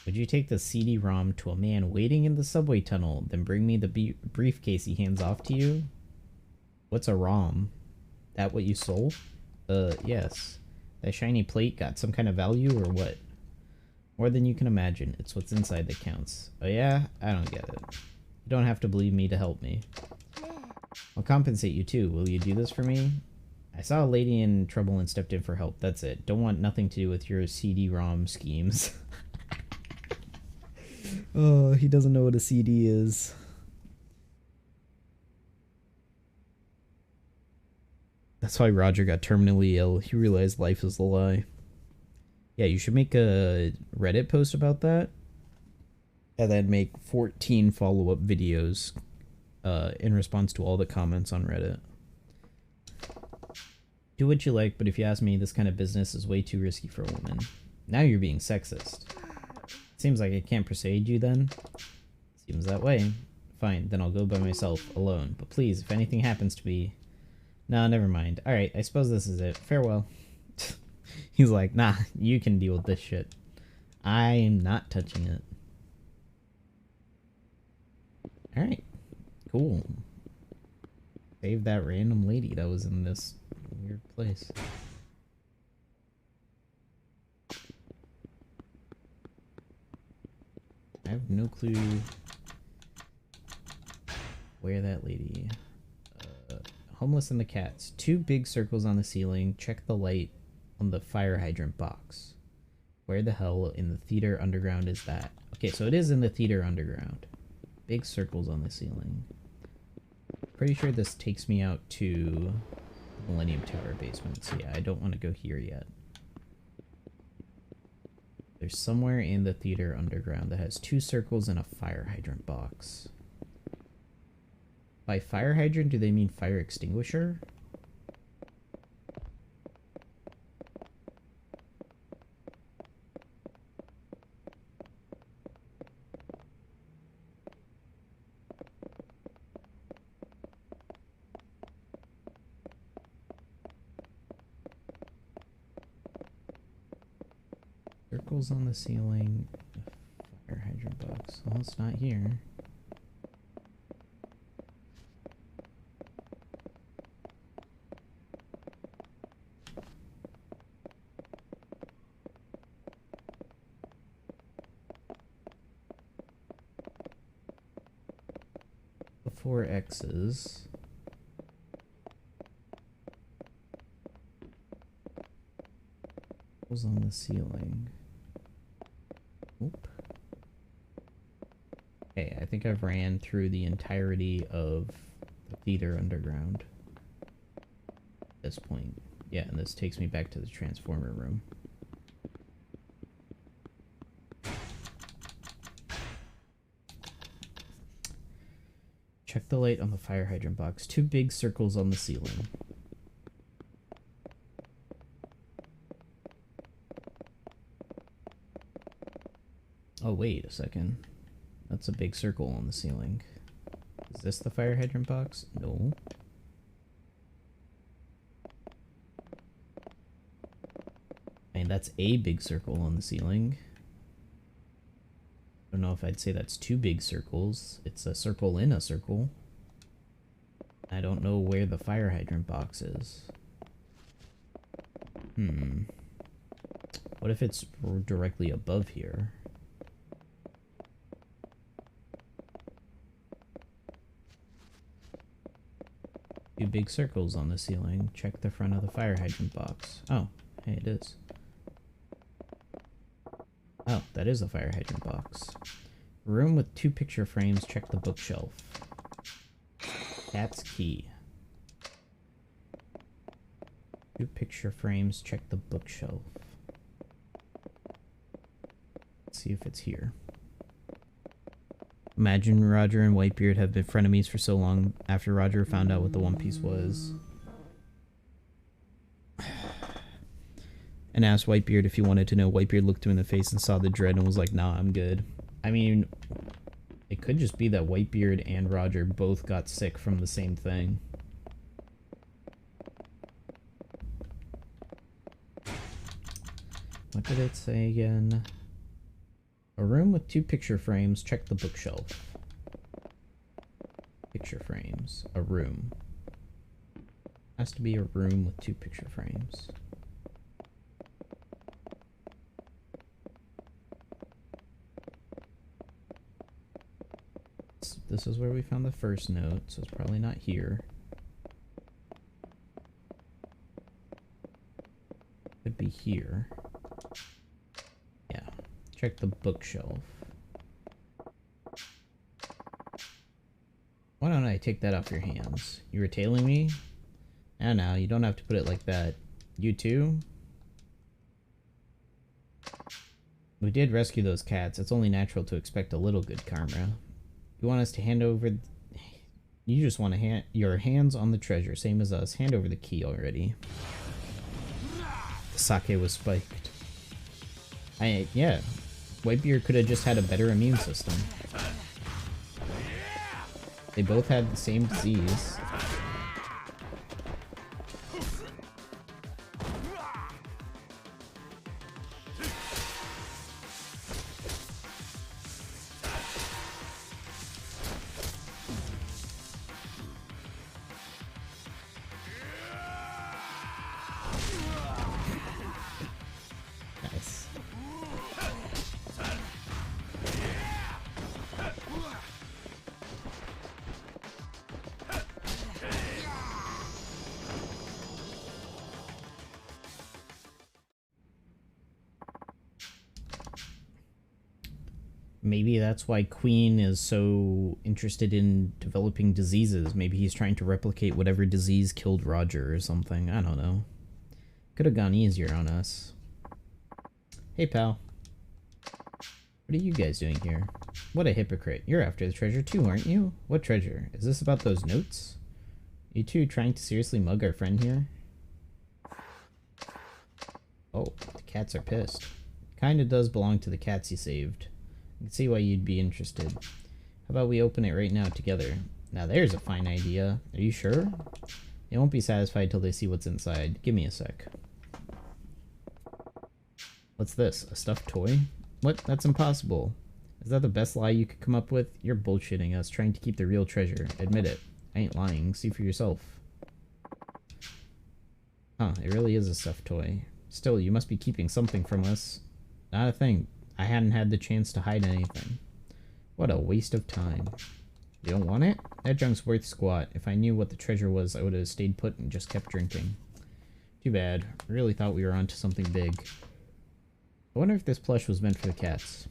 Speaker 1: Would you take the CD-ROM to a man waiting in the subway tunnel, then bring me the briefcase he hands off to you? What's a ROM? That what you stole? Yes. That shiny plate got some kind of value or what? More than you can imagine. It's what's inside that counts. Oh yeah? I don't get it. You don't have to believe me to help me. I'll compensate you too. Will you do this for me? I saw a lady in trouble and stepped in for help. That's it. Don't want nothing to do with your CD-ROM schemes. Oh, he doesn't know what a CD is. That's why Roger got terminally ill. He realized life is a lie. Yeah, you should make a Reddit post about that. And then make 14 follow-up videos in response to all the comments on Reddit. Do what you like, but if you ask me, this kind of business is way too risky for a woman. Now you're being sexist. Seems like I can't persuade you then. Seems that way. Fine, then I'll go by myself, alone. But please, if anything happens to me... No, never mind. Alright, I suppose this is it. Farewell. He's like, nah, you can deal with this shit. I'm not touching it. Alright, cool. Save that random lady that was in this weird place. I have no clue where that lady... homeless and the cats. 2 big circles on the ceiling. Check the light on the fire hydrant box. Where the hell in the theater underground is that? Okay, so it is in the theater underground. Big circles on the ceiling. Pretty sure this takes me out to the Millennium Tower basement. So yeah, I don't want to go here yet. There's somewhere in the theater underground that has 2 circles and a fire hydrant box. By fire hydrant, do they mean fire extinguisher? Circles on the ceiling. Fire hydrant box. Well, it's not here. The 4 X's. Was on the ceiling. Oop. Okay, I think I've ran through the entirety of the theater underground at this point. Yeah, and this takes me back to the transformer room. Check the light on the fire hydrant box. 2 big circles on the ceiling. Oh, wait a second. That's a big circle on the ceiling. Is this the fire hydrant box? No. I mean, that's a big circle on the ceiling. I don't know if I'd say that's 2 big circles. It's a circle in a circle. I don't know where the fire hydrant box is. What if it's directly above here? Two big circles on the ceiling. Check the front of the fire hydrant box. Oh, hey, it is. Oh, that is a fire hydrant box. Room with 2 picture frames. Check the bookshelf. Cat's key. 2 picture frames. Check the bookshelf. Let's see if it's here. Imagine Roger and Whitebeard have been frenemies for so long after Roger found out what the One Piece was. And asked Whitebeard if he wanted to know. Whitebeard looked him in the face and saw the dread and was like, nah, I'm good. I mean, it could just be that Whitebeard and Roger both got sick from the same thing. What did it say again? A room with 2 picture frames. Check the bookshelf. Picture frames. A room. Has to be a room with 2 picture frames. This is where we found the first note, so it's probably not here. Could be here. Yeah. Check the bookshelf. Why don't I take that off your hands? You were tailing me? No, you don't have to put it like that. You too? We did rescue those cats. It's only natural to expect a little good karma. You want us to hand over... You just want to hand your hands on the treasure, same as us. Hand over the key already. The sake was spiked. Yeah. Whitebeard could have just had a better immune system. They both had the same disease. Maybe that's why Queen is so interested in developing diseases. Maybe he's trying to replicate whatever disease killed Roger or something. I don't know. Could have gone easier on us. Hey, pal. What are you guys doing here? What a hypocrite. You're after the treasure too, aren't you? What treasure? Is this about those notes? You two trying to seriously mug our friend here? Oh, the cats are pissed. Kinda does belong to the cats you saved. I can see why you'd be interested. How about we open it right now together? Now there's a fine idea. Are you sure? They won't be satisfied till they see what's inside. Give me a sec. What's this? A stuffed toy? What? That's impossible. Is that the best lie you could come up with? You're bullshitting us, trying to keep the real treasure. Admit it. I ain't lying. See for yourself. Huh, it really is a stuffed toy. Still, you must be keeping something from us. Not a thing. I hadn't had the chance to hide anything. What a waste of time. You don't want it? That junk's worth squat. If I knew what the treasure was, I would have stayed put and just kept drinking. Too bad. I really thought we were onto something big. I wonder if this plush was meant for the cats.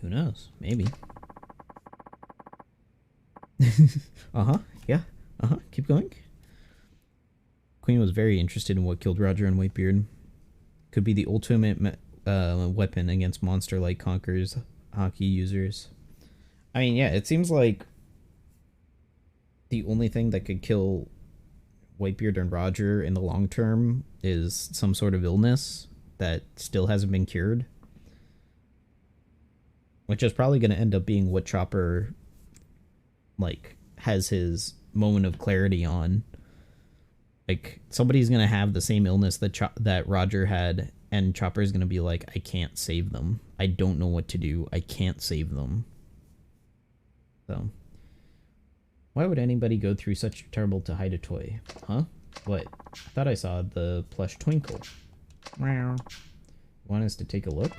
Speaker 1: Who knows? Maybe. Uh-huh. Yeah. Uh-huh. Keep going. Queen was very interested in what killed Roger and Whitebeard. Could be the ultimate weapon against monster-like Conqueror's hockey users. I mean, yeah, it seems like the only thing that could kill Whitebeard and Roger in the long term is some sort of illness that still hasn't been cured. Which is probably going to end up being what Chopper, like, has his moment of clarity on. Like, somebody's going to have the same illness that Roger had, and Chopper's going to be like, I can't save them. I don't know what to do. I can't save them. So, why would anybody go through such trouble to hide a toy? Huh? What? I thought I saw the plush Twinkle. Meow. Want us to take a look?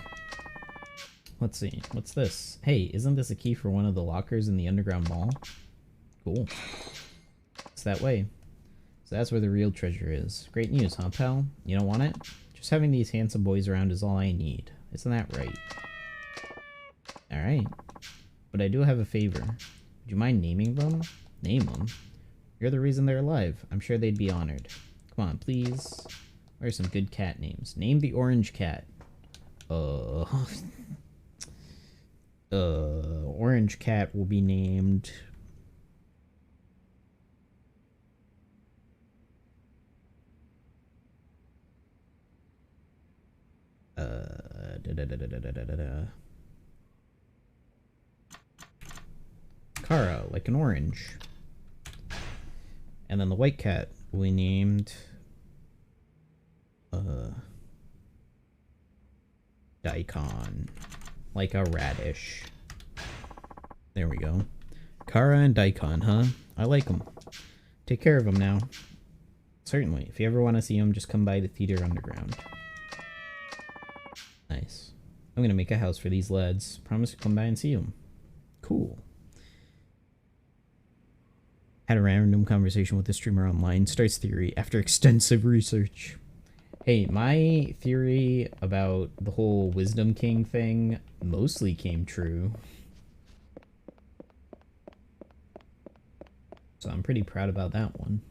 Speaker 1: Let's see. What's this? Hey, isn't this a key for one of the lockers in the underground mall? Cool. It's that way. So that's where the real treasure is. Great news, huh, pal? You don't want it? Just having these handsome boys around is all I need. Isn't that right? Alright. But I do have a favor. Would you mind naming them? Name them? You're the reason they're alive. I'm sure they'd be honored. Come on, please. What are some good cat names? Name the orange cat. Orange cat will be named... Kara, like an orange. And then the white cat we named Daikon, like a radish. There we go. Kara and Daikon, huh? I like them. Take care of them now. Certainly. If you ever want to see them, just come by the theater underground. Nice. I'm gonna make a house for these lads. Promise to come by and see them. Cool. Had a random conversation with a streamer online. Starts theory after extensive research. Hey, my theory about the whole Wisdom King thing mostly came true. So I'm pretty proud about that one.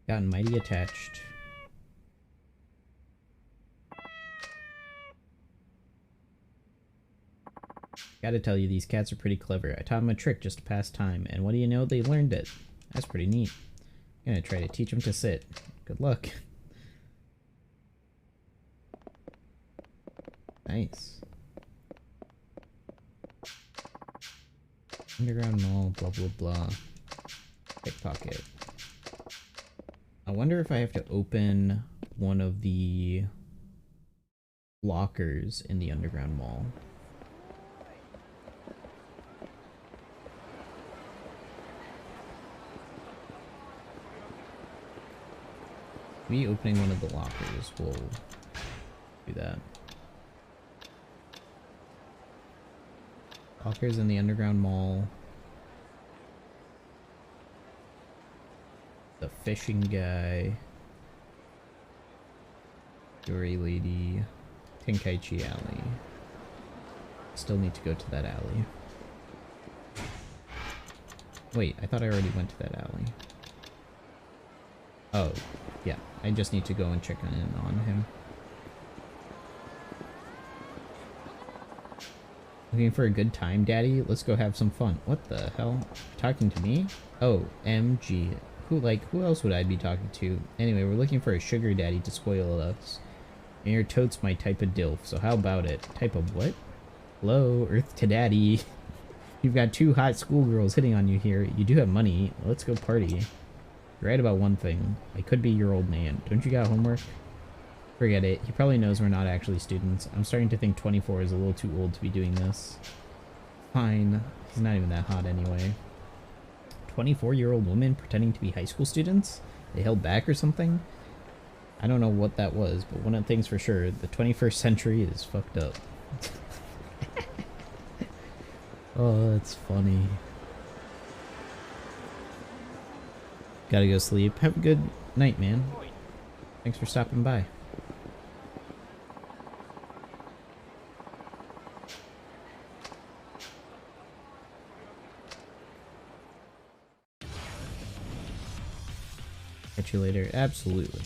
Speaker 1: Gotten mighty attached. Gotta tell you, these cats are pretty clever. I taught them a trick just to pass time, and what do you know? They learned it. That's pretty neat. I'm gonna try to teach them to sit. Good luck. Nice. Underground mall, blah blah blah. Pickpocket. I wonder if I have to open one of the lockers in the underground mall. Me opening one of the lockers will do that. Lockers in the underground mall. The fishing guy. Jewelry lady. Tenkaichi alley. Still need to go to that alley. Wait, I thought I already went to that alley. Oh, yeah. I just need to go and check in on him. Looking for a good time, Daddy? Let's go have some fun. What the hell? Talking to me? Oh, MG. Who else would I be talking to? Anyway, we're looking for a sugar daddy to spoil us. And your totes my type of dilf, so how about it? Type of what? Hello, Earth to Daddy. You've got two hot schoolgirls hitting on you here. You do have money. Let's go party. You're right about one thing. I could be your old man. Don't you got homework? Forget it. He probably knows we're not actually students. I'm starting to think 24 is a little too old to be doing this. Fine. He's not even that hot anyway. 24-year-old woman pretending to be high school students? They held back or something? I don't know what that was, but one of the things for sure, the 21st century is fucked up. Oh, that's funny. Gotta go sleep. Have a good night, man. Thanks for stopping by. Catch you later. Absolutely.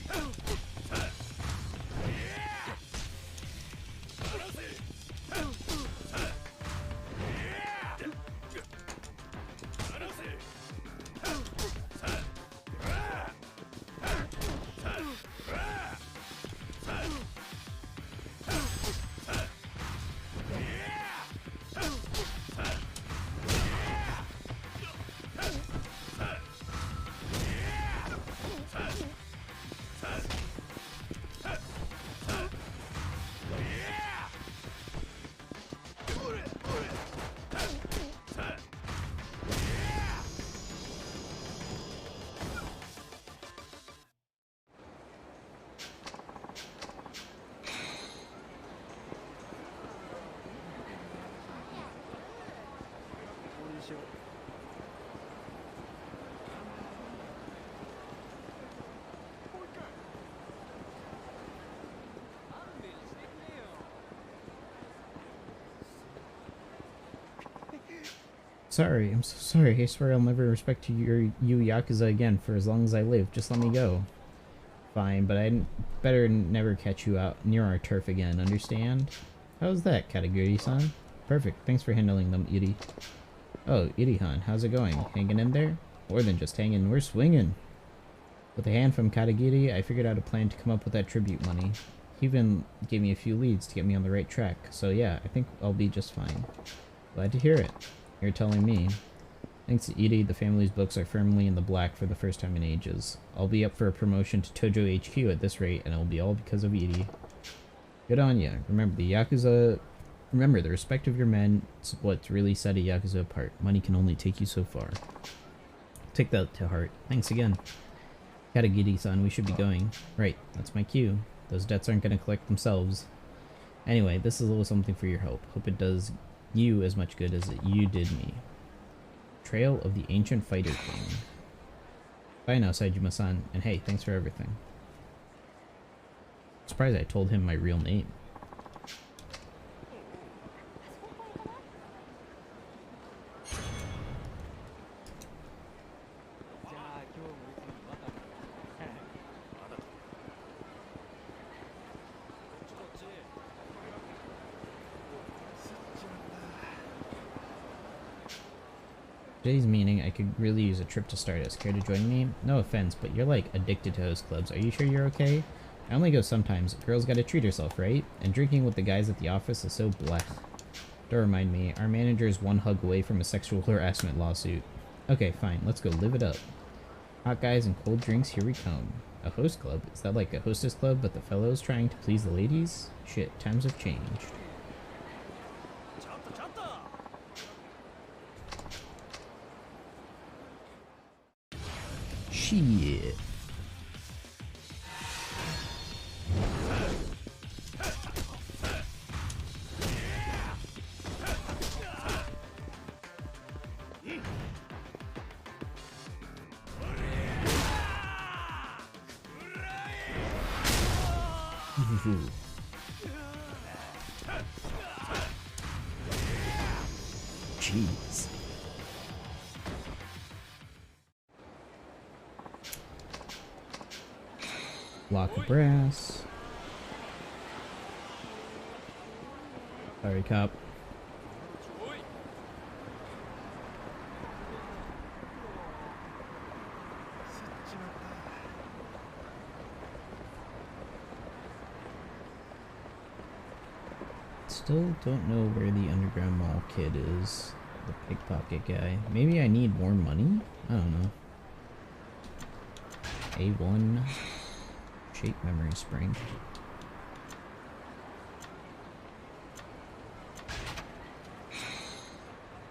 Speaker 1: Sorry, I'm so sorry. I swear I'll never respect you Yakuza again for as long as I live. Just let me go. Fine, but I better never catch you out near our turf again, understand? How's that, Katagiri-san? Perfect, thanks for handling them, Iri. Oh, Iri-han, how's it going? Hanging in there? More than just hanging, we're swinging! With a hand from Katagiri, I figured out a plan to come up with that tribute money. He even gave me a few leads to get me on the right track, so yeah, I think I'll be just fine. Glad to hear it. You're telling me. Thanks to Edie, the family's books are firmly in the black for the first time in ages. I'll be up for a promotion to Tojo HQ at this rate, and it'll be all because of Edie. Good on ya. Remember, the respect of your men is what's really set a Yakuza apart. Money can only take you so far. Take that to heart. Thanks again. Katagiri-san, we should be going. Right, that's my cue. Those debts aren't gonna collect themselves. Anyway, this is a little something for your help. Hope it does you as much good as you did me. Trail of the Ancient Fighter King. Bye now, Saejima-san, and hey, thanks for everything. Surprised I told him my real name. Today's meeting, I could really use a trip to Stardust. Care to join me? No offense, but you're like addicted to host clubs. Are you sure you're okay? I only go sometimes. A girl's gotta treat herself, right? And drinking with the guys at the office is so blech. Don't remind me, our manager is one hug away from a sexual harassment lawsuit. Okay, fine, let's go live it up. Hot guys and cold drinks, here we come. A host club? Is that like a hostess club, but the fellows trying to please the ladies? Shit, times have changed. Shit. Jeez. Block of brass. Sorry, cop. Still don't know where the underground mall kid is. The pickpocket guy. Maybe I need more money? I don't know. A1 shape memory spring.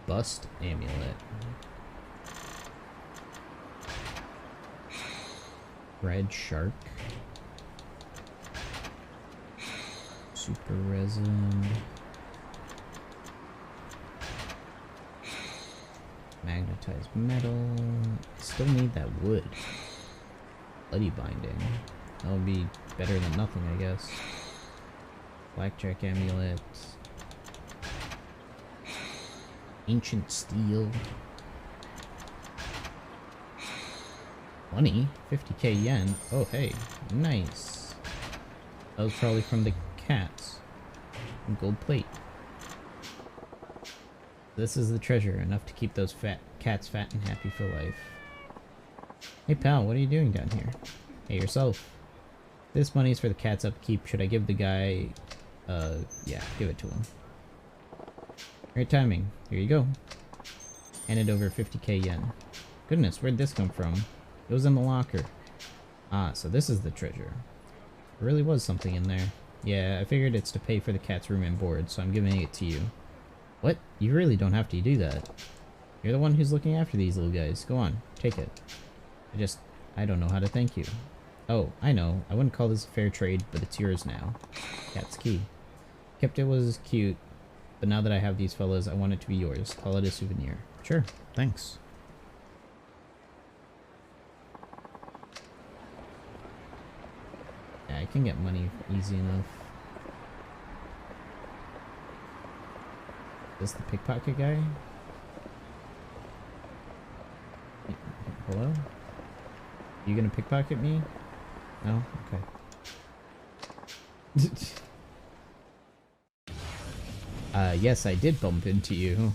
Speaker 1: Bust amulet. Red shark. Super resin. Magnetized metal. Still need that wood. Bloody binding. That would be better than nothing, I guess. Blackjack amulet. Ancient steel. Money? 50k yen? Oh, hey. Nice. That was probably from the cats. And gold plate. This is the treasure, enough to keep those cats fat and happy for life. Hey pal, what are you doing down here? Hey yourself. This money's for the cat's upkeep. Should I give the guy... yeah, give it to him. Great timing. Here you go. Handed over 50k yen. Goodness, where'd this come from? It was in the locker. Ah, so this is the treasure. There really was something in there. Yeah, I figured it's to pay for the cat's room and board, so I'm giving it to you. What? You really don't have to do that. You're the one who's looking after these little guys. Go on, take it. I don't know how to thank you. Oh, I know. I wouldn't call this a fair trade, but it's yours now. Cat's key. Kept it was cute, but now that I have these fellas, I want it to be yours. Call it a souvenir. Sure, thanks. Yeah, I can get money easy enough. Is this the pickpocket guy? Hello? You gonna pickpocket me? No? Okay. Yes, I did bump into you.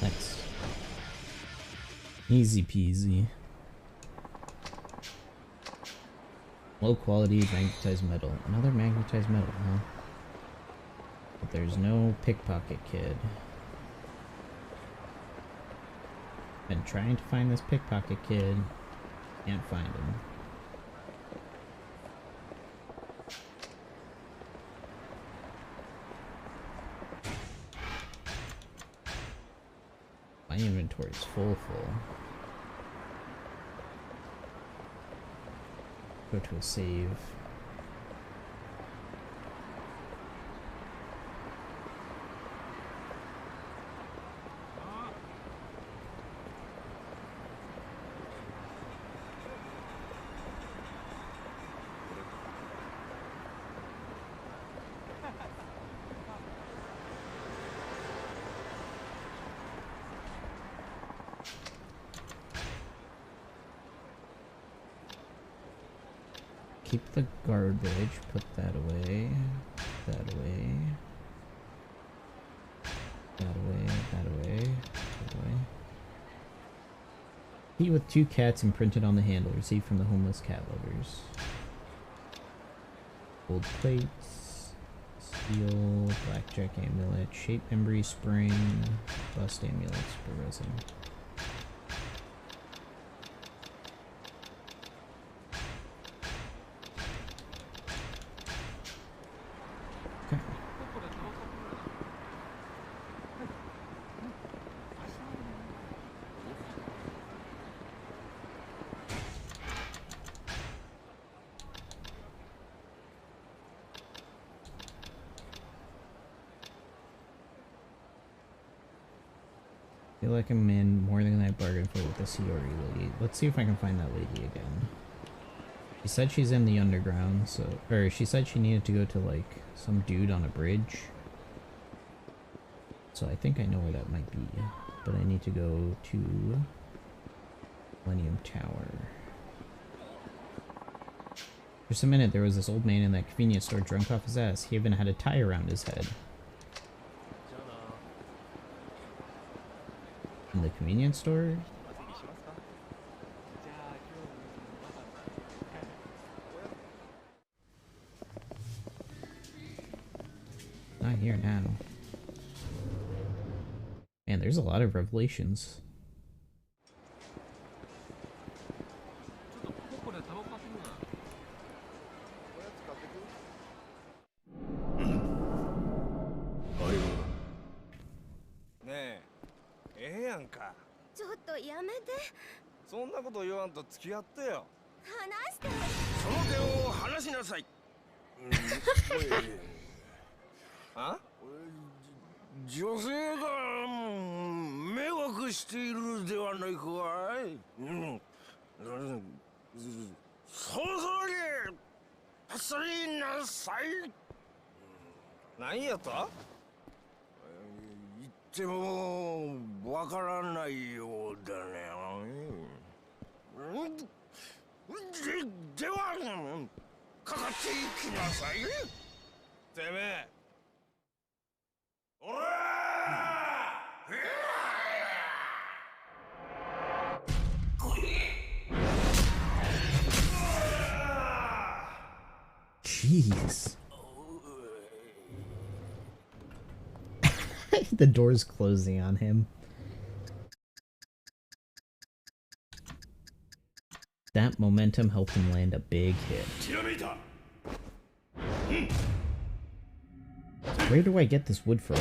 Speaker 1: Thanks. Easy peasy. Low quality magnetized metal. Another magnetized metal, huh? But there's no pickpocket kid. Been trying to find this pickpocket kid. Can't find him. My inventory's full. Go to a save. Keep the garbage, put that away, that away, that away, that away, that away. Key with 2 cats imprinted on the handle, received from the homeless cat lovers. Gold plates, steel, blackjack amulet, shape embry spring, bust amulets for resin. I feel like I'm in more than I bargained for with the CRE lady. Let's see if I can find that lady again. She said she's in the underground, so... Or she said she needed to go to, like, some dude on a bridge. So I think I know where that might be. But I need to go to... Millennium Tower. For some minute, there was this old man in that convenience store drunk off his ass. He even had a tie around his head. In the convenience store? Not here now. Man, there's a lot of revelations.
Speaker 3: とやめて。
Speaker 4: そんなこと言わんと付き合ってよ。
Speaker 3: 話して。
Speaker 4: その手を離しなさい。あ？女性が迷惑しているではないかい。そろそろに走りなさい。何やった言ってもわからないようだね。ではかかっていきなさい。てめえ。おら
Speaker 1: Jeez. The door's closing on him. That momentum helped him land a big hit. Where do I get this wood from?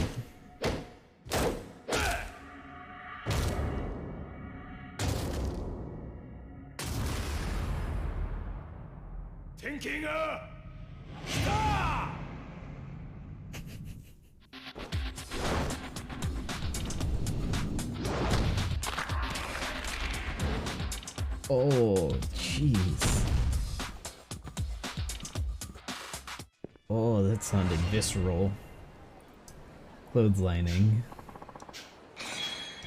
Speaker 1: Oh, jeez. Oh, that sounded visceral. Clotheslining.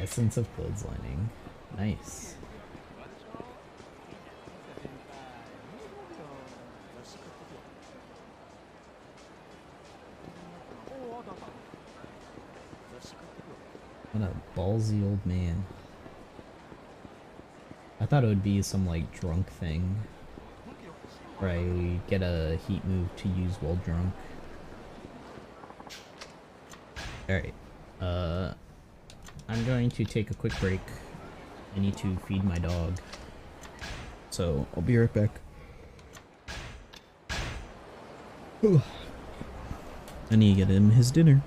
Speaker 1: Essence of clotheslining. Nice. What a ballsy old man. I thought it would be some like drunk thing, where I get a heat move to use while drunk. Alright, I'm going to take a quick break. I need to feed my dog, so I'll be right back. I need to get him his dinner.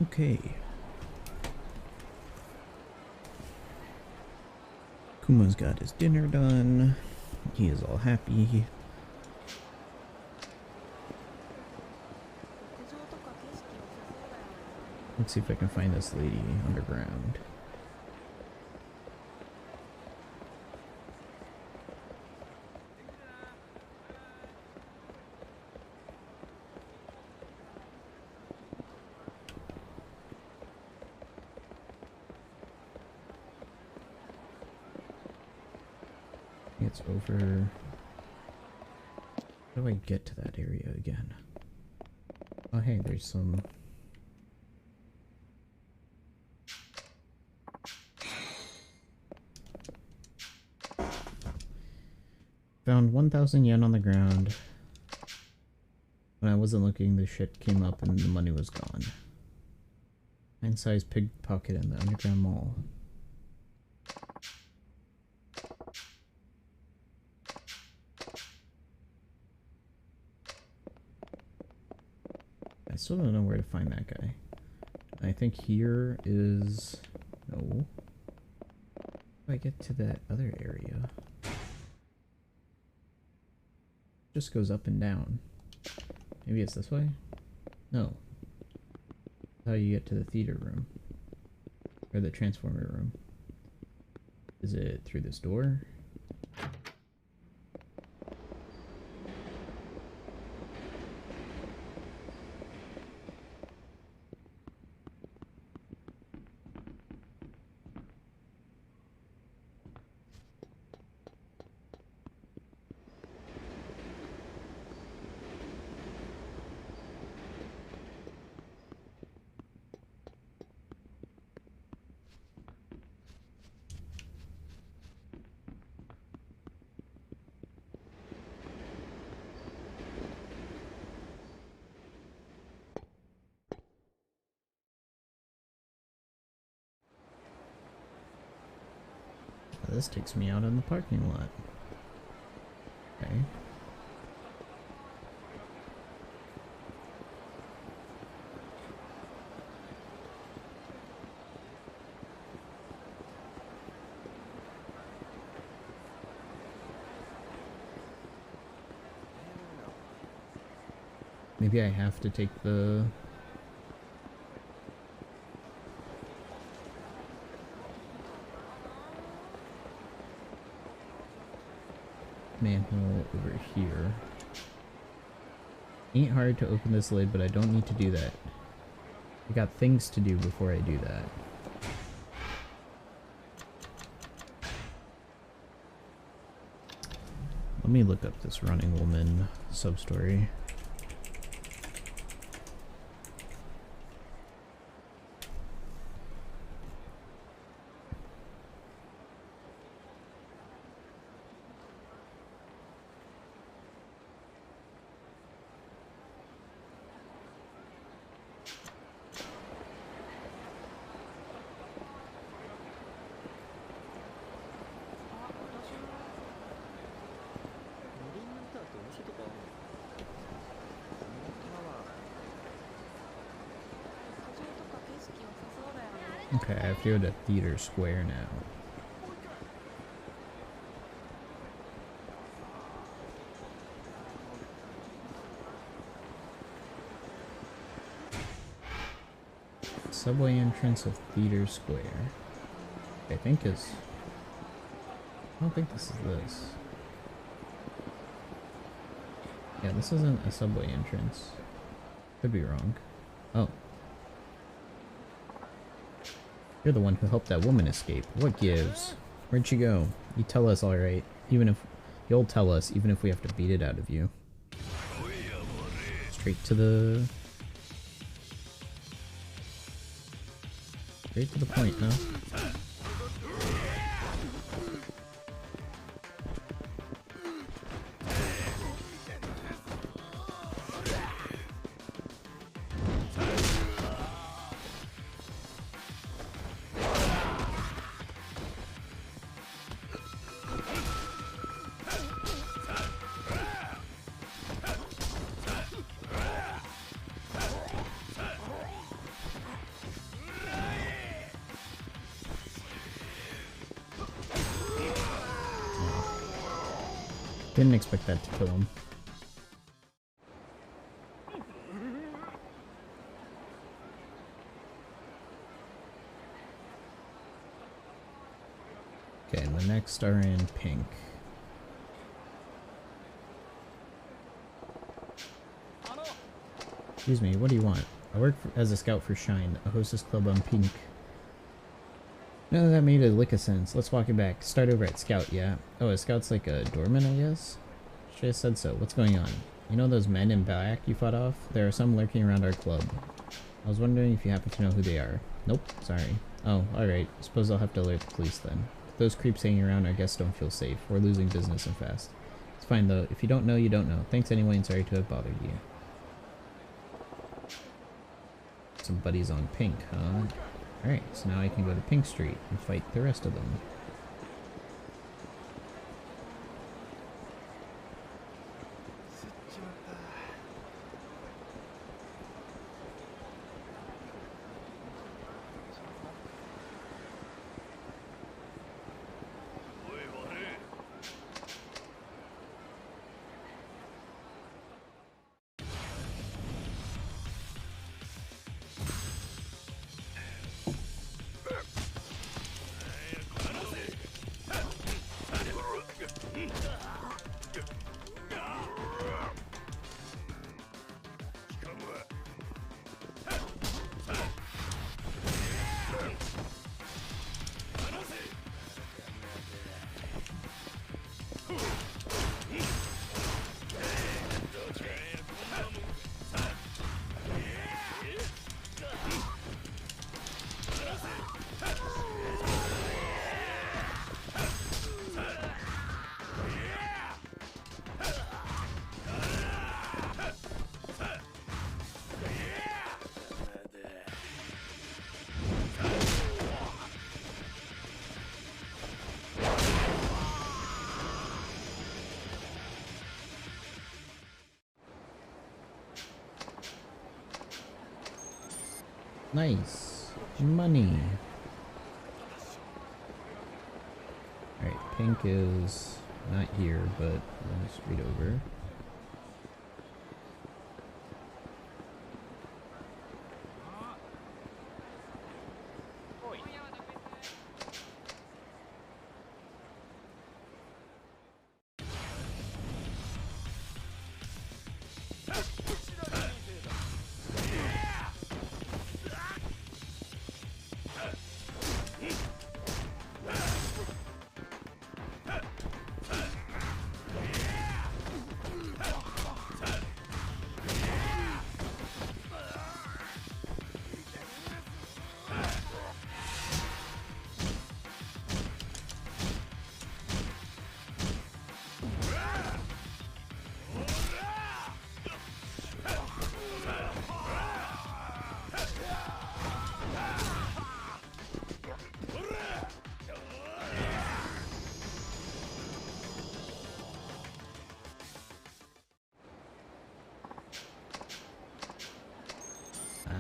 Speaker 1: Okay. Kuma's got his dinner done. He is all happy. Let's see if I can find this lady underground. It's over. How do I get to that area again? Oh hey, there's some... Found 1,000 yen on the ground. When I wasn't looking, the shit came up and the money was gone. 9-size pickpocket in the underground mall. I still don't know where to find that guy. I think here is... No. How do I get to that other area? Just goes up and down. Maybe it's this way? No. That's how you get to the theater room. Or the transformer room. Is it through this door? This takes me out in the parking lot. Okay. Maybe I have to take the... manhole over here. Ain't hard to open this lid, but I don't need to do that. I got things to do before I do that. Let me look up this running woman sub-story. Okay, I have to go to Theater Square now. Subway entrance of Theater Square. I think is... I don't think this is this. Yeah, this isn't a subway entrance. Could be wrong. Oh. You're the one who helped that woman escape. What gives? Where'd she go? You tell us, alright. Even if... You'll tell us, even if we have to beat it out of you. Straight to the... Straight to the point, huh? Didn't expect that to kill him. Okay, and the next are in pink. Excuse me, what do you want? I work as a scout for Shine, a hostess club on pink. No, that made a lick of sense. Let's walk it back. Start over at Scout, yeah? Oh, a Scout's like a doorman, I guess? Should have said so. What's going on? You know those men in black you fought off? There are some lurking around our club. I was wondering if you happen to know who they are. Nope, sorry. Oh, alright. Suppose I'll have to alert the police then. If those creeps hanging around, our guests don't feel safe. We're losing business and fast. It's fine though. If you don't know, you don't know. Thanks anyway and sorry to have bothered you. Some buddies on pink, huh? Alright, so now I can go to Pink Street and fight the rest of them. Nice. Money. Alright, pink is not here, but let's read over.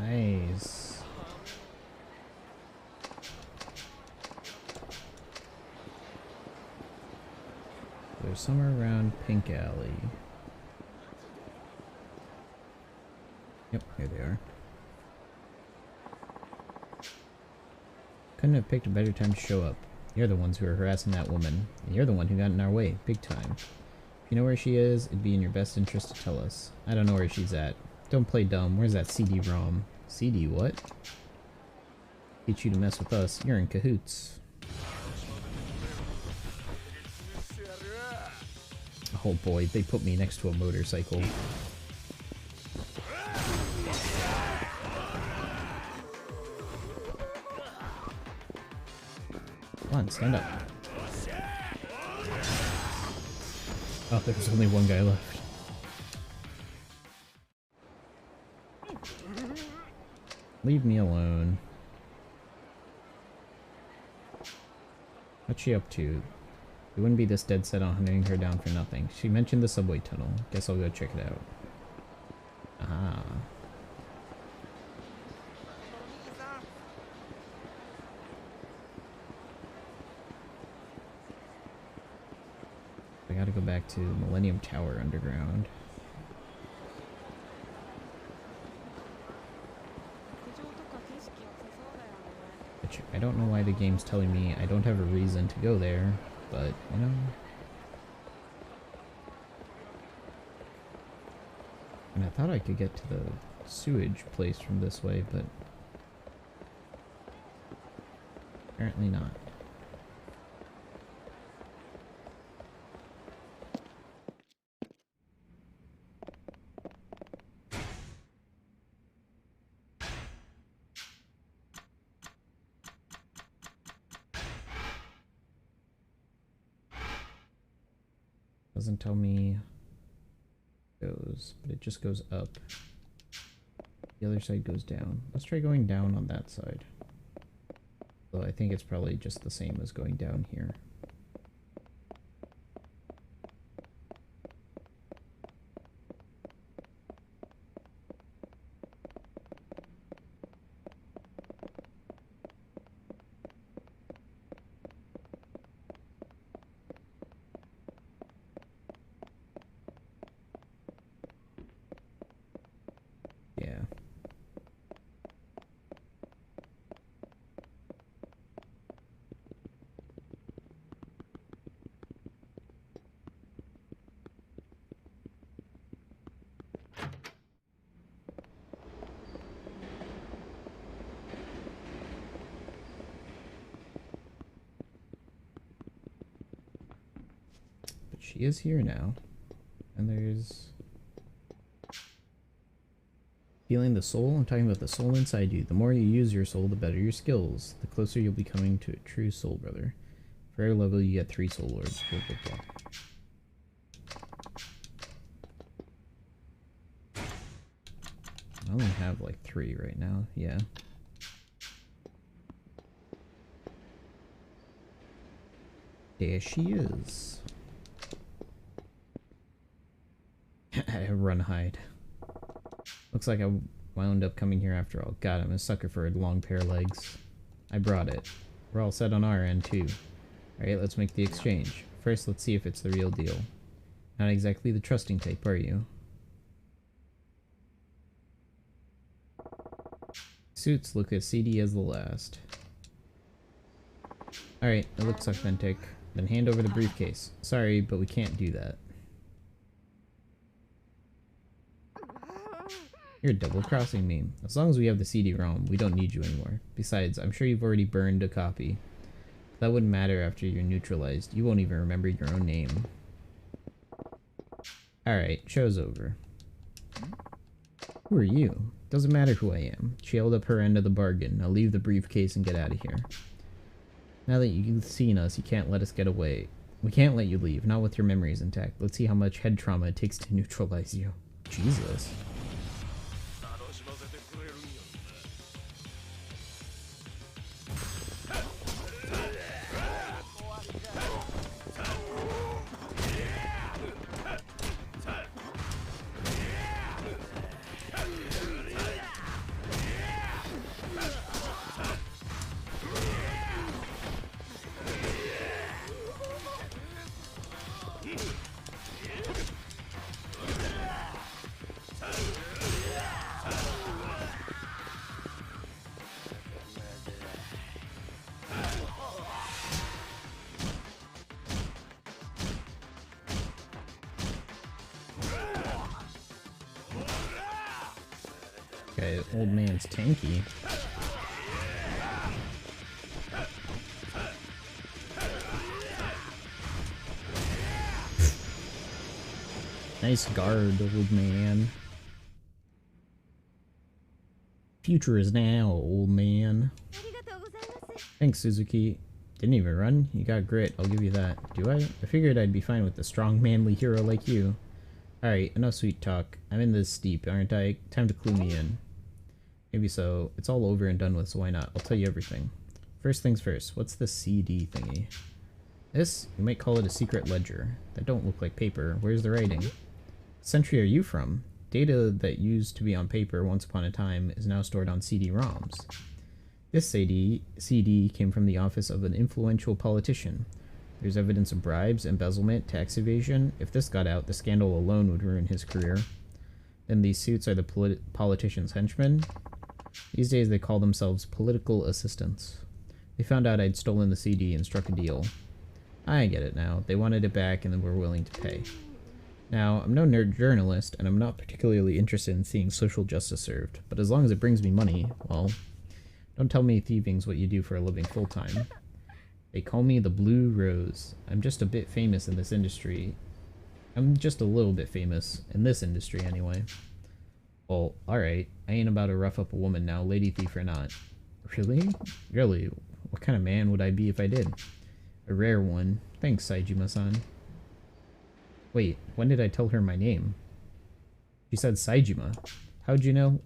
Speaker 1: Nice. There's somewhere around Pink Alley. Yep, here they are. Couldn't have picked a better time to show up. You're the ones who are harassing that woman, and you're the one who got in our way, big time. If you know where she is, it'd be in your best interest to tell us. I don't know where she's at. Don't play dumb. Where's that CD-ROM? CD what? Get you to mess with us. You're in cahoots. Oh boy, they put me next to a motorcycle. Come on, stand up. Oh, there's only one guy left. Leave me alone. What's she up to? We wouldn't be this dead set on hunting her down for nothing. She mentioned the subway tunnel. Guess I'll go check it out. Ah. I gotta go back to Millennium Tower Underground. Which I don't know why the game's telling me I don't have a reason to go there, but, you know. And I thought I could get to the sewage place from this way, but apparently not. Doesn't tell me goes, but it just goes up. The other side goes down. Let's try going down on that side. Though I think it's probably just the same as going down here. Yeah. But she is here now. And there's... Feeling the soul? I'm talking about the soul inside you. The more you use your soul, the better your skills. The closer you'll be coming to a true soul brother. For every level, you get 3 soul lords. Blah, blah, blah. I only have like 3 right now. Yeah. There she is. Run, hide. Looks like I wound up coming here after all. God, I'm a sucker for a long pair of legs. I brought it. We're all set on our end, too. Alright, let's make the exchange. First, let's see if it's the real deal. Not exactly the trusting type, are you? Suits look as seedy as the last. Alright, it looks authentic. Then hand over the briefcase. Sorry, but we can't do that. You're double-crossing me. As long as we have the CD-ROM, we don't need you anymore. Besides, I'm sure you've already burned a copy. That wouldn't matter after you're neutralized. You won't even remember your own name. Alright, show's over. Who are you? Doesn't matter who I am. She held up her end of the bargain. Now leave the briefcase and get out of here. Now that you've seen us, you can't let us get away. We can't let you leave, not with your memories intact. Let's see how much head trauma it takes to neutralize you. Jesus. Okay, old man's tanky. Nice guard, old man. Future is now, old man. Thanks, Suzuki. Didn't even run? You got grit, I'll give you that. Do I? I figured I'd be fine with a strong, manly hero like you. Alright, enough sweet talk. I'm in this deep, aren't I? Time to clue me in. Maybe so. It's all over and done with, so why not? I'll tell you everything. First things first, what's the CD thingy? This? You might call it a secret ledger. That don't look like paper. Where's the writing? What century are you from? Data that used to be on paper once upon a time is now stored on CD-ROMs. This CD came from the office of an influential politician. There's evidence of bribes, embezzlement, tax evasion. If this got out, the scandal alone would ruin his career. Then these suits are the politicians' henchmen. These days they call themselves political assistants. They found out I'd stolen the CD and struck a deal. I get it now. They wanted it back and then were willing to pay. Now, I'm no nerd journalist, and I'm not particularly interested in seeing social justice served, but as long as it brings me money, well, don't tell me thieving's what you do for a living full-time. They call me the Blue Rose. I'm just a bit famous in this industry. I'm just a little bit famous, in this industry anyway. Well, alright, I ain't about to rough up a woman now, lady thief or not. Really? Really? What kind of man would I be if I did? A rare one. Thanks, Saijima-san. Wait, when did I tell her my name? She said Saijima. How'd you know?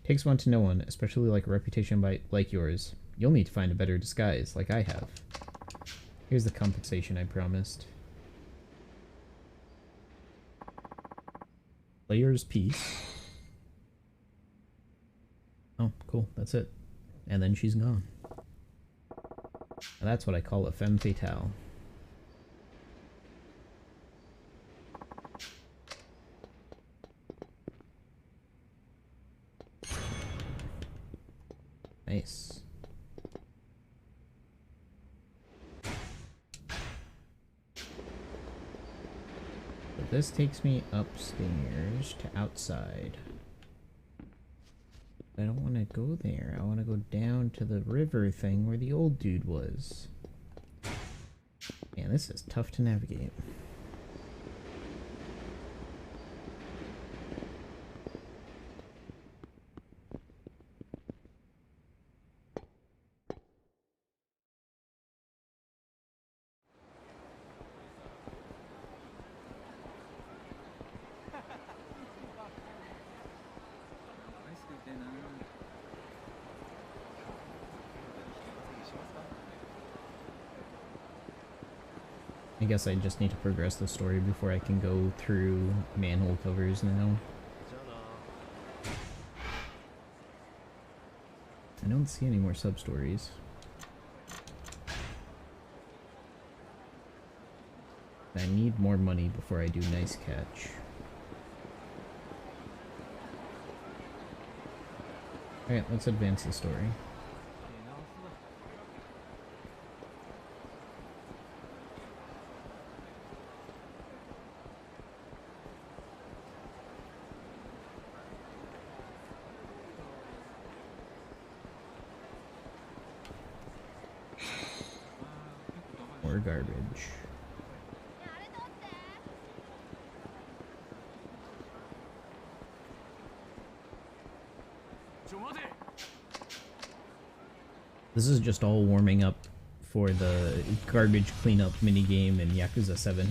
Speaker 1: Takes one to know one, especially like a reputation like yours. You'll need to find a better disguise, like I have. Here's the compensation I promised. Player's piece. Oh, cool, that's it. And then she's gone. And that's what I call a femme fatale. Nice. But this takes me upstairs to outside. I don't want to go there. I want to go down to the river thing where the old dude was. Man, this is tough to navigate. I guess I just need to progress the story before I can go through manhole covers now. I don't see any more sub-stories. I need more money before I do Nice Catch. Alright, let's advance the story. More garbage. This is just all warming up for the garbage cleanup minigame in Yakuza 7.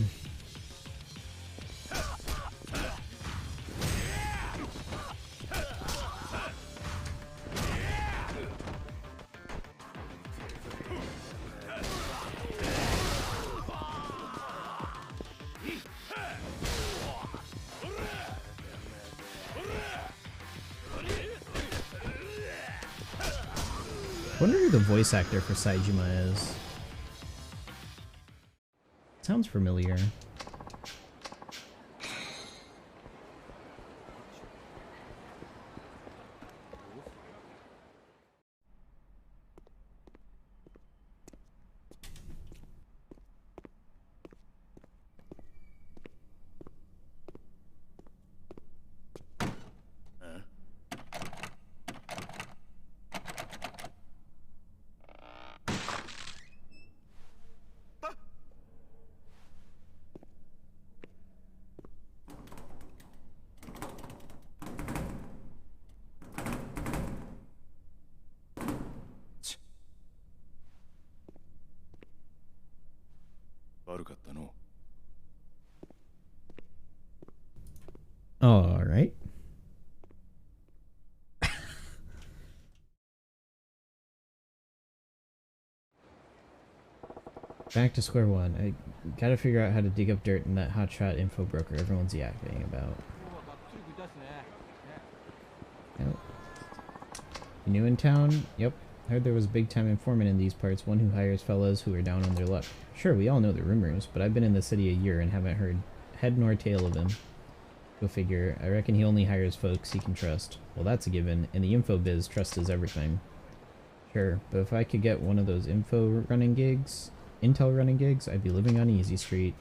Speaker 1: I wonder who the voice actor for Saijima is. Sounds familiar. All right. Back to square one. I gotta figure out how to dig up dirt in that hotshot info broker everyone's yakking about. Yep. You new in town? Yep. I heard there was a big-time informant in these parts, one who hires fellas who are down on their luck. Sure, we all know the rumors, but I've been in the city a year and haven't heard head nor tail of him. Go figure. I reckon he only hires folks he can trust. Well, that's a given. In the info biz, trust is everything. Sure, but if I could get one of those intel running gigs, I'd be living on Easy Street.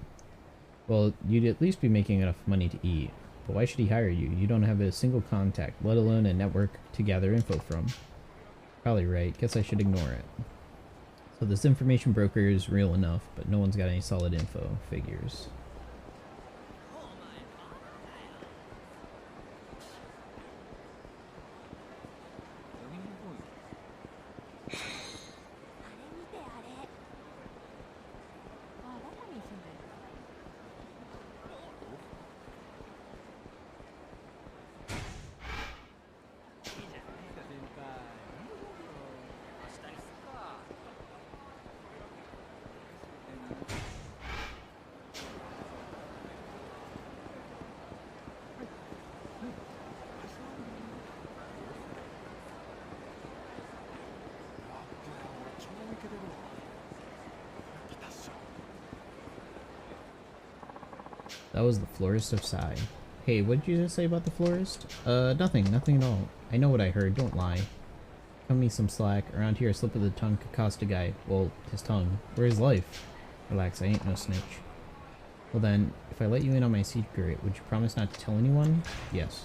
Speaker 1: Well, you'd at least be making enough money to eat. But why should he hire you? You don't have a single contact, let alone a network to gather info from. Probably right. Guess I should ignore it. So this information broker is real enough, but no one's got any solid info. Figures. That was the florist of Sai. Hey, what did you just say about the florist? Nothing at all. I know what I heard, don't lie. Cut me some slack. Around here, a slip of the tongue could cost a guy. Well, his tongue. Or his life. Relax, I ain't no snitch. Well then, if I let you in on my secret, would you promise not to tell anyone? Yes.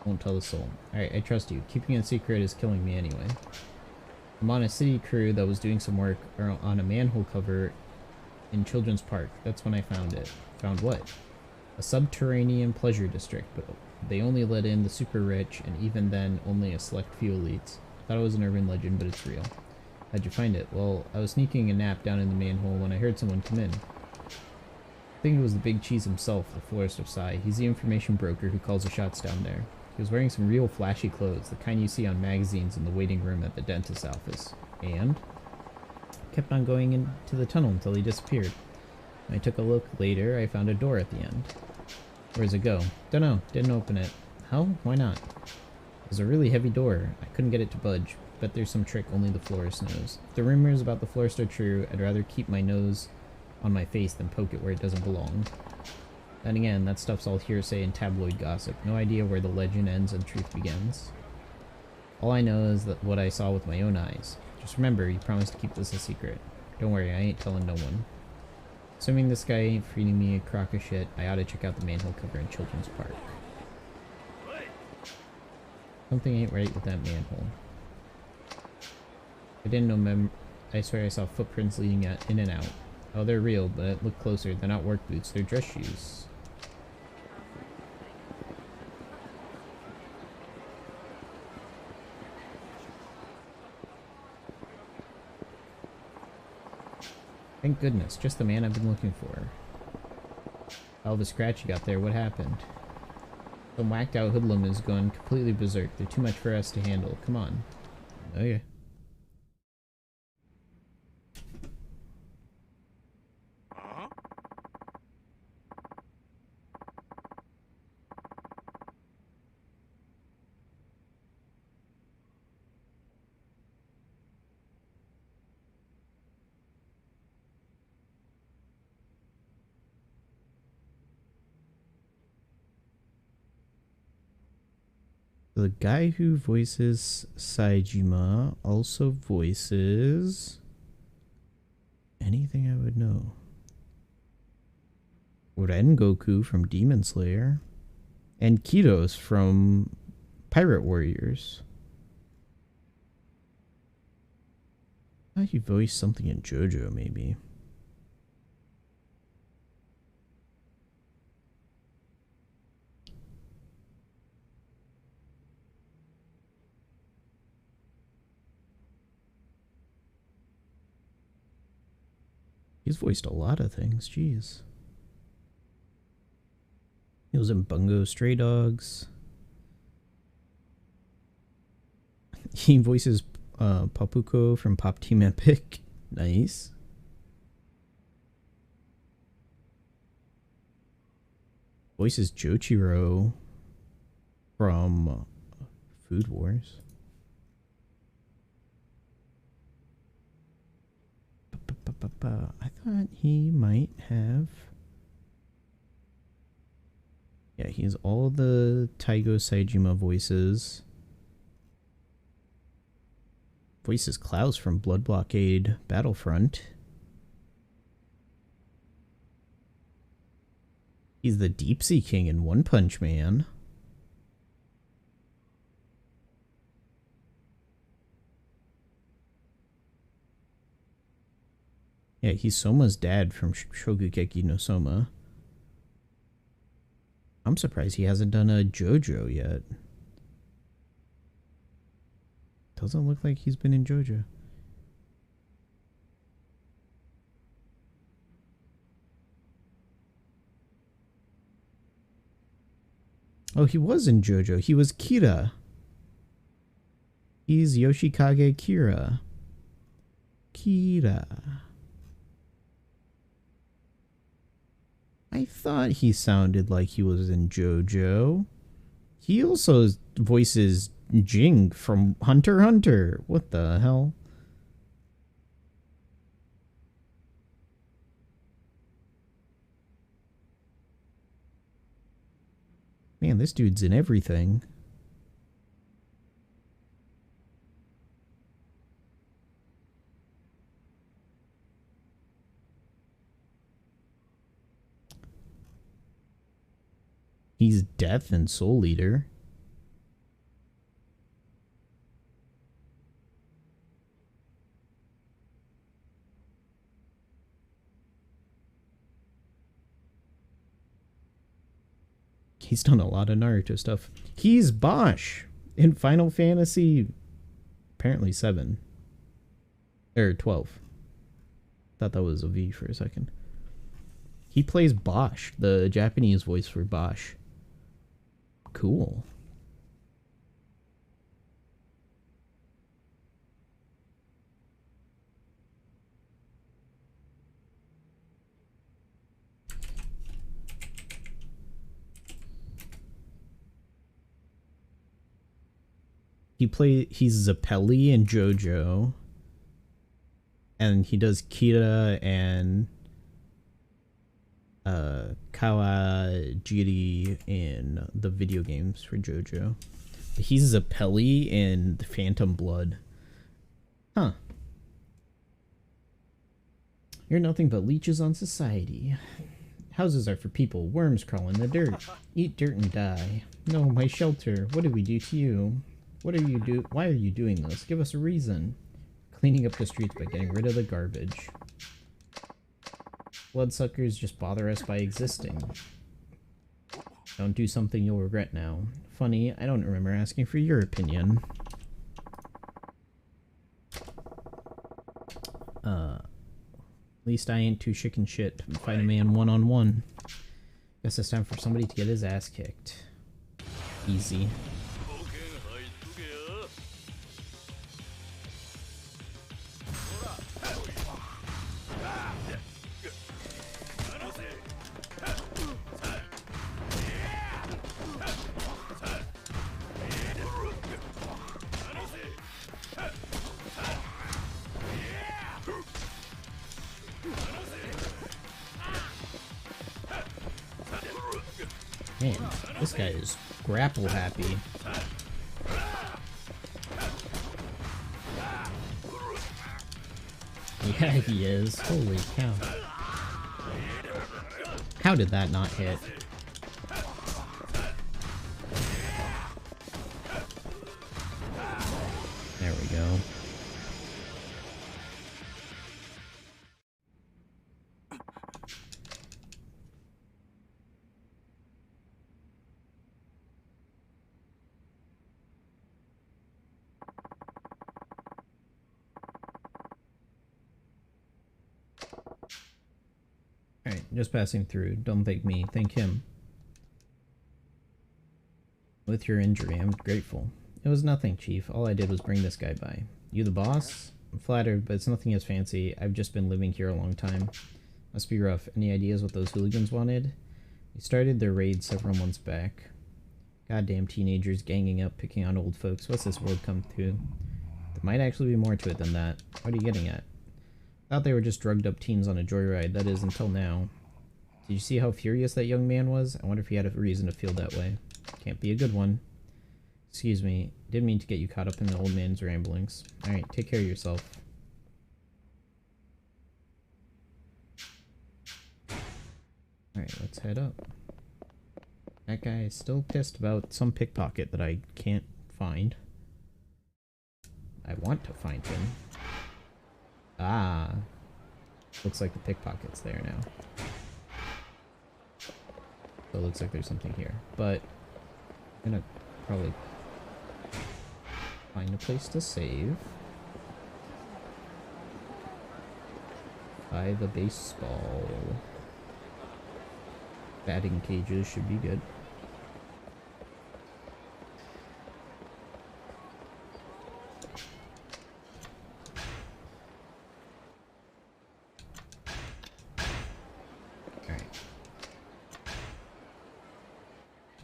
Speaker 1: Won't tell a soul. Alright, I trust you. Keeping it secret is killing me anyway. I'm on a city crew that was doing some work on a manhole cover in Children's Park. That's when I found it. Found what? A subterranean pleasure district, but they only let in the super rich, and even then, only a select few elites. Thought it was an urban legend, but it's real. How'd you find it? Well, I was sneaking a nap down in the manhole when I heard someone come in. I think it was the big cheese himself, the florist of Sai. He's the information broker who calls the shots down there. He was wearing some real flashy clothes, the kind you see on magazines in the waiting room at the dentist's office. And kept on going into the tunnel until he disappeared. When I took a look later, I found a door at the end. Where's it go? Dunno, didn't open it. How? Why not? It was a really heavy door. I couldn't get it to budge. Bet there's some trick only the florist knows. If the rumors about the florist are true, I'd rather keep my nose on my face than poke it where it doesn't belong. Then again, that stuff's all hearsay and tabloid gossip. No idea where the legend ends and truth begins. All I know is that what I saw with my own eyes. Just remember, you promised to keep this a secret. Don't worry, I ain't telling no one. Assuming this guy ain't feeding me a crock of shit, I ought to check out the manhole cover in Children's Park. Something ain't right with that manhole. I didn't know I swear I saw footprints leading in and out. Oh, they're real, but look closer. They're not work boots, they're dress shoes. Thank goodness, just the man I've been looking for. All the scratch you got there, what happened? Some whacked out hoodlum is gone completely berserk. They're too much for us to handle. Come on. Okay. The guy who voices Saejima also voices anything I would know. Rengoku from Demon Slayer and Kidos from Pirate Warriors. I thought he voiced something in JoJo, maybe. He's voiced a lot of things, jeez. He was in Bungo Stray Dogs. He voices Papuko from Pop Team Epic. Nice. Voices Joichiro from Food Wars. I thought he might have... Yeah, he has all the Taigo Saejima voices. Voices Klaus from Blood Blockade Battlefront. He's the Deep Sea King in One Punch Man. Yeah, he's Soma's dad from Shogugeki no Soma. I'm surprised he hasn't done a JoJo yet. Doesn't look like he's been in JoJo. Oh, he was in JoJo. He was Kira. He's Yoshikage Kira. Kira. I thought he sounded like he was in JoJo. He also voices Jing from Hunter x Hunter. What the hell? Man, this dude's in everything. He's Death and Soul Eater. He's done a lot of Naruto stuff. He's Bosch in Final Fantasy, apparently 7. Or 12. Thought that was a V for a second. He plays Bosch, the Japanese voice for Bosch. Cool. He's Zappelli in JoJo. And he does Kira and Kawajiri in the video games for JoJo. He's Zappelli in the Phantom Blood. Huh. You're nothing but leeches on society. Houses are for people. Worms crawl in the dirt. Eat dirt and die. No, my shelter. What did we do to you? What are you do? Why are you doing this? Give us a reason. Cleaning up the streets by getting rid of the garbage. Bloodsuckers just bother us by existing. Don't do something you'll regret now. Funny, I don't remember asking for your opinion. At least I ain't too chicken shit to fight a man one-on-one. Guess it's time for somebody to get his ass kicked. Easy. Man, this guy is grapple happy. Yeah, he is. Holy cow. How did that not hit? There we go. Alright, just passing through. Don't thank me, thank him. With your injury, I'm grateful. It was nothing, Chief. All I did was bring this guy by. You the boss? I'm flattered, but it's nothing as fancy. I've just been living here a long time. Must be rough. Any ideas what those hooligans wanted? We started their raid several months back. Goddamn teenagers ganging up, picking on old folks. What's this world come to? There might actually be more to it than that. What are you getting at? Thought they were just drugged up teens on a joyride, that is, until now. Did you see how furious that young man was? I wonder if he had a reason to feel that way. Can't be a good one. Excuse me, didn't mean to get you caught up in the old man's ramblings. Alright, take care of yourself. Alright, let's head up. That guy is still pissed about some pickpocket that I can't find. I want to find him. Ah. Looks like the pickpocket's there now. So it looks like there's something here. But I'm gonna probably find a place to save. Buy the baseball. Batting cages should be good. Alright.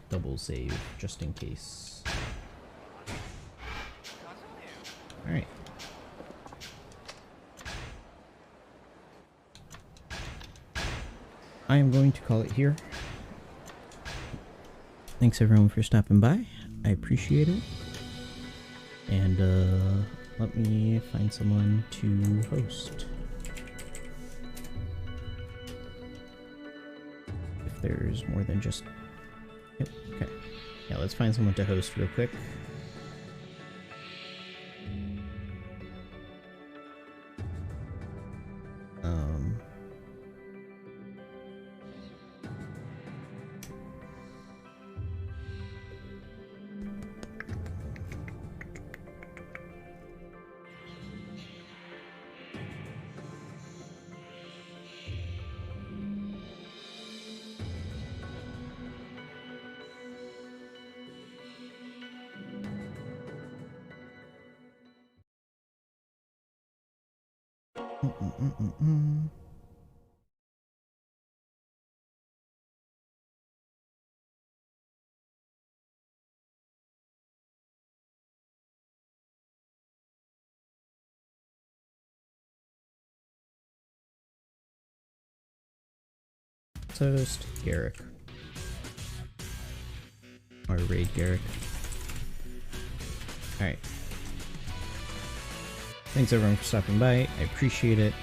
Speaker 1: Double save, just in case. Alright. I am going to call it here. Thanks everyone for stopping by. I appreciate it. And let me find someone to host. If there's more than just... Yep, okay. Yeah, let's find someone to host real quick. Toast Garrick. Or raid Garrick. Alright. Thanks everyone for stopping by. I appreciate it.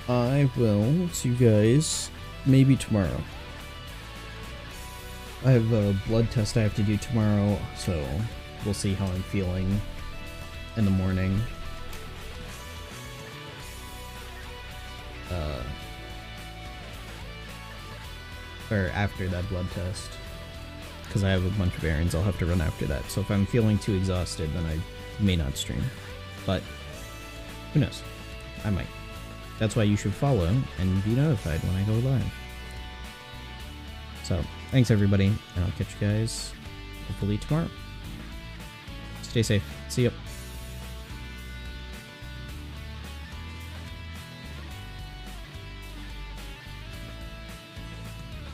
Speaker 1: I will see you guys maybe tomorrow. I have a blood test I have to do tomorrow, so we'll see how I'm feeling in the morning. Or after that blood test. Because I have a bunch of errands I'll have to run after that. So if I'm feeling too exhausted, then I may not stream. But who knows? I might. That's why you should follow and be notified when I go live. So, thanks everybody, and I'll catch you guys hopefully tomorrow. Stay safe. See ya.